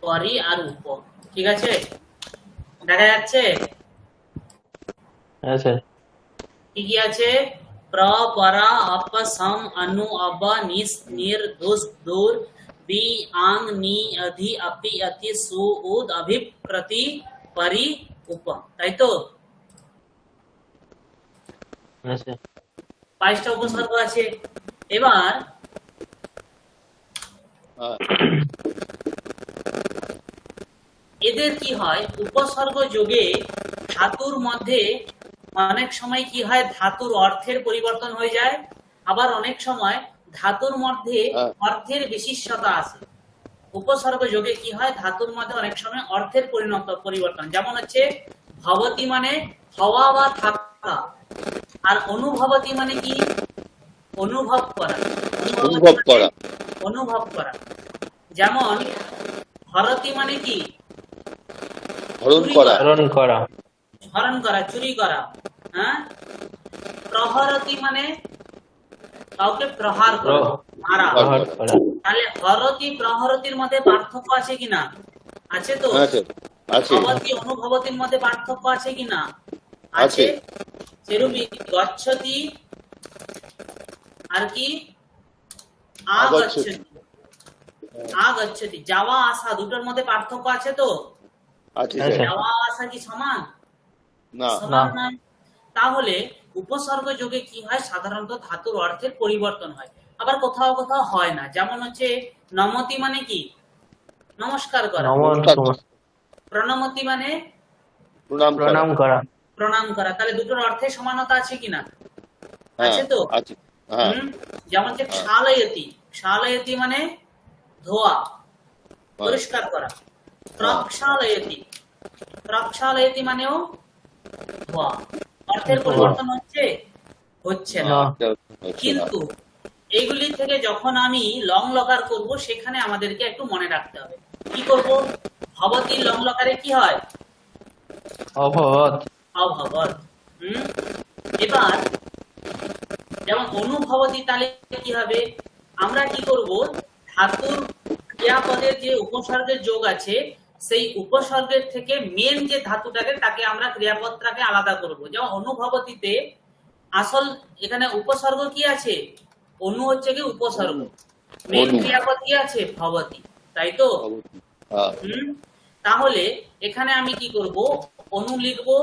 Speaker 1: পরি আর উপ। ঠিক আছে, দেখা যাচ্ছে
Speaker 2: হ্যাঁ স্যার।
Speaker 1: কি কি আছে? প্র, পরা, অপ, সম, অনু, অব, নিস, নির, দুস, দূর, বি, আং, নি, অধি, আপি, অতি, সু, উদ, অভি, প্রতি, পরি, উপ, তাই তো?
Speaker 2: হ্যাঁ স্যার।
Speaker 1: 22টা উপসর্গ আছে। এবার এদের কি হয়? উপসর্গ যোগে ধাতুর মধ্যে অনেক সময় কি হয়? ধাতুর অর্থের পরিবর্তন হয়ে যায়, আবার অনেক সময় ধাতুর মধ্যে অর্থের বিশিষ্টতা আসে। উপসর্গ যোগে কি হয়? ধাতুর মধ্যে অনেক সময় অর্থের পরিবর্তন। যেমন হচ্ছে ভবতি মানে হওয়া বা থাকা, আর অনুভবতি মানে কি? অনুভব করা।
Speaker 3: অনুভব করা।
Speaker 1: অনুভব করা। যেমন হরতি মানে কি?
Speaker 3: হরণ
Speaker 1: চুরি
Speaker 3: করা।
Speaker 2: হরণ করা।
Speaker 1: হরণ করা, চুরি করা। হ্যাঁ, প্রহরতি মানে কাউকে প্রহার করা, মারা।
Speaker 2: প্রহার করা।
Speaker 1: তাহলে হরতি প্রহরতির মধ্যে পার্থক্য আছে কিনা? আছে তো।
Speaker 3: হ্যাঁ স্যার, আছে
Speaker 1: ভবতি অনুভবতির মধ্যে পার্থক্য আছে কিনা?
Speaker 3: আছে।
Speaker 1: আছে। সেরূপই গচ্ছতি আর কি আগচ্ছতি। আগচ্ছতি, যাওয়া আসা, দুটোর মধ্যে পার্থক্য আছে তো।
Speaker 3: আছে
Speaker 2: আছে।
Speaker 3: স্যার।
Speaker 1: যাওয়া আসা কি সমান?
Speaker 3: না,
Speaker 1: সমান নয়। তাহলে উপসর্গ যোগে কি হয়? সাধারণত ধাতুর অর্থের পরিবর্তন হয়, আবার কোথাও কোথাও হয় না। যেমন হচ্ছে নমতি মানে কি? নমস্কার করা।
Speaker 2: নমস্কার।
Speaker 1: প্রণমতি মানে
Speaker 3: প্রণাম করা।
Speaker 2: প্রণাম করা।
Speaker 1: প্রণাম করা। তাহলে দুটোর অর্থে সমানতা আছে কিনা?
Speaker 3: হ্যাঁ,
Speaker 1: আছে তো।
Speaker 3: আছে। হ্যাঁ,
Speaker 1: যেমন যে ক্ষালয়তি, ক্ষালয়তি মানে ধোয়া,
Speaker 3: হ্যাঁ,
Speaker 1: পরিষ্কার করা। প্রক্ষালয়তি, প্রক্ষালয়তি মানেও ধোয়া। অর্থের পরিবর্তন হচ্ছে? হচ্ছে না।
Speaker 2: না।
Speaker 3: হচ্ছে না।
Speaker 1: কিন্তু এইগুলি থেকে যখন আমি লং লকার করব, সেখানে আমাদেরকে একটু মনে রাখতে হবে। কি করব? ভবতী লং লকারে কি হয়?
Speaker 2: অভবত।
Speaker 1: অভবত। এবার যেমন অনুভবতী, তাহলে কি হবে? আমরা কি করব? ধাতুর ক্রিয়াপদের যে উপসর্গের যোগ আছে, সেই উপসর্গের থেকে মেন যে ধাতুটাকে, তাকে আমরা ক্রিয়াপদটাকে আলাদা করব। যেমন অনুভবতীতে আসল এখানে উপসর্গ কি আছে? অনু হচ্ছে কি উপসর্গ, মেন
Speaker 3: অনু।
Speaker 1: ক্রিয়াপদ কি আছে? ভবতী, তাই তো।
Speaker 3: হ্যাঁ,
Speaker 1: তাহলে এখানে আমি কি করব? অনু লিখবো,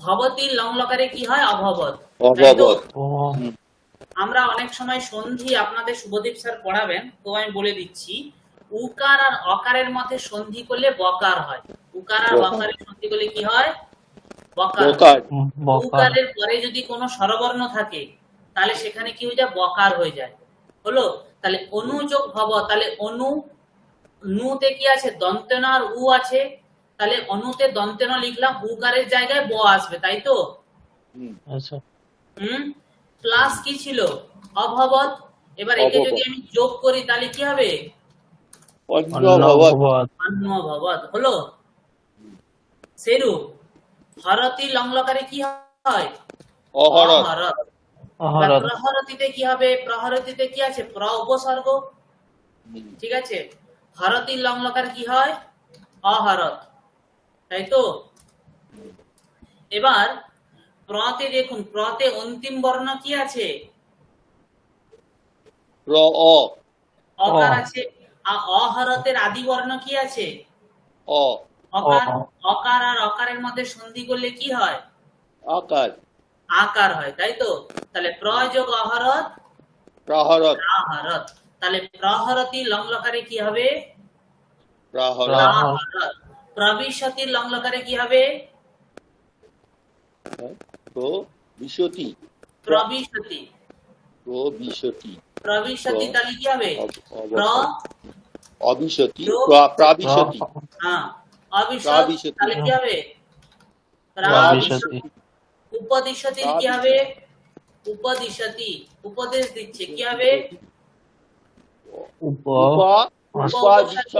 Speaker 1: ভবতী লং লকারে কি হয়? অভবত, তাই তো।
Speaker 3: অভবত।
Speaker 2: ও।
Speaker 1: আমরা অনেক সময় সন্ধি আপনাদের শুভদীপ স্যার পড়াবেন, তো আমি বলে দিচ্ছি। উকার আর অকারের মধ্যে সন্ধি করলে বকার হয়। উকার আর
Speaker 3: বকার।
Speaker 1: অকারের সন্ধি করলে কি হয়? বকার।
Speaker 3: বকার।
Speaker 2: বকার।
Speaker 1: উকারের পরে যদি কোনো স্বরবর্ণ থাকে, তাহলে সেখানে কি হয়ে যায়? বকার হয়ে যায়। হলো। তাহলে অনু যোগ ভব, তাহলে অনু, নুতে কি আছে? দন্তেন আর উ আছে। তাহলে অনুতে দন্তেন লিখলাম, উকারের জায়গায় ব আসবে, তাই তো।
Speaker 2: আচ্ছা।
Speaker 1: প্লাস কি ছিল? অভবত। এবার একে
Speaker 3: অভবত।
Speaker 1: যদি আমি যোগ করি, তাহলে কি হবে?
Speaker 3: অন্যভবত।
Speaker 2: অন্নভবত।
Speaker 1: অন্যভবত হলো। সেরূপ হরতি লং লকারে কি হয়?
Speaker 3: অহরত।
Speaker 1: অহরত।
Speaker 2: অহরত।
Speaker 1: প্রহরতিতে কি হবে? প্রহরতিতে কি আছে? প্র উপসর্গ, ঠিক আছে। হরতি লং লকার কি হয়? অহরত, তাই তো। এবার প্রতে দেখুন, প্রতে অন্তিম বর্ণ কি আছে?
Speaker 3: প্র অ।
Speaker 1: অকার আছে। আর অহরতের আদি বর্ণ কি আছে?
Speaker 3: অ।
Speaker 1: অকার।
Speaker 2: অ।
Speaker 1: অকার আর অকারের মধ্যে সন্ধি করলে কি হয়?
Speaker 3: আকার।
Speaker 1: আকার হয়, তাই তো। তাহলে প্রযোগ অহরত,
Speaker 3: প্রাহরত।
Speaker 1: প্রাহরত। তাহলে প্রহরতি লং লকারে কি হবে?
Speaker 3: প্রাহরত।
Speaker 1: প্রাহরত। প্রবিশতি লং লকারে কি হবে?
Speaker 3: বিশতি।
Speaker 1: প্রবিশতি।
Speaker 3: বিশতি।
Speaker 1: প্রবিশতি, তাহলে কি হবে? প্র
Speaker 3: অবিশতি।
Speaker 1: যোগ
Speaker 3: প্রাবিশতি।
Speaker 1: হ্যাঁ, অবিশত,
Speaker 3: প্রাবিশতি।
Speaker 1: তাহলে কি হবে?
Speaker 2: প্রাবিশতি।
Speaker 1: উপদিশতি কি হবে? উপদিশতি, উপদেশ দিচ্ছে, কি হবে?
Speaker 3: উপাদিশত।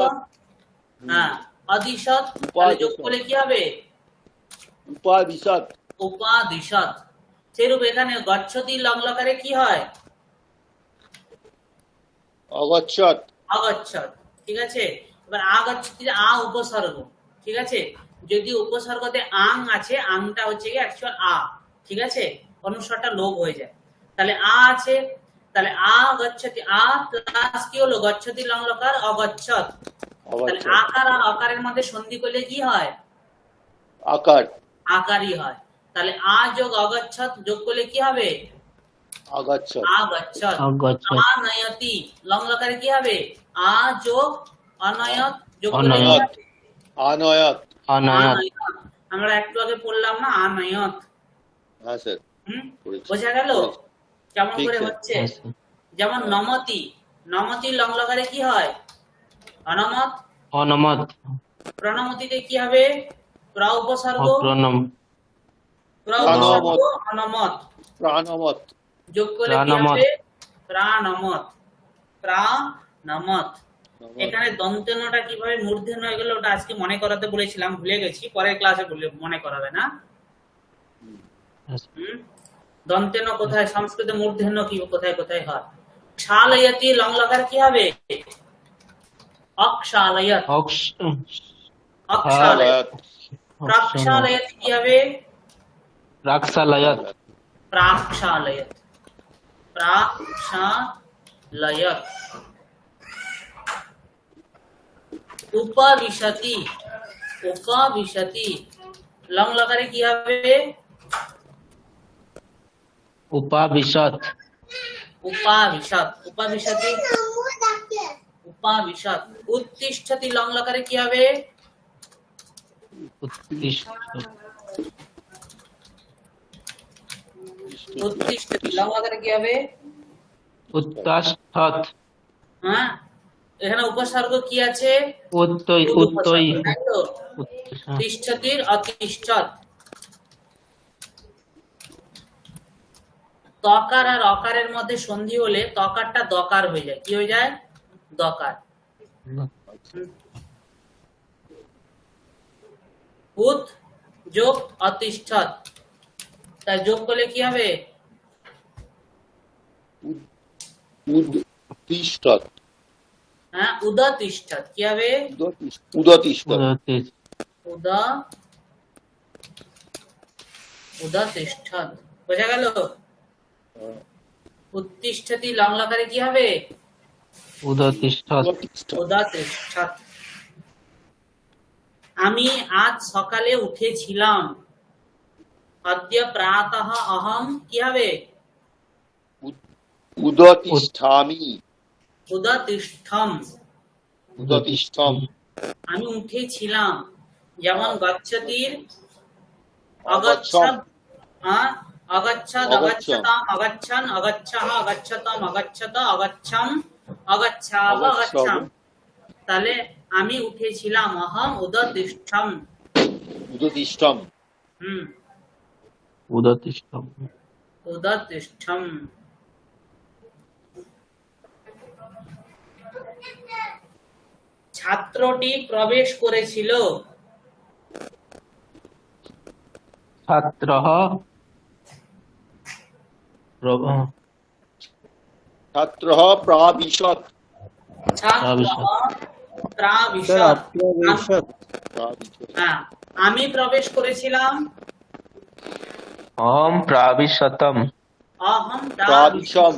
Speaker 1: হ্যাঁ, অদিশত, তাহলে যোগ করলে কি হবে?
Speaker 3: উপাদিশত।
Speaker 1: উপাদিশত। সেরূপ এখানে গচ্ছতি লং লকারে কি হয়?
Speaker 3: অগচ্ছত।
Speaker 1: অগচ্ছত, ঠিক আছে। এবার আগচ্ছতি, আ উপসর্গ, ঠিক আছে। যদি উপসর্গতে আং আছে, আংটা হচ্ছে কি অ্যাকচুয়াল আ, ঠিক আছে। অনুস্বরটা লোপ হয়ে যায়। তাহলে আ আছে, তাহলে আ গচ্ছতি, আ প্লাস কি হলো? গচ্ছতি লং লকার অগচ্ছত। তাহলে আকার আর অকারের মধ্যে সন্ধি করলে কি হয়?
Speaker 3: আকার।
Speaker 1: আকারই হয়। তাহলে আ যোগ অগচ্ছত যোগ করলে কি হবে?
Speaker 3: আগচ্ছত।
Speaker 1: আগচ্ছত।
Speaker 2: আগচ্ছত।
Speaker 1: আনয়তি লং লকারে কি হবে? আ যোগ অনয়ত যোগ করলে কি
Speaker 2: অনয়ত।
Speaker 1: হবে?
Speaker 3: আনয়ত।
Speaker 2: অনয়ত।
Speaker 1: আনয়ত। আমরা একটু আগে পড়লাম না, আনয়ত।
Speaker 3: হ্যাঁ স্যার,
Speaker 1: বোঝা গেল কেমন
Speaker 3: ঠিক
Speaker 1: করে
Speaker 3: স্যার।
Speaker 1: হচ্ছে? যেমন নমতি, নমতি লং লকারে কি হয়? অনমত।
Speaker 2: অনমত।
Speaker 1: প্রণমতিতে কি হবে? প্র উপসর্গ,
Speaker 2: অপ্রণম।
Speaker 1: প্র উপসর্গ অনমত
Speaker 3: প্রাণমত।
Speaker 1: যোগ করলে কি
Speaker 2: প্রাণমত।
Speaker 1: হবে? প্রাণমত। প্রাণমত। এখানে দন্তেনটা কিভাবে মূর্ধন্য হয়ে গেল ওটা আজকে মনে করাতে বলেছিলাম, ভুলে গেছি, পরের ক্লাসে মনে করাবে না। দন্তেন কোথায়, সংস্কৃতে মূর্ধন্য কি কোথায় কোথায় হয়? শালয়তি লং লকার কি হবে? অক্ষালয়ত। অক্ষালয়ত। প্রাক্ষালয়ত কি হবে?
Speaker 2: রাক্ষালয়ত।
Speaker 1: প্রাক্ষালয়ত। প্রাক্ষালয়ত। উপবিশতি। উপবিশতি লং লকারে কি হবে?
Speaker 2: উপাবিশত।
Speaker 1: উপাবিশত। উপাবিশতি। উপাবিশত। উত্তিষ্ঠতি লং লকারে কি হবে? উত্তিষ্ঠতি লং লকারে কি হবে?
Speaker 2: উত্তাষ্ঠত।
Speaker 1: হ্যাঁ, এখানে উপসর্গ কি আছে?
Speaker 2: উত্তই। উত্তই।
Speaker 1: তাই তো? তিষ্ঠতির অতিষ্ঠত। তকার আর অকারের মধ্যে সন্ধি হলে তকারটা দকার হয়ে যায়। কি হয়ে যায়? দকার। উত যোগ অতিষ্ঠত, তাই যোগ করলে কি হবে?
Speaker 3: উদ্তিষ্ঠৎ।
Speaker 1: হ্যাঁ, উদতিষ্ঠত কি হবে?
Speaker 3: উদতিষ্ঠৎ।
Speaker 1: উদতিষ্ঠত। বোঝা গেল? উত্তিষ্ঠতি লং লকারে কি হবে?
Speaker 2: উদতিষ্ঠত।
Speaker 1: উদতিষ্ঠত। আমি আজ সকালে উঠেছিলাম। অদ্য প্রাতঃ অহম কি হবে?
Speaker 3: উদতিষ্ঠামি।
Speaker 1: উদতিষ্ঠম।
Speaker 3: উদতিষ্ঠম।
Speaker 1: আমি উঠেছিলাম। যেমন গচ্ছতির
Speaker 3: অগচ্ছম।
Speaker 1: অগচ্ছদ, অগচ্ছতাম, অগচ্ছন, অগচ্ছহ, অগচ্ছতম, অগচ্ছত, অগচ্ছম, অগচ্ছাব, অগচ্ছাম। তাহলে আমি উঠেছিলাম। অহম উদতিষ্ঠম।
Speaker 3: উদতিষ্ঠম।
Speaker 2: উদতিষ্ঠম।
Speaker 1: উদতিষ্ঠম। ছাত্রটি প্রবেশ করেছিল।
Speaker 2: ছাত্রঃ
Speaker 3: ছাত্রঃ প্রাবিশৎ।
Speaker 1: ছাত্রঃ প্রাবিশৎ। হ্যাঁ, আমি প্রবেশ করেছিলাম।
Speaker 2: অহম প্রাবিশতম।
Speaker 1: অহম
Speaker 3: প্রাবিশম।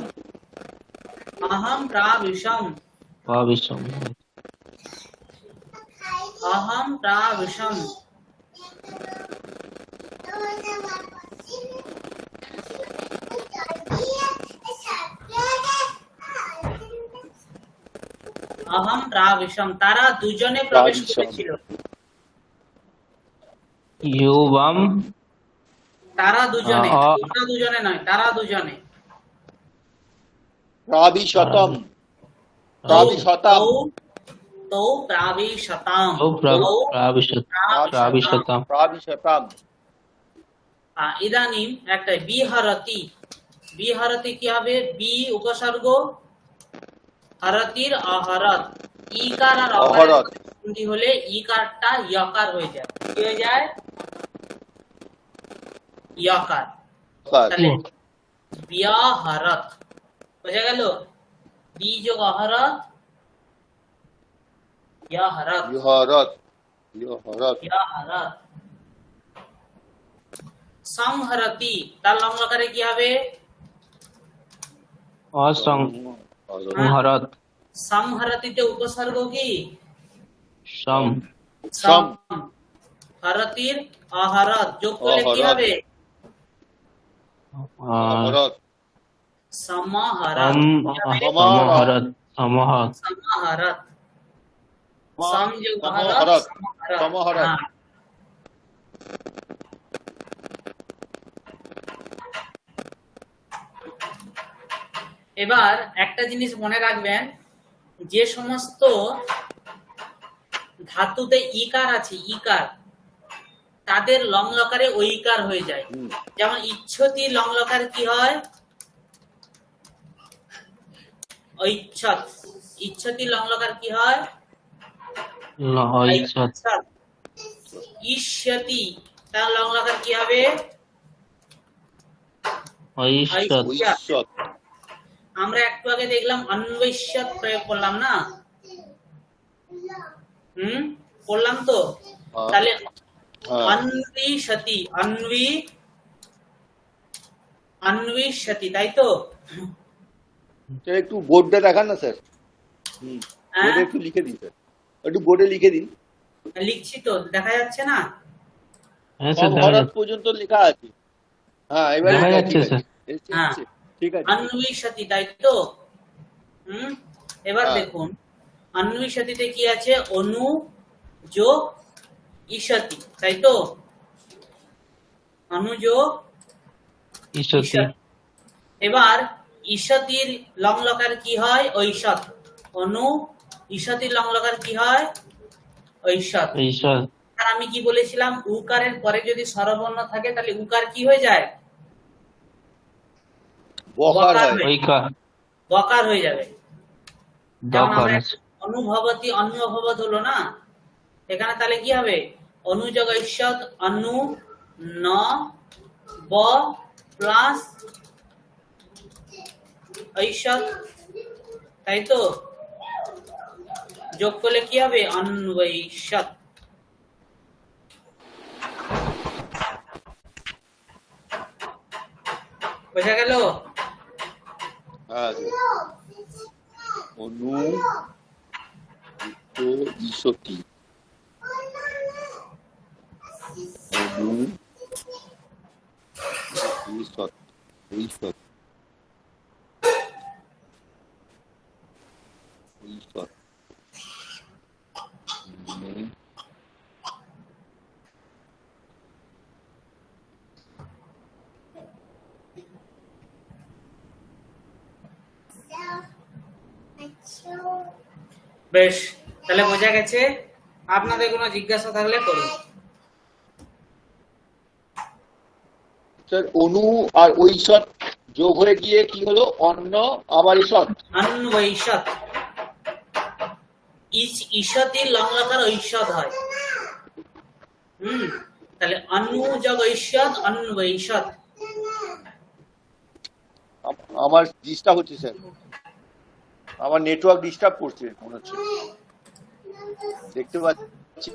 Speaker 1: অহম প্রাবিশম।
Speaker 2: প্রাবিশম।
Speaker 1: অহম প্রাবিশম। অহম প্রাবিশম। তারা দুজনে প্রবেশ করেছিল।
Speaker 2: ইউবম।
Speaker 1: তারা দুজনে, ওরা দুজনে নয়, তারা দুজনে।
Speaker 3: প্রাবিশতম। প্রাবিশতাম।
Speaker 1: তৌ প্রাবিশতাম।
Speaker 2: প্রাবিশতাম।
Speaker 3: প্রাবিশতাম।
Speaker 1: ইদানিম একটা বিহরতি। বিহরতি কি হবে? বি উপসর্গ, হরতির অহরত। ইকার আর অহরত সন্ধি হলে ইকারটা ইয়কার হয়ে যায়। কি হয়ে যায়? ইয়কার। তাহলে বিহরত। বোঝা গেল? বি যোগ অহরত, ইয়হরত।
Speaker 3: ইহরত। ইহরত।
Speaker 1: ইয়হরত। সংহরতি, তার লং লকারে কি হবে?
Speaker 2: অসংহরত।
Speaker 1: সংহরতিতে উপসর্গ কি?
Speaker 2: সম।
Speaker 3: সম।
Speaker 1: হরতির অহরত যোগ করলে কি হবে?
Speaker 3: অহরত।
Speaker 1: সমাহরত।
Speaker 2: সমাহরত। সমাহরত।
Speaker 1: সমাহরত। সম যোগ অহরত,
Speaker 3: সমাহরত।
Speaker 1: সমাহরত।
Speaker 3: সমাহরত।
Speaker 1: হ্যাঁ। এবার একটা জিনিস মনে রাখবেন, যে সমস্ত ধাতুতে ইকার আছে, ইকার, তাদের লং লকারে ঐকার হয়ে যায়। যেমন ইচ্ছতি লং লকার কি হয়? ঐচ্ছত। ইচ্ছতি লং লকার কি হয়?
Speaker 2: ঐচ্ছদ।
Speaker 1: ঐচ্ছদ। ইষ্যতি তার লং লকার কি হবে?
Speaker 2: ঐশ্বত।
Speaker 1: ঐশ্বত।
Speaker 3: ঐশ্বত।
Speaker 1: আমরা একটু আগে দেখলাম অন্বৈষ্যত প্রয়োগ করলাম না? করলাম তো।
Speaker 3: হ্যাঁ,
Speaker 1: তাহলে
Speaker 3: হ্যাঁ।
Speaker 1: অন্বিষতি, অন্বিষতি, তাই তো?
Speaker 3: স্যার একটু বোর্ডটা দেখান না স্যার।
Speaker 1: হ্যাঁ,
Speaker 3: বোর্ডে একটু লিখে দিন স্যার, একটু বোর্ডে লিখে দিন।
Speaker 1: লিখছি তো, দেখা যাচ্ছে না?
Speaker 2: হ্যাঁ স্যার, দেখা
Speaker 3: অবহরত
Speaker 2: যাচ্ছে।
Speaker 3: পর্যন্ত লেখা আছে। হ্যাঁ, এবার
Speaker 2: দেখা
Speaker 3: ঠিক
Speaker 2: যাচ্ছে
Speaker 3: আছে,
Speaker 2: স্যার।
Speaker 3: এসছে,
Speaker 1: হ্যাঁ,
Speaker 3: এসছে। ঠিক আছে।
Speaker 1: অন্বিষতি, তাই তো? এবার
Speaker 3: হ্যাঁ।
Speaker 1: দেখুন অন্বিষতিতে কি আছে? অনু যোগ ইষতি, তাই তো? অনু যোগ
Speaker 2: ঈশ্বতী।
Speaker 1: ঈষৎ। এবার ঈষতির লং লকার কি হয়? ঐষৎ। অনু ঈষতির লং লকার কি হয়? ঐষৎ।
Speaker 2: ঈশ্বর।
Speaker 1: আর আমি কি বলেছিলাম? উকারের পরে যদি স্বরবর্ণ থাকে তাহলে উকার কি হয়ে যায়?
Speaker 3: বকার
Speaker 1: বকার
Speaker 3: হয়।
Speaker 1: হয়ে-
Speaker 2: ঐকার।
Speaker 1: বকার হয়ে যাবে। যেমন
Speaker 2: দকার
Speaker 1: আমরা
Speaker 2: আছে।
Speaker 1: অনুভবতি অন্যভবত হলো না, এখানে তাহলে কি হবে? অনুযোগ ঐষৎ অনু ন ব প্লাস ঐষৎ, তাই তো? যোগ করলে কি হবে? অন্বৈষৎ। বোঝা গেল?
Speaker 3: হ্যাঁ স্যার। অনু যুক্ত ঈষতি, অনু ঈষৎ, ঈষৎ, ঈষৎ, অনু,
Speaker 1: বেশ, তাহলে বোঝা গেছে। আপনাদের কোনো জিজ্ঞাসা থাকলে করুন।
Speaker 3: স্যার অনু আর ঐষৎ যোগ হয়ে গিয়ে কি হলো? অন্ন আবার ঈষৎ।
Speaker 1: অন্বৈষৎ। ঈষতির লং লকার ঐষৎ হয়। তাহলে অনু যোগ ঐষৎ অন্বৈষৎ।
Speaker 3: আমার ডিস্টার্ব হচ্ছে স্যার, আমার নেটওয়ার্ক ডিস্টার্ব করছে মনে হচ্ছে, দেখতে পাচ্ছি।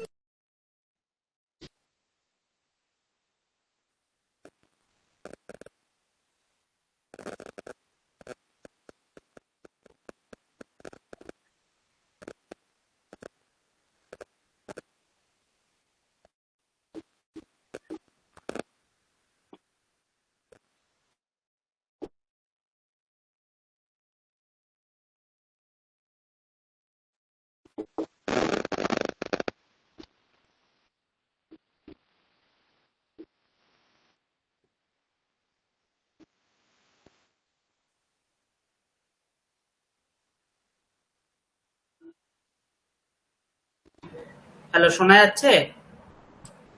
Speaker 1: হ্যালো, শোনা যাচ্ছে?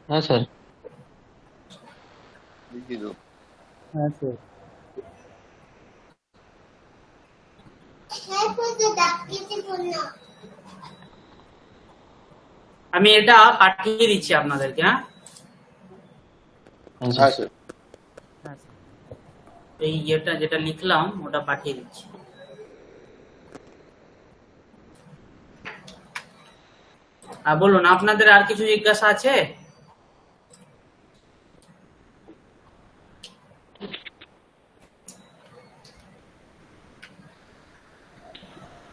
Speaker 2: হ্যাঁ স্যার।
Speaker 3: লিখিত।
Speaker 4: হ্যাঁ স্যার।
Speaker 1: আমি এটা পাঠিয়ে দিচ্ছি আপনাদেরকে। হ্যাঁ,
Speaker 2: হ্যাঁ
Speaker 3: হ্যাঁ
Speaker 2: স্যার।
Speaker 3: স্যার।
Speaker 1: এই যেটা লিখলাম ওটা পাঠিয়ে দিচ্ছি। বলুন, আপনাদের আর কিছু জিজ্ঞাসা আছে?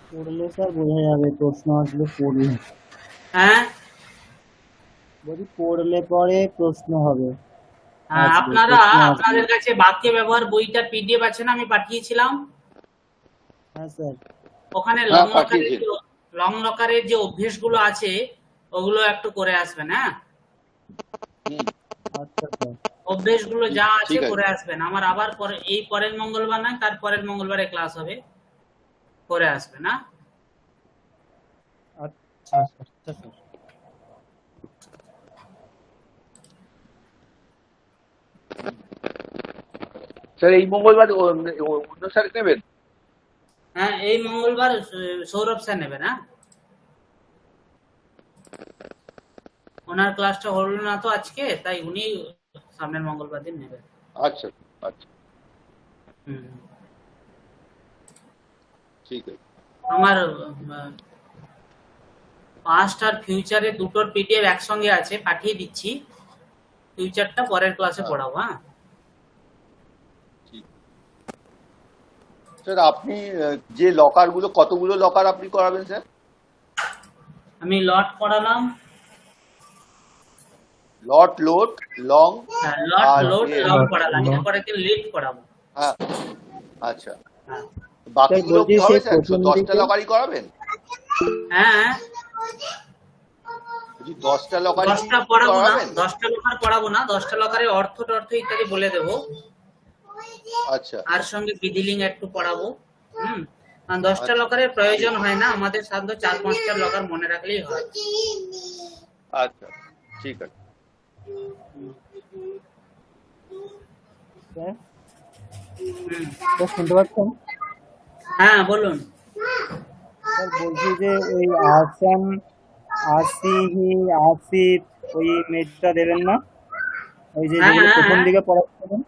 Speaker 4: পড়লে স্যার বোঝা যাবে, প্রশ্ন আসলে পড়লে।
Speaker 1: হ্যাঁ,
Speaker 4: বলছি পড়লে পরে প্রশ্ন হবে। আসবে,
Speaker 1: আপনারা
Speaker 4: প্রশ্ন আসবে।
Speaker 1: আপনাদের কাছে বাক্য ব্যবহার বইটার পিডিএফ আছে না? আমি পাঠিয়েছিলাম।
Speaker 4: হ্যাঁ স্যার।
Speaker 1: ওখানে
Speaker 3: হ্যাঁ, পাঠিয়েছেন।
Speaker 1: লং লকারের যে অভ্যেসগুলো আছে ওগুলো একটু করে আসবেন। হ্যাঁ,
Speaker 4: আচ্ছা স্যার।
Speaker 1: অভ্যেসগুলো যা আছে
Speaker 3: ঠিক আছে।
Speaker 1: করে আসবেন। আমার আবার পরের মঙ্গলবার নয়, তার পরের মঙ্গলবারে ক্লাস হবে, করে আসবেন। না
Speaker 4: আচ্ছা স্যার।
Speaker 3: স্যার এই মঙ্গলবার অন্য স্যার নেবেন?
Speaker 1: হ্যাঁ, এই মঙ্গলবার সৌরভ স্যার নেবেন। হ্যাঁ, ওনার ক্লাসটা হলো না তো আজকে, তাই উনি সামনের মঙ্গলবার দিন নেবেন।
Speaker 3: আচ্ছা আচ্ছা,
Speaker 1: হুম।
Speaker 3: ঠিক আছে।
Speaker 1: আমার পাস্ট আর ফিউচারে দুটোর পিডিএফ একসঙ্গে আছে, পাঠিয়ে দিচ্ছি। ফিউচারটা পরের ক্লাসে
Speaker 3: হ্যাঁ,
Speaker 1: পড়াবো। হ্যাঁ,
Speaker 3: ঠিক। স্যার আপনি যে লকার গুলো, কতগুলো লকার আপনি করাবেন স্যার?
Speaker 1: আমি লট পড়ালাম।
Speaker 3: লট, লোড, লং
Speaker 1: হ্যাঁ, লট
Speaker 3: আর
Speaker 1: লোড
Speaker 3: এ,
Speaker 1: লং পড়ালাম, এরপরে দিন লিড পড়াবো।
Speaker 3: হ্যাঁ আচ্ছা,
Speaker 1: হ্যাঁ
Speaker 3: বাকিগুলো
Speaker 4: বলছি
Speaker 3: কি হবে
Speaker 4: সেই
Speaker 3: স্যার?
Speaker 4: প্রথম
Speaker 3: 10টা
Speaker 4: দিকে
Speaker 3: লকারই করাবেন?
Speaker 1: হ্যাঁ,
Speaker 3: যদি 10টা লকারই
Speaker 1: 10টা পড়াবো না,
Speaker 3: করাবেন?
Speaker 1: 10টা লকার পড়াবো না, 10টা লকারের অর্থ টর্থ ইত্যাদি বলে দেবো।
Speaker 3: আচ্ছা
Speaker 1: আর সঙ্গে বিধিলিং একটু পড়াবো। হুম, কারণ 10টা
Speaker 3: আচ্ছা,
Speaker 1: লকারের প্রয়োজন হয় না, আমাদের সাধারণত 4-5টা লকার মনে রাখলেই হয়।
Speaker 3: আচ্ছা, ঠিক আছে।
Speaker 4: স্যার
Speaker 1: হুম,
Speaker 4: স্যার শুনতে পাচ্ছেন?
Speaker 1: হ্যাঁ বলুন।
Speaker 4: স্যার বলছি যে ওই আসাম আসিহি আসিফ ওই মেটটা দেবেন না? ওই যে
Speaker 1: হ্যাঁ
Speaker 4: যেগুলো
Speaker 1: হ্যাঁ
Speaker 4: প্রথম
Speaker 1: হ্যাঁ,
Speaker 4: দিকে পড়াচ্ছিলেন,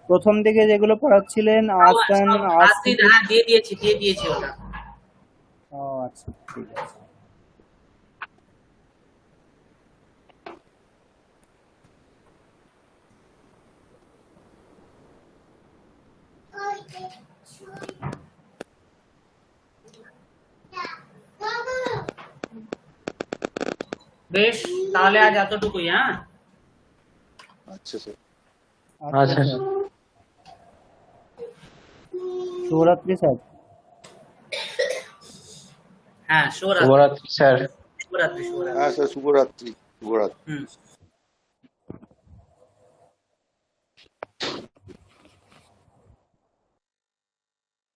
Speaker 4: প্রথম দিকে যেগুলো পড়াচ্ছিলেন আসান
Speaker 1: সব
Speaker 4: আসিফ।
Speaker 1: হ্যাঁ দিয়ে দিয়েছি ওটা।
Speaker 4: ও আচ্ছা, ঠিক আছে।
Speaker 1: বেশ, তাহলে আজ এতটুকুই। হ্যাঁ,
Speaker 3: আচ্ছা স্যার,
Speaker 4: আচ্ছা
Speaker 2: আচ্ছা,
Speaker 4: স্যার, শুভরাত্রি স্যার।
Speaker 1: হ্যাঁ, শুভরাত্রি।
Speaker 2: শুভরাত্রি স্যার।
Speaker 1: শুভরাত্রি।
Speaker 3: হ্যাঁ স্যার, শুভরাত্রি, শুভরাত্রি।
Speaker 1: হুম।